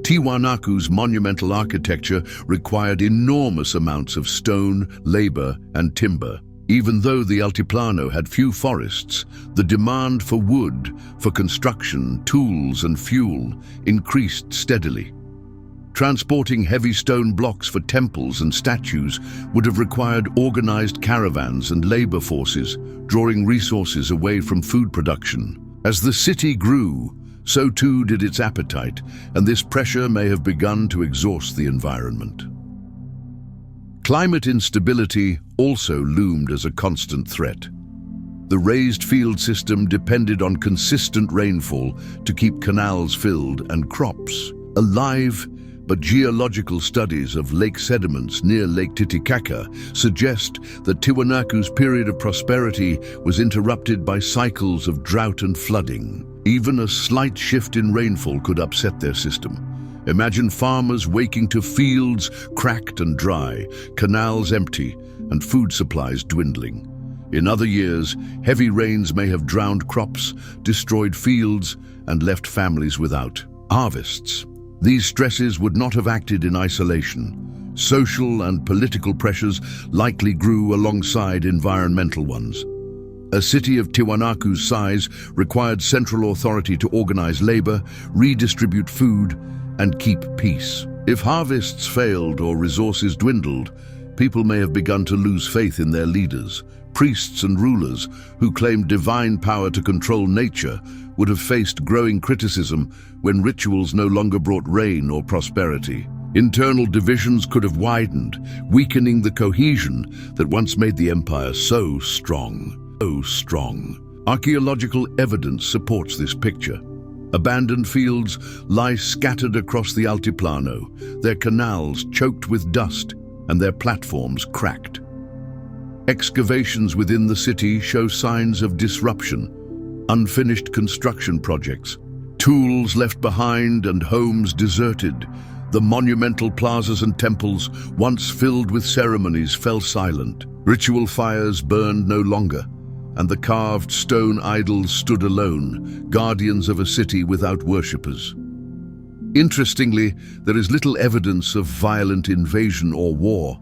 Tiwanaku's monumental architecture required enormous amounts of stone, labor, and timber. Even though the Altiplano had few forests, the demand for wood, for construction, tools, and fuel increased steadily. Transporting heavy stone blocks for temples and statues would have required organized caravans and labor forces, drawing resources away from food production. As the city grew, so too did its appetite, and this pressure may have begun to exhaust the environment. Climate instability also loomed as a constant threat. The raised field system depended on consistent rainfall to keep canals filled and crops alive, but geological studies of lake sediments near Lake Titicaca suggest that Tiwanaku's period of prosperity was interrupted by cycles of drought and flooding. Even a slight shift in rainfall could upset their system. Imagine farmers waking to fields cracked and dry, canals empty, and food supplies dwindling. In other years, heavy rains may have drowned crops, destroyed fields, and left families without harvests. These stresses would not have acted in isolation. Social and political pressures likely grew alongside environmental ones. A city of Tiwanaku's size required central authority to organize labor, redistribute food, and keep peace. If harvests failed or resources dwindled, people may have begun to lose faith in their leaders. Priests and rulers who claimed divine power to control nature would have faced growing criticism when rituals no longer brought rain or prosperity. Internal divisions could have widened, weakening the cohesion that once made the empire so strong. Archaeological evidence supports this picture. Abandoned fields lie scattered across the Altiplano, their canals choked with dust and their platforms cracked. Excavations within the city show signs of disruption, unfinished construction projects, tools left behind and homes deserted. The monumental plazas and temples, once filled with ceremonies, fell silent. Ritual fires burned no longer, and the carved stone idols stood alone, guardians of a city without worshippers. Interestingly, there is little evidence of violent invasion or war.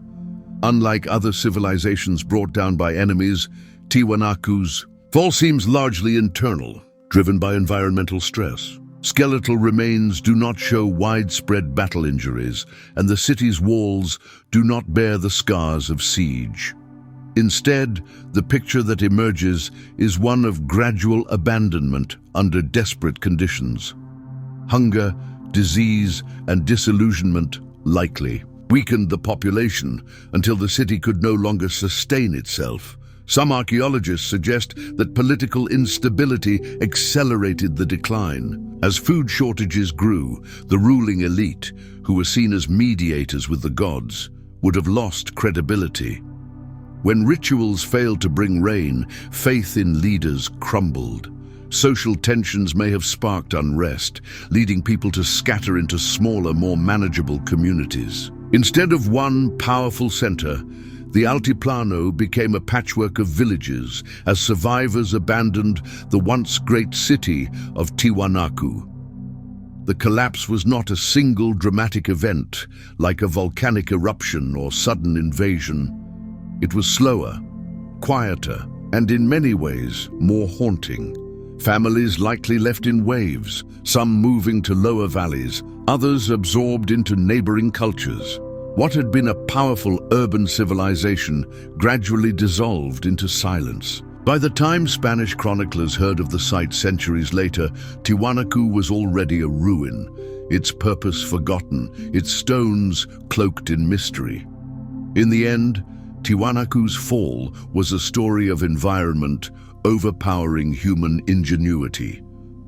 Unlike other civilizations brought down by enemies, Tiwanaku's fall seems largely internal, driven by environmental stress. Skeletal remains do not show widespread battle injuries, and the city's walls do not bear the scars of siege. Instead, the picture that emerges is one of gradual abandonment under desperate conditions. Hunger, disease, and disillusionment likely weakened the population until the city could no longer sustain itself. Some archaeologists suggest that political instability accelerated the decline. As food shortages grew, the ruling elite, who were seen as mediators with the gods, would have lost credibility. When rituals failed to bring rain, faith in leaders crumbled. Social tensions may have sparked unrest, leading people to scatter into smaller, more manageable communities. Instead of one powerful center, the Altiplano became a patchwork of villages as survivors abandoned the once great city of Tiwanaku. The collapse was not a single dramatic event, like a volcanic eruption or sudden invasion. It was slower, quieter, and in many ways more haunting. Families likely left in waves, some moving to lower valleys, others absorbed into neighboring cultures. What had been a powerful urban civilization gradually dissolved into silence. By the time Spanish chroniclers heard of the site centuries later, Tiwanaku was already a ruin, its purpose forgotten, its stones cloaked in mystery. In the end, Tiwanaku's fall was a story of environment overpowering human ingenuity.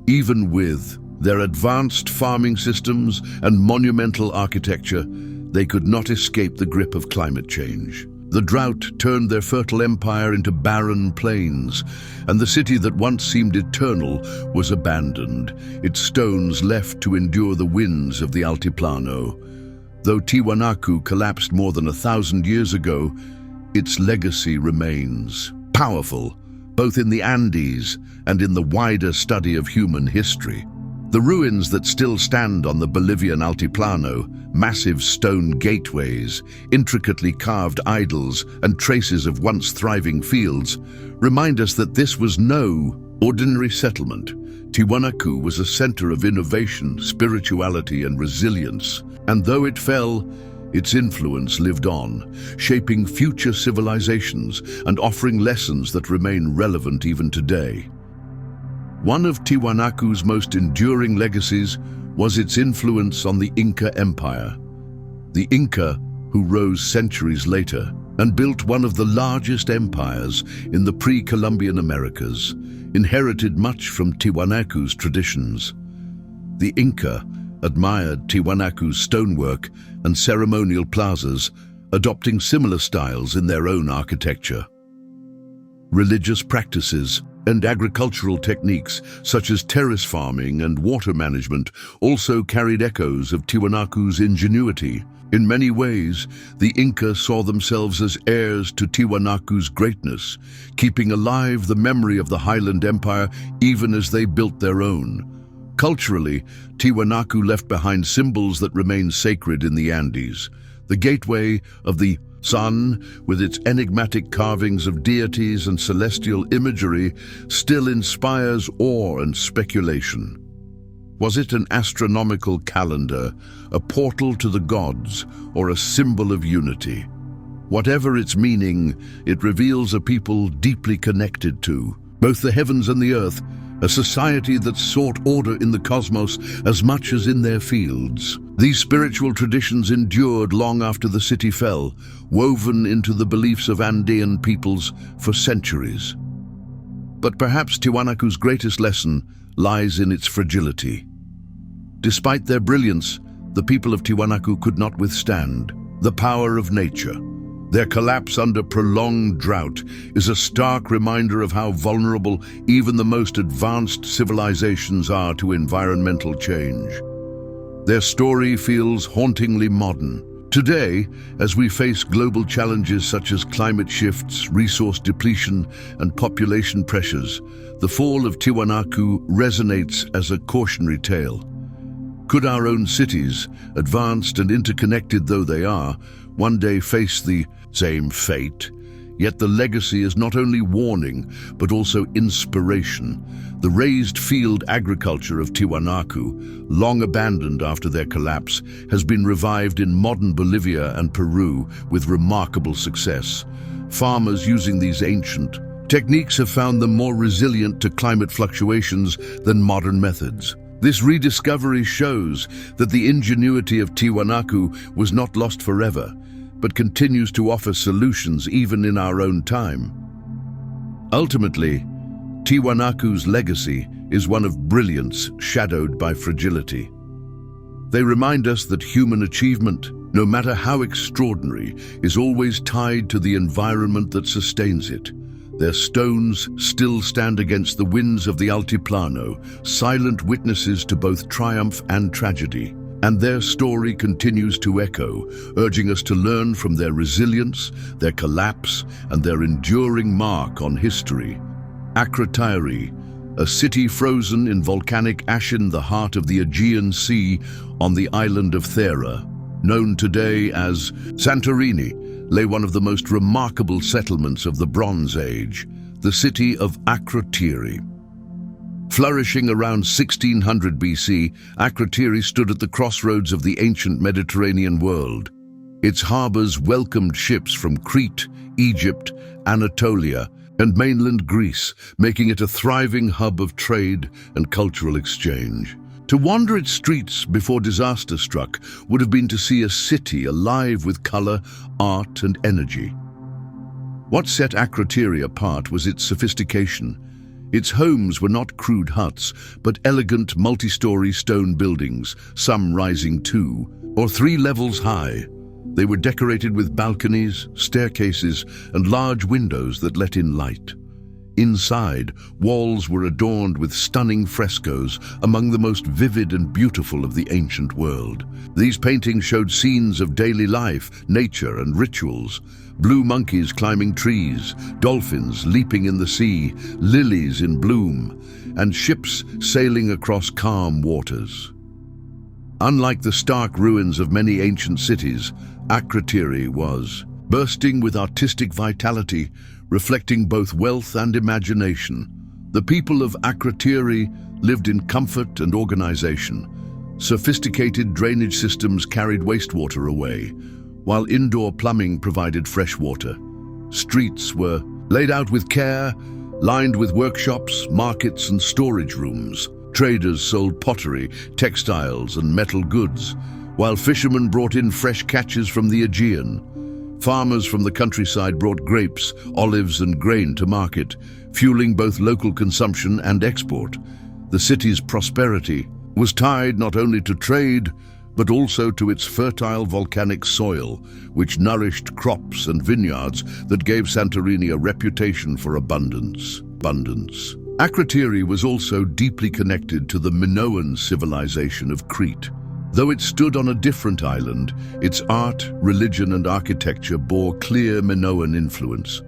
Even with their advanced farming systems and monumental architecture, they could not escape the grip of climate change. The drought turned their fertile empire into barren plains, and the city that once seemed eternal was abandoned, its stones left to endure the winds of the Altiplano. Though Tiwanaku collapsed more than 1,000 years ago, its legacy remains powerful, both in the Andes and in the wider study of human history. The ruins that still stand on the Bolivian Altiplano, massive stone gateways, intricately carved idols, and traces of once thriving fields, remind us that this was no ordinary settlement. Tiwanaku was a center of innovation, spirituality, and resilience, and though it fell, its influence lived on, shaping future civilizations and offering lessons that remain relevant even today. One of Tiwanaku's most enduring legacies was its influence on the Inca Empire. The Inca, who rose centuries later and built one of the largest empires in the pre-Columbian Americas, inherited much from Tiwanaku's traditions. The Inca admired Tiwanaku's stonework and ceremonial plazas, adopting similar styles in their own architecture. Religious practices and agricultural techniques such as terrace farming and water management also carried echoes of Tiwanaku's ingenuity. In many ways, the Inca saw themselves as heirs to Tiwanaku's greatness, keeping alive the memory of the Highland Empire even as they built their own. Culturally, Tiwanaku left behind symbols that remain sacred in the Andes. The gateway of the sun, with its enigmatic carvings of deities and celestial imagery, still inspires awe and speculation. Was it an astronomical calendar, a portal to the gods, or a symbol of unity? Whatever its meaning, it reveals a people deeply connected to both the heavens and the earth, a society that sought order in the cosmos as much as in their fields. These spiritual traditions endured long after the city fell, woven into the beliefs of Andean peoples for centuries. But perhaps Tiwanaku's greatest lesson lies in its fragility. Despite their brilliance, the people of Tiwanaku could not withstand the power of nature. Their collapse under prolonged drought is a stark reminder of how vulnerable even the most advanced civilizations are to environmental change. Their story feels hauntingly modern. Today, as we face global challenges such as climate shifts, resource depletion, and population pressures, the fall of Tiwanaku resonates as a cautionary tale. Could our own cities, advanced and interconnected though they are, one day face the same fate? Yet the legacy is not only warning, but also inspiration. The raised field agriculture of Tiwanaku, long abandoned after their collapse, has been revived in modern Bolivia and Peru with remarkable success. Farmers using these ancient techniques have found them more resilient to climate fluctuations than modern methods. This rediscovery shows that the ingenuity of Tiwanaku was not lost forever, but continues to offer solutions even in our own time. Ultimately, Tiwanaku's legacy is one of brilliance shadowed by fragility. They remind us that human achievement, no matter how extraordinary, is always tied to the environment that sustains it. Their stones still stand against the winds of the Altiplano, silent witnesses to both triumph and tragedy. And their story continues to echo, urging us to learn from their resilience, their collapse, and their enduring mark on history. Akrotiri, a city frozen in volcanic ash in the heart of the Aegean Sea on the island of Thera, known today as Santorini, lay one of the most remarkable settlements of the Bronze Age, the city of Akrotiri. Flourishing around 1600 BC, Akrotiri stood at the crossroads of the ancient Mediterranean world. Its harbors welcomed ships from Crete, Egypt, Anatolia, and mainland Greece, making it a thriving hub of trade and cultural exchange. To wander its streets before disaster struck would have been to see a city alive with color, art, and energy. What set Akrotiri apart was its sophistication. Its homes were not crude huts, but elegant multi-story stone buildings, some rising 2 or 3 levels high. They were decorated with balconies, staircases, and large windows that let in light. Inside, walls were adorned with stunning frescoes, among the most vivid and beautiful of the ancient world. These paintings showed scenes of daily life, nature, and rituals. Blue monkeys climbing trees, dolphins leaping in the sea, lilies in bloom, and ships sailing across calm waters. Unlike the stark ruins of many ancient cities, Akrotiri was bursting with artistic vitality, reflecting both wealth and imagination. The people of Akrotiri lived in comfort and organization. Sophisticated drainage systems carried wastewater away, while indoor plumbing provided fresh water. Streets were laid out with care, lined with workshops, markets, and storage rooms. Traders sold pottery, textiles, and metal goods, while fishermen brought in fresh catches from the Aegean. Farmers from the countryside brought grapes, olives, and grain to market, fueling both local consumption and export. The city's prosperity was tied not only to trade, but also to its fertile volcanic soil, which nourished crops and vineyards that gave Santorini a reputation for abundance. Akrotiri was also deeply connected to the Minoan civilization of Crete. Though it stood on a different island, its art, religion, and architecture bore clear Minoan influence.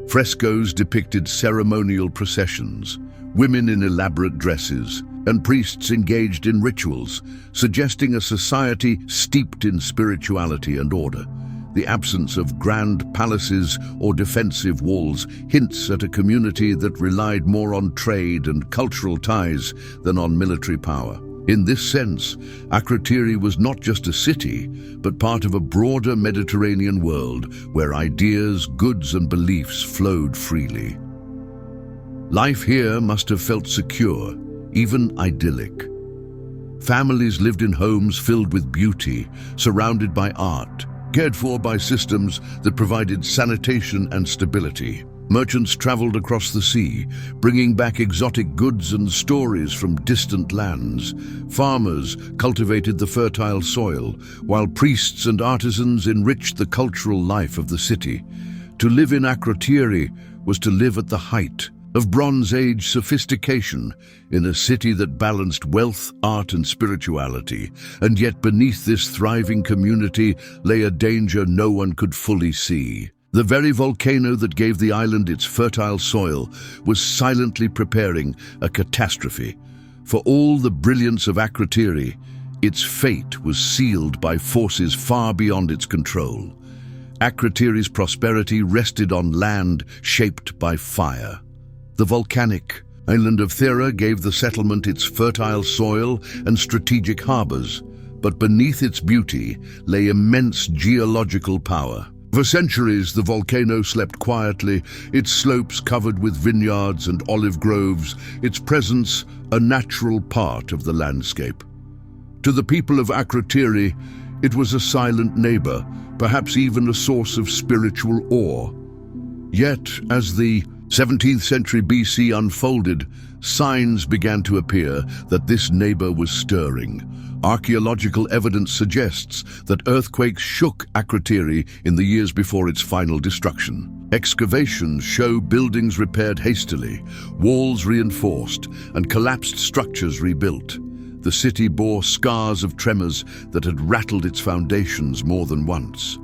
Frescoes depicted ceremonial processions, women in elaborate dresses, and priests engaged in rituals, suggesting a society steeped in spirituality and order. The absence of grand palaces or defensive walls hints at a community that relied more on trade and cultural ties than on military power. In this sense, Akrotiri was not just a city, but part of a broader Mediterranean world where ideas, goods, and beliefs flowed freely. Life here must have felt secure, even idyllic. Families lived in homes filled with beauty, surrounded by art, cared for by systems that provided sanitation and stability. Merchants traveled across the sea, bringing back exotic goods and stories from distant lands. Farmers cultivated the fertile soil, while priests and artisans enriched the cultural life of the city. To live in Akrotiri was to live at the height of Bronze Age sophistication, in a city that balanced wealth, art, and spirituality. And yet beneath this thriving community lay a danger no one could fully see. The very volcano that gave the island its fertile soil was silently preparing a catastrophe. For all the brilliance of Akrotiri, its fate was sealed by forces far beyond its control. Akrotiri's prosperity rested on land shaped by fire. The volcanic island of Thera gave the settlement its fertile soil and strategic harbors, but beneath its beauty lay immense geological power. For centuries, the volcano slept quietly, its slopes covered with vineyards and olive groves, its presence a natural part of the landscape. To the people of Akrotiri, it was a silent neighbor, perhaps even a source of spiritual awe. Yet, as the 17th century BC unfolded, signs began to appear that this neighbor was stirring. Archaeological evidence suggests that earthquakes shook Akrotiri in the years before its final destruction. Excavations show buildings repaired hastily, walls reinforced, and collapsed structures rebuilt. The city bore scars of tremors that had rattled its foundations more than once.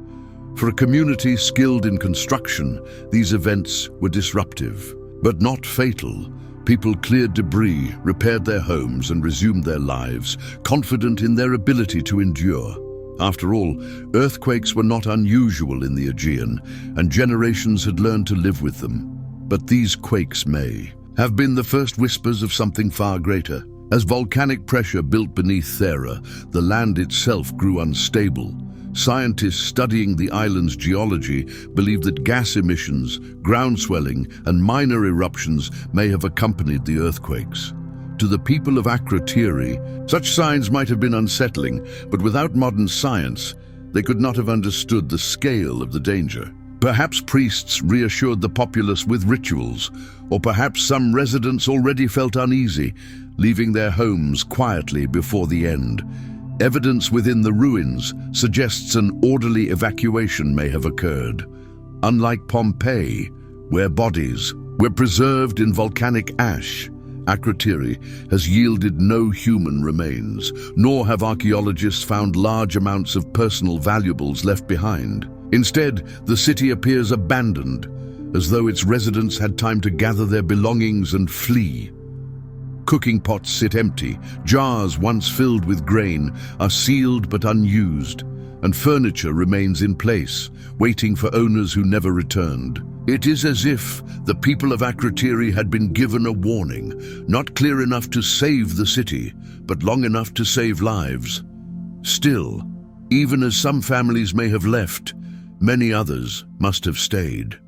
For a community skilled in construction, these events were disruptive, but not fatal. People cleared debris, repaired their homes, and resumed their lives, confident in their ability to endure. After all, earthquakes were not unusual in the Aegean, and generations had learned to live with them. But these quakes may have been the first whispers of something far greater. As volcanic pressure built beneath Thera, the land itself grew unstable. Scientists studying the island's geology believe that gas emissions, ground swelling, and minor eruptions may have accompanied the earthquakes. To the people of Akrotiri, such signs might have been unsettling, but without modern science, they could not have understood the scale of the danger. Perhaps priests reassured the populace with rituals, or perhaps some residents already felt uneasy, leaving their homes quietly before the end. Evidence within the ruins suggests an orderly evacuation may have occurred. Unlike Pompeii, where bodies were preserved in volcanic ash, Akrotiri has yielded no human remains, nor have archaeologists found large amounts of personal valuables left behind. Instead, the city appears abandoned, as though its residents had time to gather their belongings and flee. Cooking pots sit empty, jars once filled with grain are sealed but unused, and furniture remains in place, waiting for owners who never returned. It is as if the people of Akrotiri had been given a warning, not clear enough to save the city, but long enough to save lives. Still, even as some families may have left, many others must have stayed.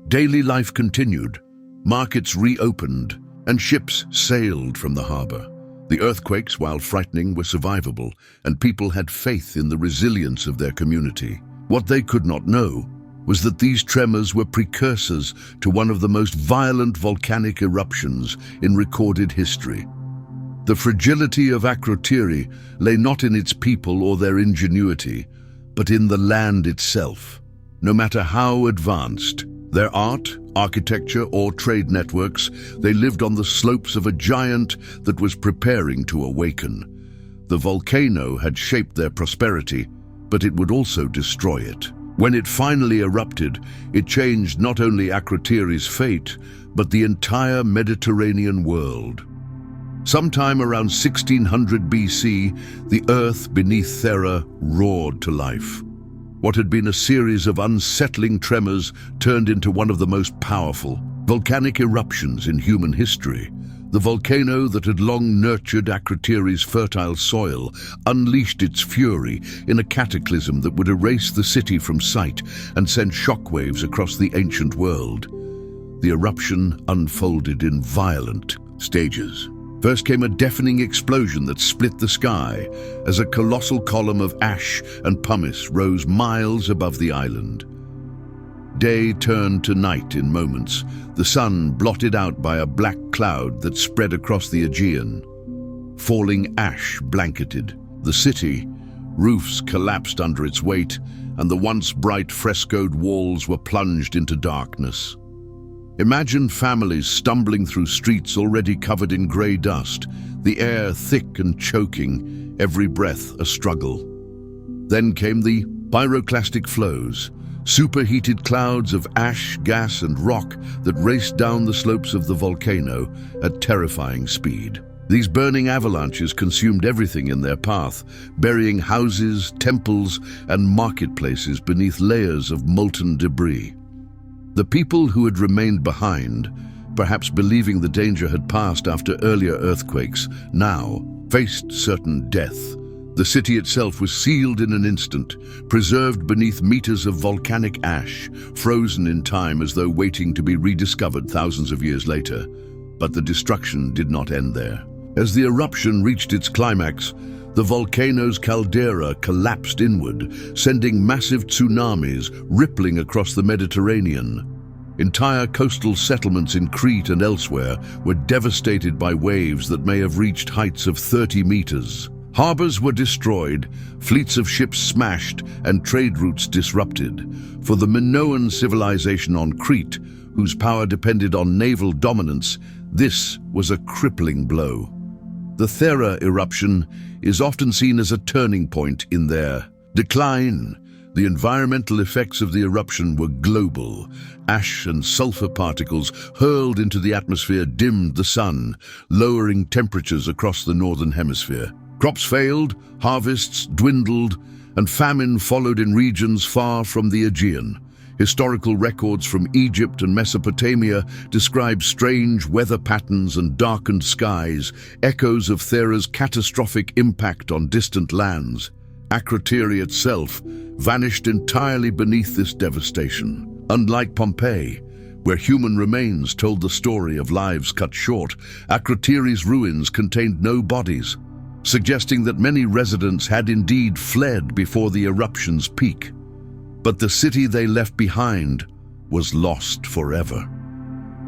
Daily life continued, markets reopened, and ships sailed from the harbor. The earthquakes, while frightening, were survivable, and people had faith in the resilience of their community. What they could not know was that these tremors were precursors to one of the most violent volcanic eruptions in recorded history. The fragility of Akrotiri lay not in its people or their ingenuity, but in the land itself. No matter how advanced their art, architecture, or trade networks, they lived on the slopes of a giant that was preparing to awaken. The volcano had shaped their prosperity, but it would also destroy it. When it finally erupted, it changed not only Akrotiri's fate, but the entire Mediterranean world. Sometime around 1600 BC, the earth beneath Thera roared to life. What had been a series of unsettling tremors turned into one of the most powerful volcanic eruptions in human history. The volcano that had long nurtured Akrotiri's fertile soil unleashed its fury in a cataclysm that would erase the city from sight and send shockwaves across the ancient world. The eruption unfolded in violent stages. First came a deafening explosion that split the sky as a colossal column of ash and pumice rose miles above the island. Day turned to night in moments, the sun blotted out by a black cloud that spread across the Aegean. Falling ash blanketed the city, roofs collapsed under its weight, and the once bright frescoed walls were plunged into darkness. Imagine families stumbling through streets already covered in grey dust, the air thick and choking, every breath a struggle. Then came the pyroclastic flows, superheated clouds of ash, gas and rock that raced down the slopes of the volcano at terrifying speed. These burning avalanches consumed everything in their path, burying houses, temples and marketplaces beneath layers of molten debris. The people who had remained behind, perhaps believing the danger had passed after earlier earthquakes, now faced certain death. The city itself was sealed in an instant, preserved beneath meters of volcanic ash, frozen in time as though waiting to be rediscovered thousands of years later. But the destruction did not end there. As the eruption reached its climax, the volcano's caldera collapsed inward, sending massive tsunamis rippling across the Mediterranean. Entire coastal settlements in Crete and elsewhere were devastated by waves that may have reached heights of 30 meters. Harbors were destroyed, fleets of ships smashed, and trade routes disrupted. For the Minoan civilization on Crete, whose power depended on naval dominance, this was a crippling blow. The Thera eruption is often seen as a turning point in their decline. The environmental effects of the eruption were global. Ash and sulfur particles hurled into the atmosphere dimmed the sun, lowering temperatures across the northern hemisphere. Crops failed, harvests dwindled, and famine followed in regions far from the Aegean. Historical records from Egypt and Mesopotamia describe strange weather patterns and darkened skies, echoes of Thera's catastrophic impact on distant lands. Akrotiri itself vanished entirely beneath this devastation. Unlike Pompeii, where human remains told the story of lives cut short, Akrotiri's ruins contained no bodies, suggesting that many residents had indeed fled before the eruption's peak. But the city they left behind was lost forever.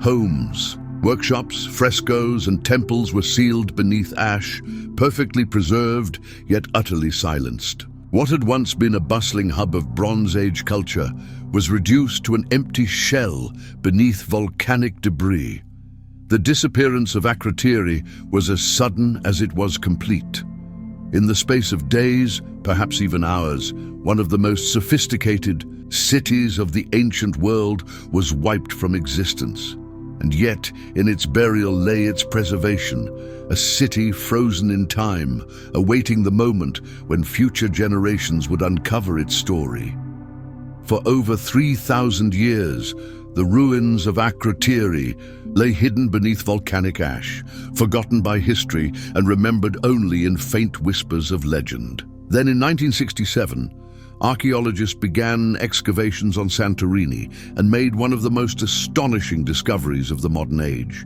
Homes, workshops, frescoes, and temples were sealed beneath ash, perfectly preserved, yet utterly silenced. What had once been a bustling hub of Bronze Age culture was reduced to an empty shell beneath volcanic debris. The disappearance of Akrotiri was as sudden as it was complete. In the space of days, perhaps even hours, one of the most sophisticated cities of the ancient world was wiped from existence. And yet, in its burial lay its preservation, a city frozen in time, awaiting the moment when future generations would uncover its story. For over 3,000 years, the ruins of Akrotiri lay hidden beneath volcanic ash, forgotten by history and remembered only in faint whispers of legend. Then in 1967, archaeologists began excavations on Santorini and made one of the most astonishing discoveries of the modern age.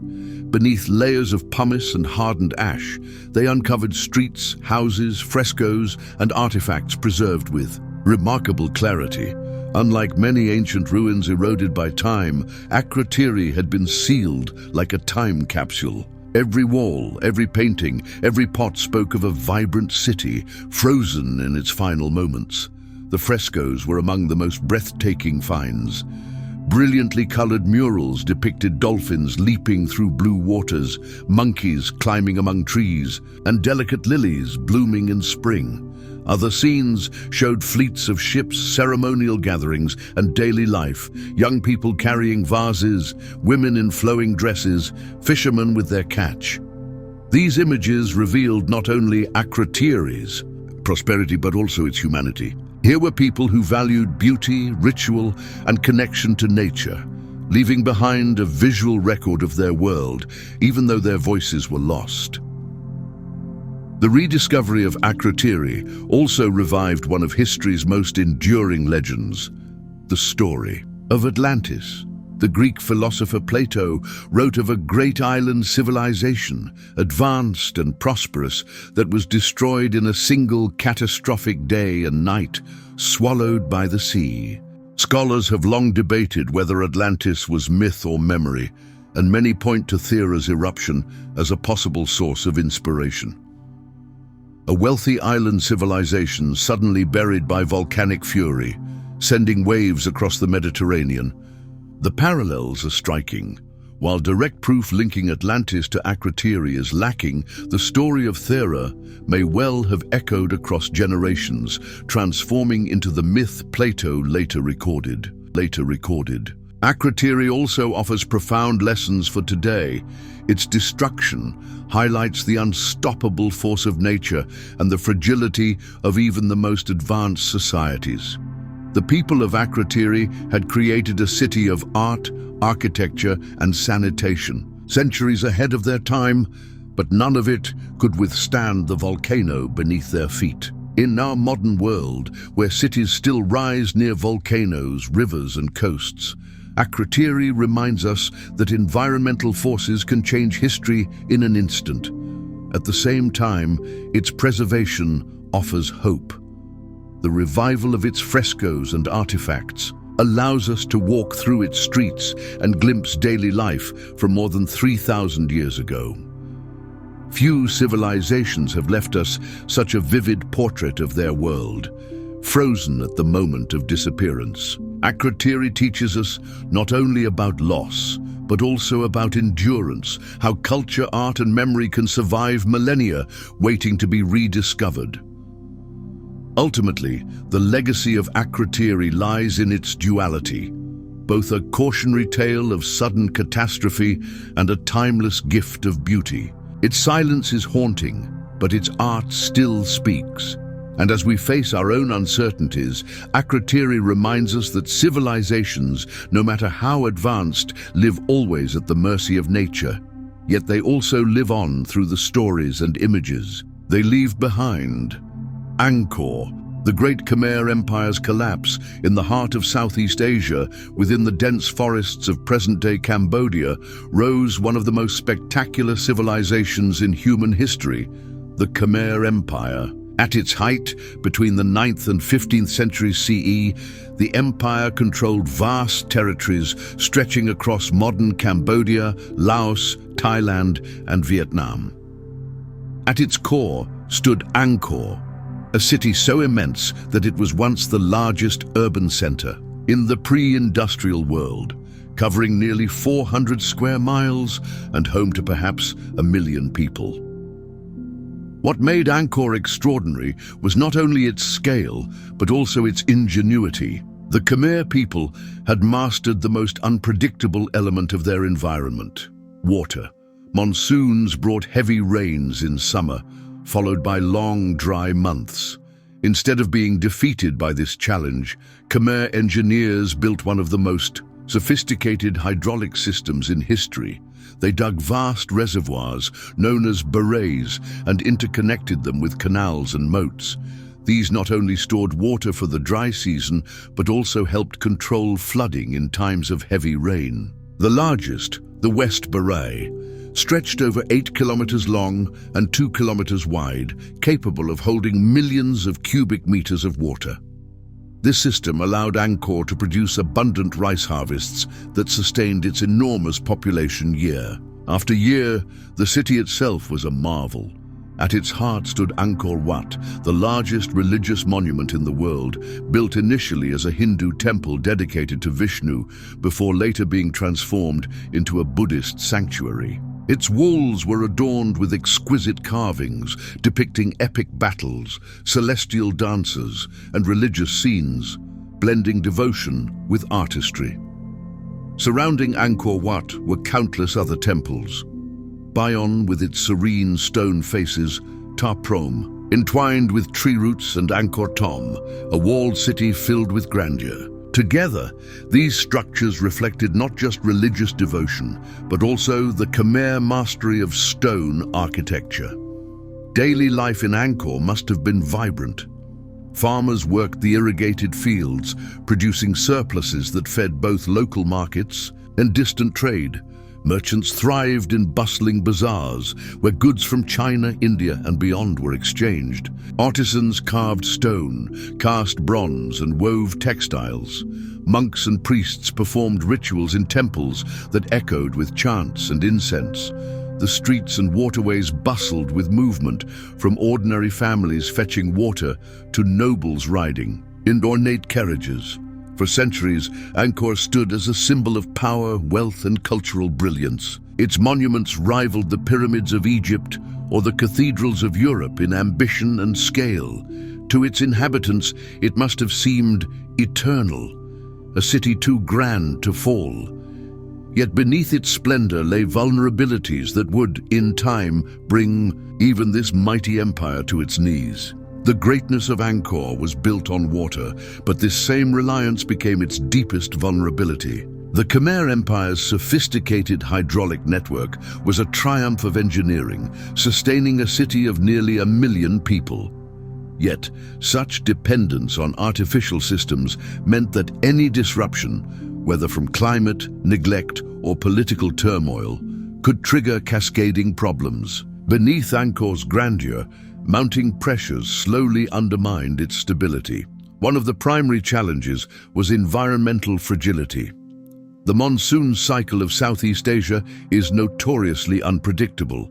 Beneath layers of pumice and hardened ash, they uncovered streets, houses, frescoes, and artifacts preserved with remarkable clarity. Unlike many ancient ruins eroded by time, Akrotiri had been sealed like a time capsule. Every wall, every painting, every pot spoke of a vibrant city, frozen in its final moments. The frescoes were among the most breathtaking finds. Brilliantly colored murals depicted dolphins leaping through blue waters, monkeys climbing among trees, and delicate lilies blooming in spring. Other scenes showed fleets of ships, ceremonial gatherings, and daily life, young people carrying vases, women in flowing dresses, fishermen with their catch. These images revealed not only Akrotiri's prosperity but also its humanity. Here were people who valued beauty, ritual, and connection to nature, leaving behind a visual record of their world, even though their voices were lost. The rediscovery of Akrotiri also revived one of history's most enduring legends, the story of Atlantis. The Greek philosopher Plato wrote of a great island civilization, advanced and prosperous, that was destroyed in a single catastrophic day and night, swallowed by the sea. Scholars have long debated whether Atlantis was myth or memory, and many point to Thera's eruption as a possible source of inspiration. A wealthy island civilization suddenly buried by volcanic fury, sending waves across the Mediterranean. The parallels are striking. While direct proof linking Atlantis to Akrotiri is lacking, the story of Thera may well have echoed across generations, transforming into the myth Plato later recorded. Akrotiri also offers profound lessons for today. Its destruction highlights the unstoppable force of nature and the fragility of even the most advanced societies. The people of Akrotiri had created a city of art, architecture, and sanitation, centuries ahead of their time, but none of it could withstand the volcano beneath their feet. In our modern world, where cities still rise near volcanoes, rivers, and coasts, Akrotiri reminds us that environmental forces can change history in an instant. At the same time, its preservation offers hope. The revival of its frescoes and artifacts allows us to walk through its streets and glimpse daily life from more than 3,000 years ago. Few civilizations have left us such a vivid portrait of their world, frozen at the moment of disappearance. Akrotiri teaches us not only about loss, but also about endurance, how culture, art, and memory can survive millennia, waiting to be rediscovered. Ultimately, the legacy of Akrotiri lies in its duality, both a cautionary tale of sudden catastrophe and a timeless gift of beauty. Its silence is haunting, but its art still speaks. And as we face our own uncertainties, Akrotiri reminds us that civilizations, no matter how advanced, live always at the mercy of nature. Yet they also live on through the stories and images they leave behind. Angkor, the great Khmer Empire's collapse in the heart of Southeast Asia, within the dense forests of present-day Cambodia, rose one of the most spectacular civilizations in human history, the Khmer Empire. At its height, between the 9th and 15th centuries CE, the empire controlled vast territories stretching across modern Cambodia, Laos, Thailand, and Vietnam. At its core stood Angkor, a city so immense that it was once the largest urban center in the pre-industrial world, covering nearly 400 square miles and home to perhaps 1 million people. What made Angkor extraordinary was not only its scale, but also its ingenuity. The Khmer people had mastered the most unpredictable element of their environment: water. Monsoons brought heavy rains in summer, followed by long, dry months. Instead of being defeated by this challenge, Khmer engineers built one of the most sophisticated hydraulic systems in history. They dug vast reservoirs, known as barrages, and interconnected them with canals and moats. These not only stored water for the dry season, but also helped control flooding in times of heavy rain. The largest, the West Barrage, stretched over 8 kilometers long and 2 kilometers wide, capable of holding millions of cubic meters of water. This system allowed Angkor to produce abundant rice harvests that sustained its enormous population year after year. The city itself was a marvel. At its heart stood Angkor Wat, the largest religious monument in the world, built initially as a Hindu temple dedicated to Vishnu, before later being transformed into a Buddhist sanctuary. Its walls were adorned with exquisite carvings depicting epic battles, celestial dances, and religious scenes, blending devotion with artistry. Surrounding Angkor Wat were countless other temples. Bayon with its serene stone faces, Ta Prohm, entwined with tree roots, and Angkor Thom, a walled city filled with grandeur. Together, these structures reflected not just religious devotion, but also the Khmer mastery of stone architecture. Daily life in Angkor must have been vibrant. Farmers worked the irrigated fields, producing surpluses that fed both local markets and distant trade. Merchants thrived in bustling bazaars, where goods from China, India, and beyond were exchanged. Artisans carved stone, cast bronze, and wove textiles. Monks and priests performed rituals in temples that echoed with chants and incense. The streets and waterways bustled with movement, from ordinary families fetching water to nobles riding in ornate carriages. For centuries, Angkor stood as a symbol of power, wealth, and cultural brilliance. Its monuments rivaled the pyramids of Egypt or the cathedrals of Europe in ambition and scale. To its inhabitants, it must have seemed eternal, a city too grand to fall. Yet beneath its splendor lay vulnerabilities that would, in time, bring even this mighty empire to its knees. The greatness of Angkor was built on water, but this same reliance became its deepest vulnerability. The Khmer Empire's sophisticated hydraulic network was a triumph of engineering, sustaining a city of nearly 1 million people. Yet, such dependence on artificial systems meant that any disruption, whether from climate, neglect, or political turmoil, could trigger cascading problems. Beneath Angkor's grandeur, mounting pressures slowly undermined its stability. One of the primary challenges was environmental fragility. The monsoon cycle of Southeast Asia is notoriously unpredictable.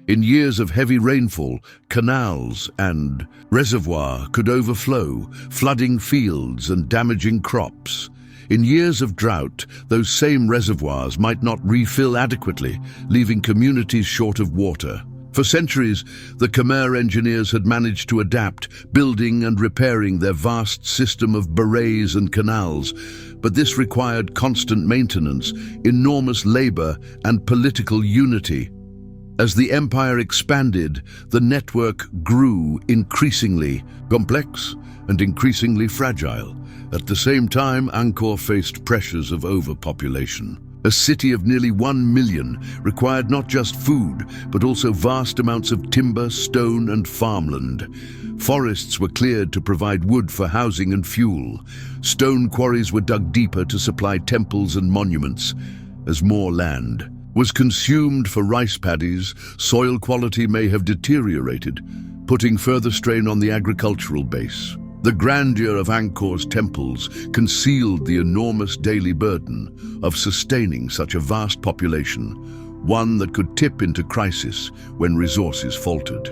In years of heavy rainfall, canals and reservoirs could overflow, flooding fields and damaging crops. In years of drought, those same reservoirs might not refill adequately, leaving communities short of water. For centuries, the Khmer engineers had managed to adapt, building and repairing their vast system of barrages and canals, but this required constant maintenance, enormous labor, and political unity. As the empire expanded, the network grew increasingly complex and increasingly fragile. At the same time, Angkor faced pressures of overpopulation. A city of nearly 1 million required not just food, but also vast amounts of timber, stone, and farmland. Forests were cleared to provide wood for housing and fuel. Stone quarries were dug deeper to supply temples and monuments. As more land was consumed for rice paddies, soil quality may have deteriorated, putting further strain on the agricultural base. The grandeur of Angkor's temples concealed the enormous daily burden of sustaining such a vast population, one that could tip into crisis when resources faltered.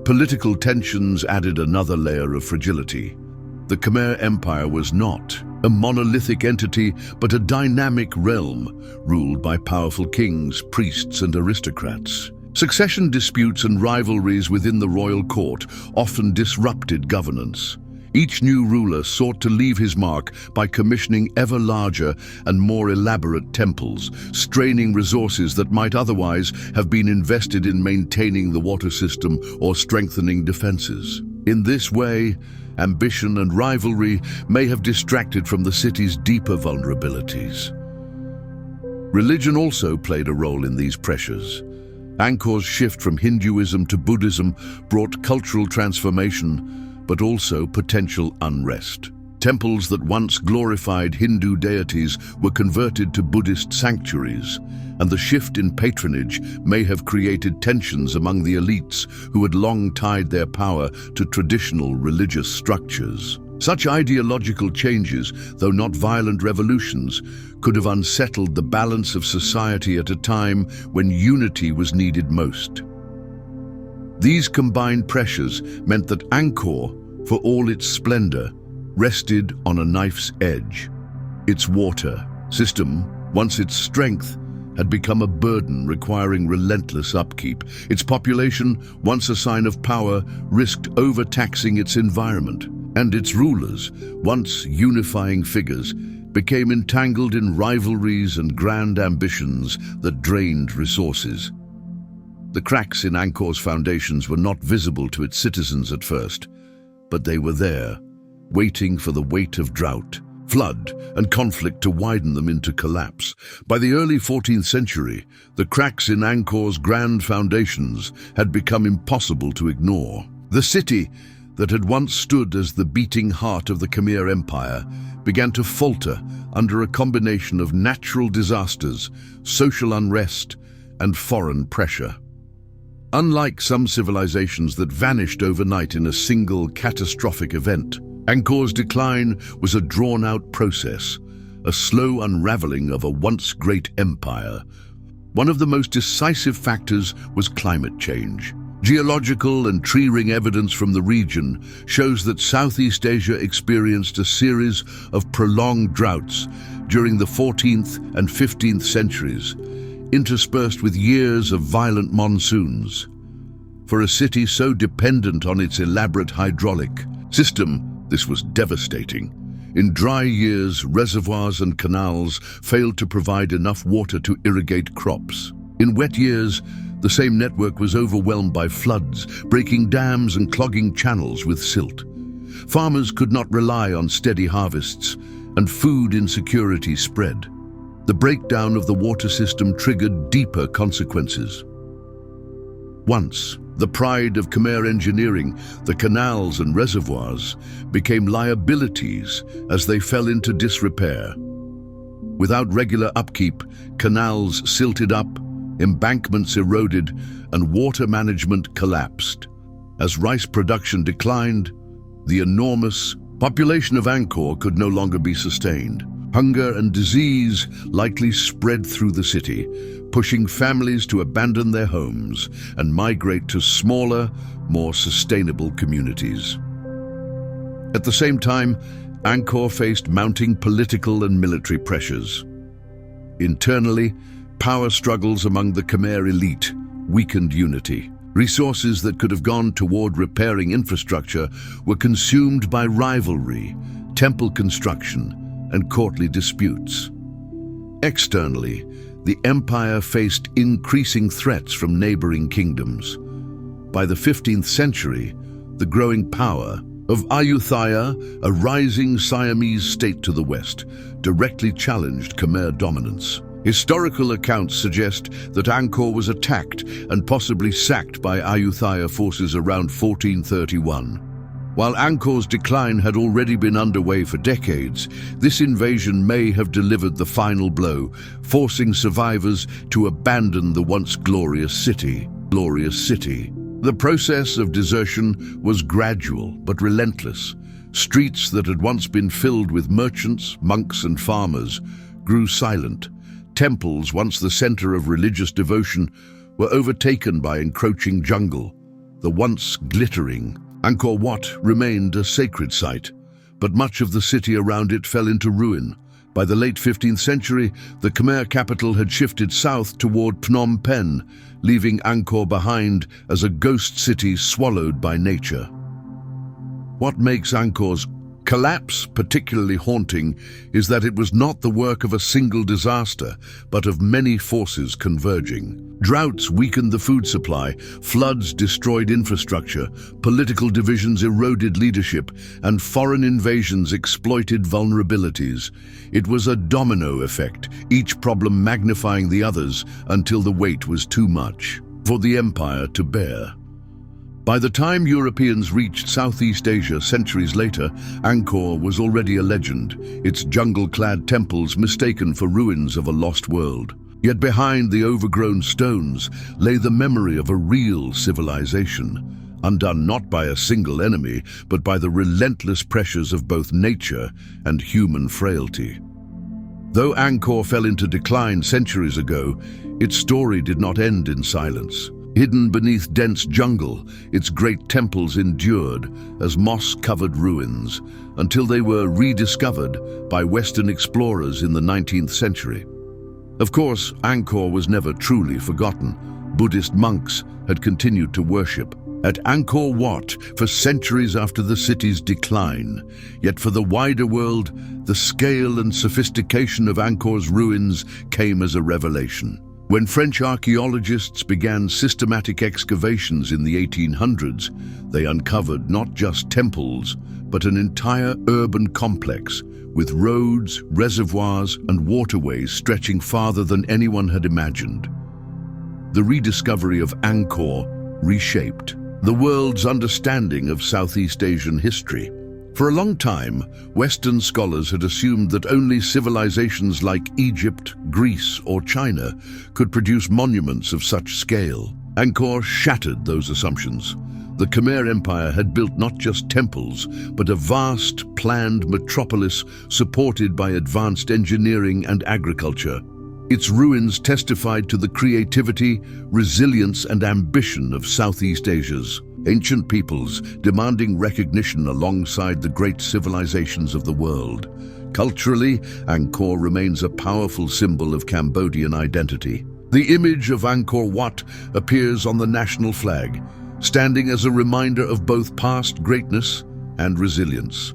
Political tensions added another layer of fragility. The Khmer Empire was not a monolithic entity, but a dynamic realm ruled by powerful kings, priests, and aristocrats. Succession disputes and rivalries within the royal court often disrupted governance. Each new ruler sought to leave his mark by commissioning ever larger and more elaborate temples, straining resources that might otherwise have been invested in maintaining the water system or strengthening defenses. In this way, ambition and rivalry may have distracted from the city's deeper vulnerabilities. Religion also played a role in these pressures. Angkor's shift from Hinduism to Buddhism brought cultural transformation, but also potential unrest. Temples that once glorified Hindu deities were converted to Buddhist sanctuaries, and the shift in patronage may have created tensions among the elites who had long tied their power to traditional religious structures. Such ideological changes, though not violent revolutions, could have unsettled the balance of society at a time when unity was needed most. These combined pressures meant that Angkor, for all its splendor, rested on a knife's edge. Its water system, once its strength, had become a burden requiring relentless upkeep. Its population, once a sign of power, risked overtaxing its environment, and its rulers, once unifying figures, became entangled in rivalries and grand ambitions that drained resources. The cracks in Angkor's foundations were not visible to its citizens at first, but they were there, waiting for the weight of drought, flood, and conflict to widen them into collapse. By the early 14th century, the cracks in Angkor's grand foundations had become impossible to ignore. The city, that had once stood as the beating heart of the Khmer Empire, began to falter under a combination of natural disasters, social unrest, and foreign pressure. Unlike some civilizations that vanished overnight in a single catastrophic event, Angkor's decline was a drawn-out process, a slow unraveling of a once great empire. One of the most decisive factors was climate change. Geological and tree ring evidence from the region shows that Southeast Asia experienced a series of prolonged droughts during the 14th and 15th centuries, interspersed with years of violent monsoons. For a city so dependent on its elaborate hydraulic system, this was devastating. In dry years, reservoirs and canals failed to provide enough water to irrigate crops. In wet years, the same network was overwhelmed by floods, breaking dams and clogging channels with silt. Farmers could not rely on steady harvests, and food insecurity spread. The breakdown of the water system triggered deeper consequences. Once, the pride of Khmer engineering, the canals and reservoirs became liabilities as they fell into disrepair. Without regular upkeep, canals silted up, embankments eroded, and water management collapsed. As rice production declined, the enormous population of Angkor could no longer be sustained. Hunger and disease likely spread through the city, pushing families to abandon their homes and migrate to smaller, more sustainable communities. At the same time, Angkor faced mounting political and military pressures. Internally, power struggles among the Khmer elite weakened unity. Resources that could have gone toward repairing infrastructure were consumed by rivalry, temple construction, and courtly disputes. Externally, the empire faced increasing threats from neighboring kingdoms. By the 15th century, the growing power of Ayutthaya, a rising Siamese state to the west, directly challenged Khmer dominance. Historical accounts suggest that Angkor was attacked and possibly sacked by Ayutthaya forces around 1431. While Angkor's decline had already been underway for decades, this invasion may have delivered the final blow, forcing survivors to abandon the once glorious city. The process of desertion was gradual but relentless. Streets that had once been filled with merchants, monks, and farmers grew silent. Temples, once the center of religious devotion, were overtaken by encroaching jungle. The once glittering Angkor Wat remained a sacred site, but much of the city around it fell into ruin. By the late 15th century, the Khmer capital had shifted south toward Phnom Penh, leaving Angkor behind as a ghost city swallowed by nature. What makes Angkor's collapse particularly haunting is that it was not the work of a single disaster, but of many forces converging. Droughts weakened the food supply, floods destroyed infrastructure, political divisions eroded leadership, and foreign invasions exploited vulnerabilities. It was a domino effect, each problem magnifying the others until the weight was too much for the empire to bear. By the time Europeans reached Southeast Asia centuries later, Angkor was already a legend, its jungle-clad temples mistaken for ruins of a lost world. Yet behind the overgrown stones lay the memory of a real civilization, undone not by a single enemy, but by the relentless pressures of both nature and human frailty. Though Angkor fell into decline centuries ago, its story did not end in silence. Hidden beneath dense jungle, its great temples endured as moss-covered ruins until they were rediscovered by Western explorers in the 19th century. Of course, Angkor was never truly forgotten. Buddhist monks had continued to worship at Angkor Wat for centuries after the city's decline. Yet for the wider world, the scale and sophistication of Angkor's ruins came as a revelation. When French archaeologists began systematic excavations in the 1800s, they uncovered not just temples, but an entire urban complex with roads, reservoirs, and waterways stretching farther than anyone had imagined. The rediscovery of Angkor reshaped the world's understanding of Southeast Asian history. For a long time, Western scholars had assumed that only civilizations like Egypt, Greece, or China could produce monuments of such scale. Angkor shattered those assumptions. The Khmer Empire had built not just temples, but a vast, planned metropolis supported by advanced engineering and agriculture. Its ruins testified to the creativity, resilience, and ambition of Southeast Asia's ancient peoples, demanding recognition alongside the great civilizations of the world. Culturally, Angkor remains a powerful symbol of Cambodian identity. The image of Angkor Wat appears on the national flag, standing as a reminder of both past greatness and resilience.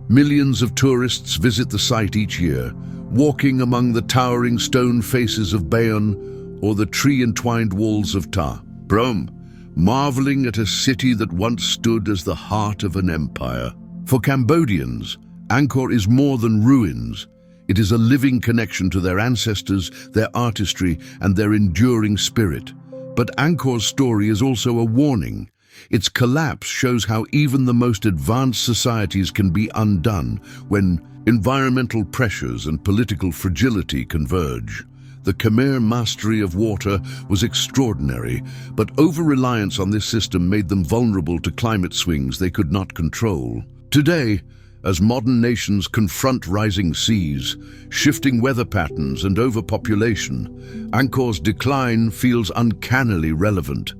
Millions of tourists visit the site each year, walking among the towering stone faces of Bayon or the tree-entwined walls of Ta Prohm, marveling at a city that once stood as the heart of an empire. For Cambodians, Angkor is more than ruins. It is a living connection to their ancestors, their artistry, and their enduring spirit. But Angkor's story is also a warning. Its collapse shows how even the most advanced societies can be undone when environmental pressures and political fragility converge. The Khmer mastery of water was extraordinary, but over-reliance on this system made them vulnerable to climate swings they could not control. Today, as modern nations confront rising seas, shifting weather patterns, and overpopulation, Angkor's decline feels uncannily relevant.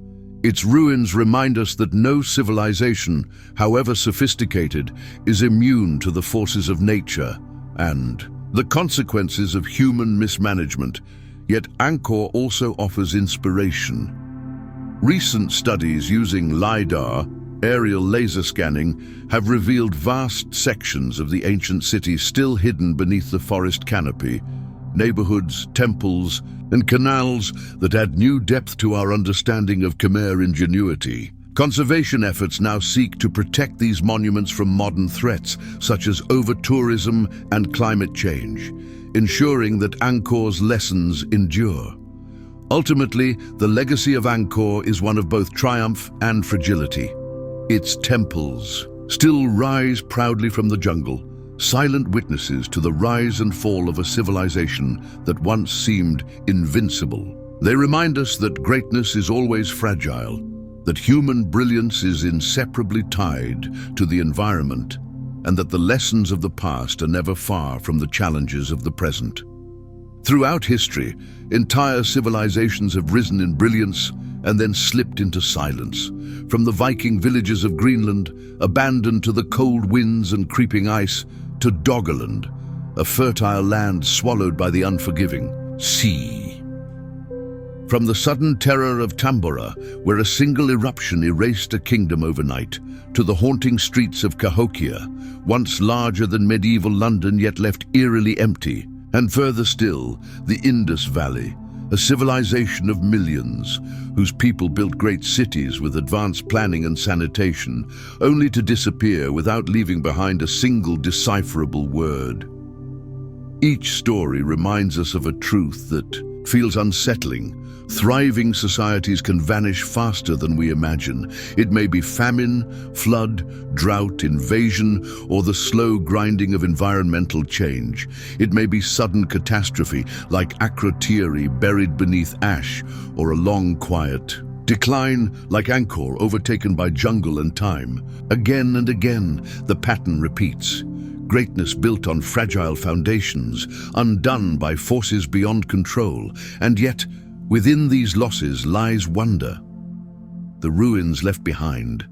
Its ruins remind us that no civilization, however sophisticated, is immune to the forces of nature and the consequences of human mismanagement. Yet Angkor also offers inspiration. Recent studies using LiDAR, aerial laser scanning, have revealed vast sections of the ancient city still hidden beneath the forest canopy, neighborhoods, temples, and canals that add new depth to our understanding of Khmer ingenuity. Conservation efforts now seek to protect these monuments from modern threats such as over-tourism and climate change, ensuring that Angkor's lessons endure. Ultimately, the legacy of Angkor is one of both triumph and fragility. Its temples still rise proudly from the jungle, silent witnesses to the rise and fall of a civilization that once seemed invincible. They remind us that greatness is always fragile, that human brilliance is inseparably tied to the environment, and that the lessons of the past are never far from the challenges of the present. Throughout history, entire civilizations have risen in brilliance and then slipped into silence. From the Viking villages of Greenland, abandoned to the cold winds and creeping ice, to Doggerland, a fertile land swallowed by the unforgiving sea. From the sudden terror of Tambora, where a single eruption erased a kingdom overnight, to the haunting streets of Cahokia, once larger than medieval London yet left eerily empty, and further still, the Indus Valley, a civilization of millions, whose people built great cities with advanced planning and sanitation, only to disappear without leaving behind a single decipherable word. Each story reminds us of a truth that feels unsettling. Thriving societies can vanish faster than we imagine. It may be famine, flood, drought, invasion, or the slow grinding of environmental change. It may be sudden catastrophe, like Akrotiri buried beneath ash, or a long, quiet decline, like Angkor overtaken by jungle and time. Again and again, the pattern repeats. Greatness built on fragile foundations, undone by forces beyond control, and yet, within these losses lies wonder. The ruins left behind,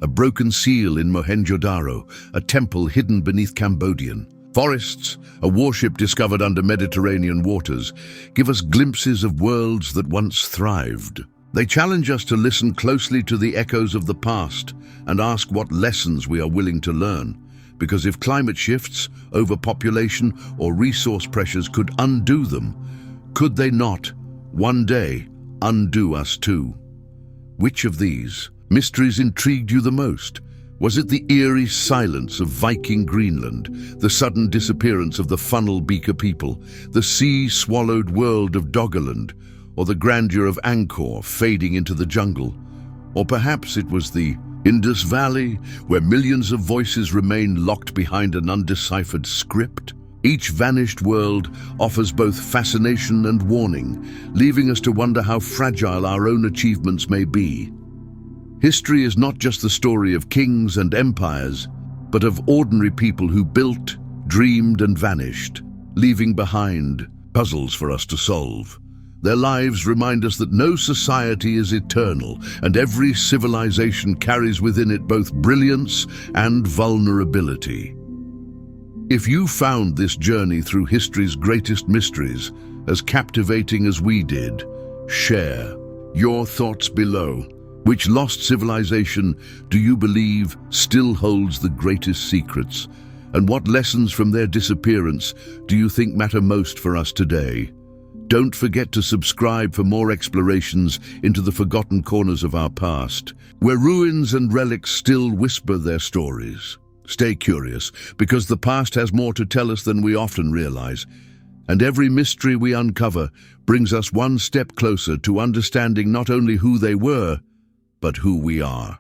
a broken seal in Mohenjo-Daro, a temple hidden beneath Cambodian, Forests, a warship discovered under Mediterranean waters, give us glimpses of worlds that once thrived. They challenge us to listen closely to the echoes of the past and ask what lessons we are willing to learn. Because if climate shifts, overpopulation, or resource pressures could undo them, could they not, one day, undo us too? Which of these mysteries intrigued you the most? Was it the eerie silence of Viking Greenland, the sudden disappearance of the Funnel Beaker people, the sea-swallowed world of Doggerland, or the grandeur of Angkor fading into the jungle? Or perhaps it was the Indus Valley, where millions of voices remain locked behind an undeciphered script? Each vanished world offers both fascination and warning, leaving us to wonder how fragile our own achievements may be. History is not just the story of kings and empires, but of ordinary people who built, dreamed, and vanished, leaving behind puzzles for us to solve. Their lives remind us that no society is eternal, and every civilization carries within it both brilliance and vulnerability. If you found this journey through history's greatest mysteries as captivating as we did, share your thoughts below. Which lost civilization do you believe still holds the greatest secrets? And what lessons from their disappearance do you think matter most for us today? Don't forget to subscribe for more explorations into the forgotten corners of our past, where ruins and relics still whisper their stories. Stay curious, because the past has more to tell us than we often realize, and every mystery we uncover brings us one step closer to understanding not only who they were, but who we are.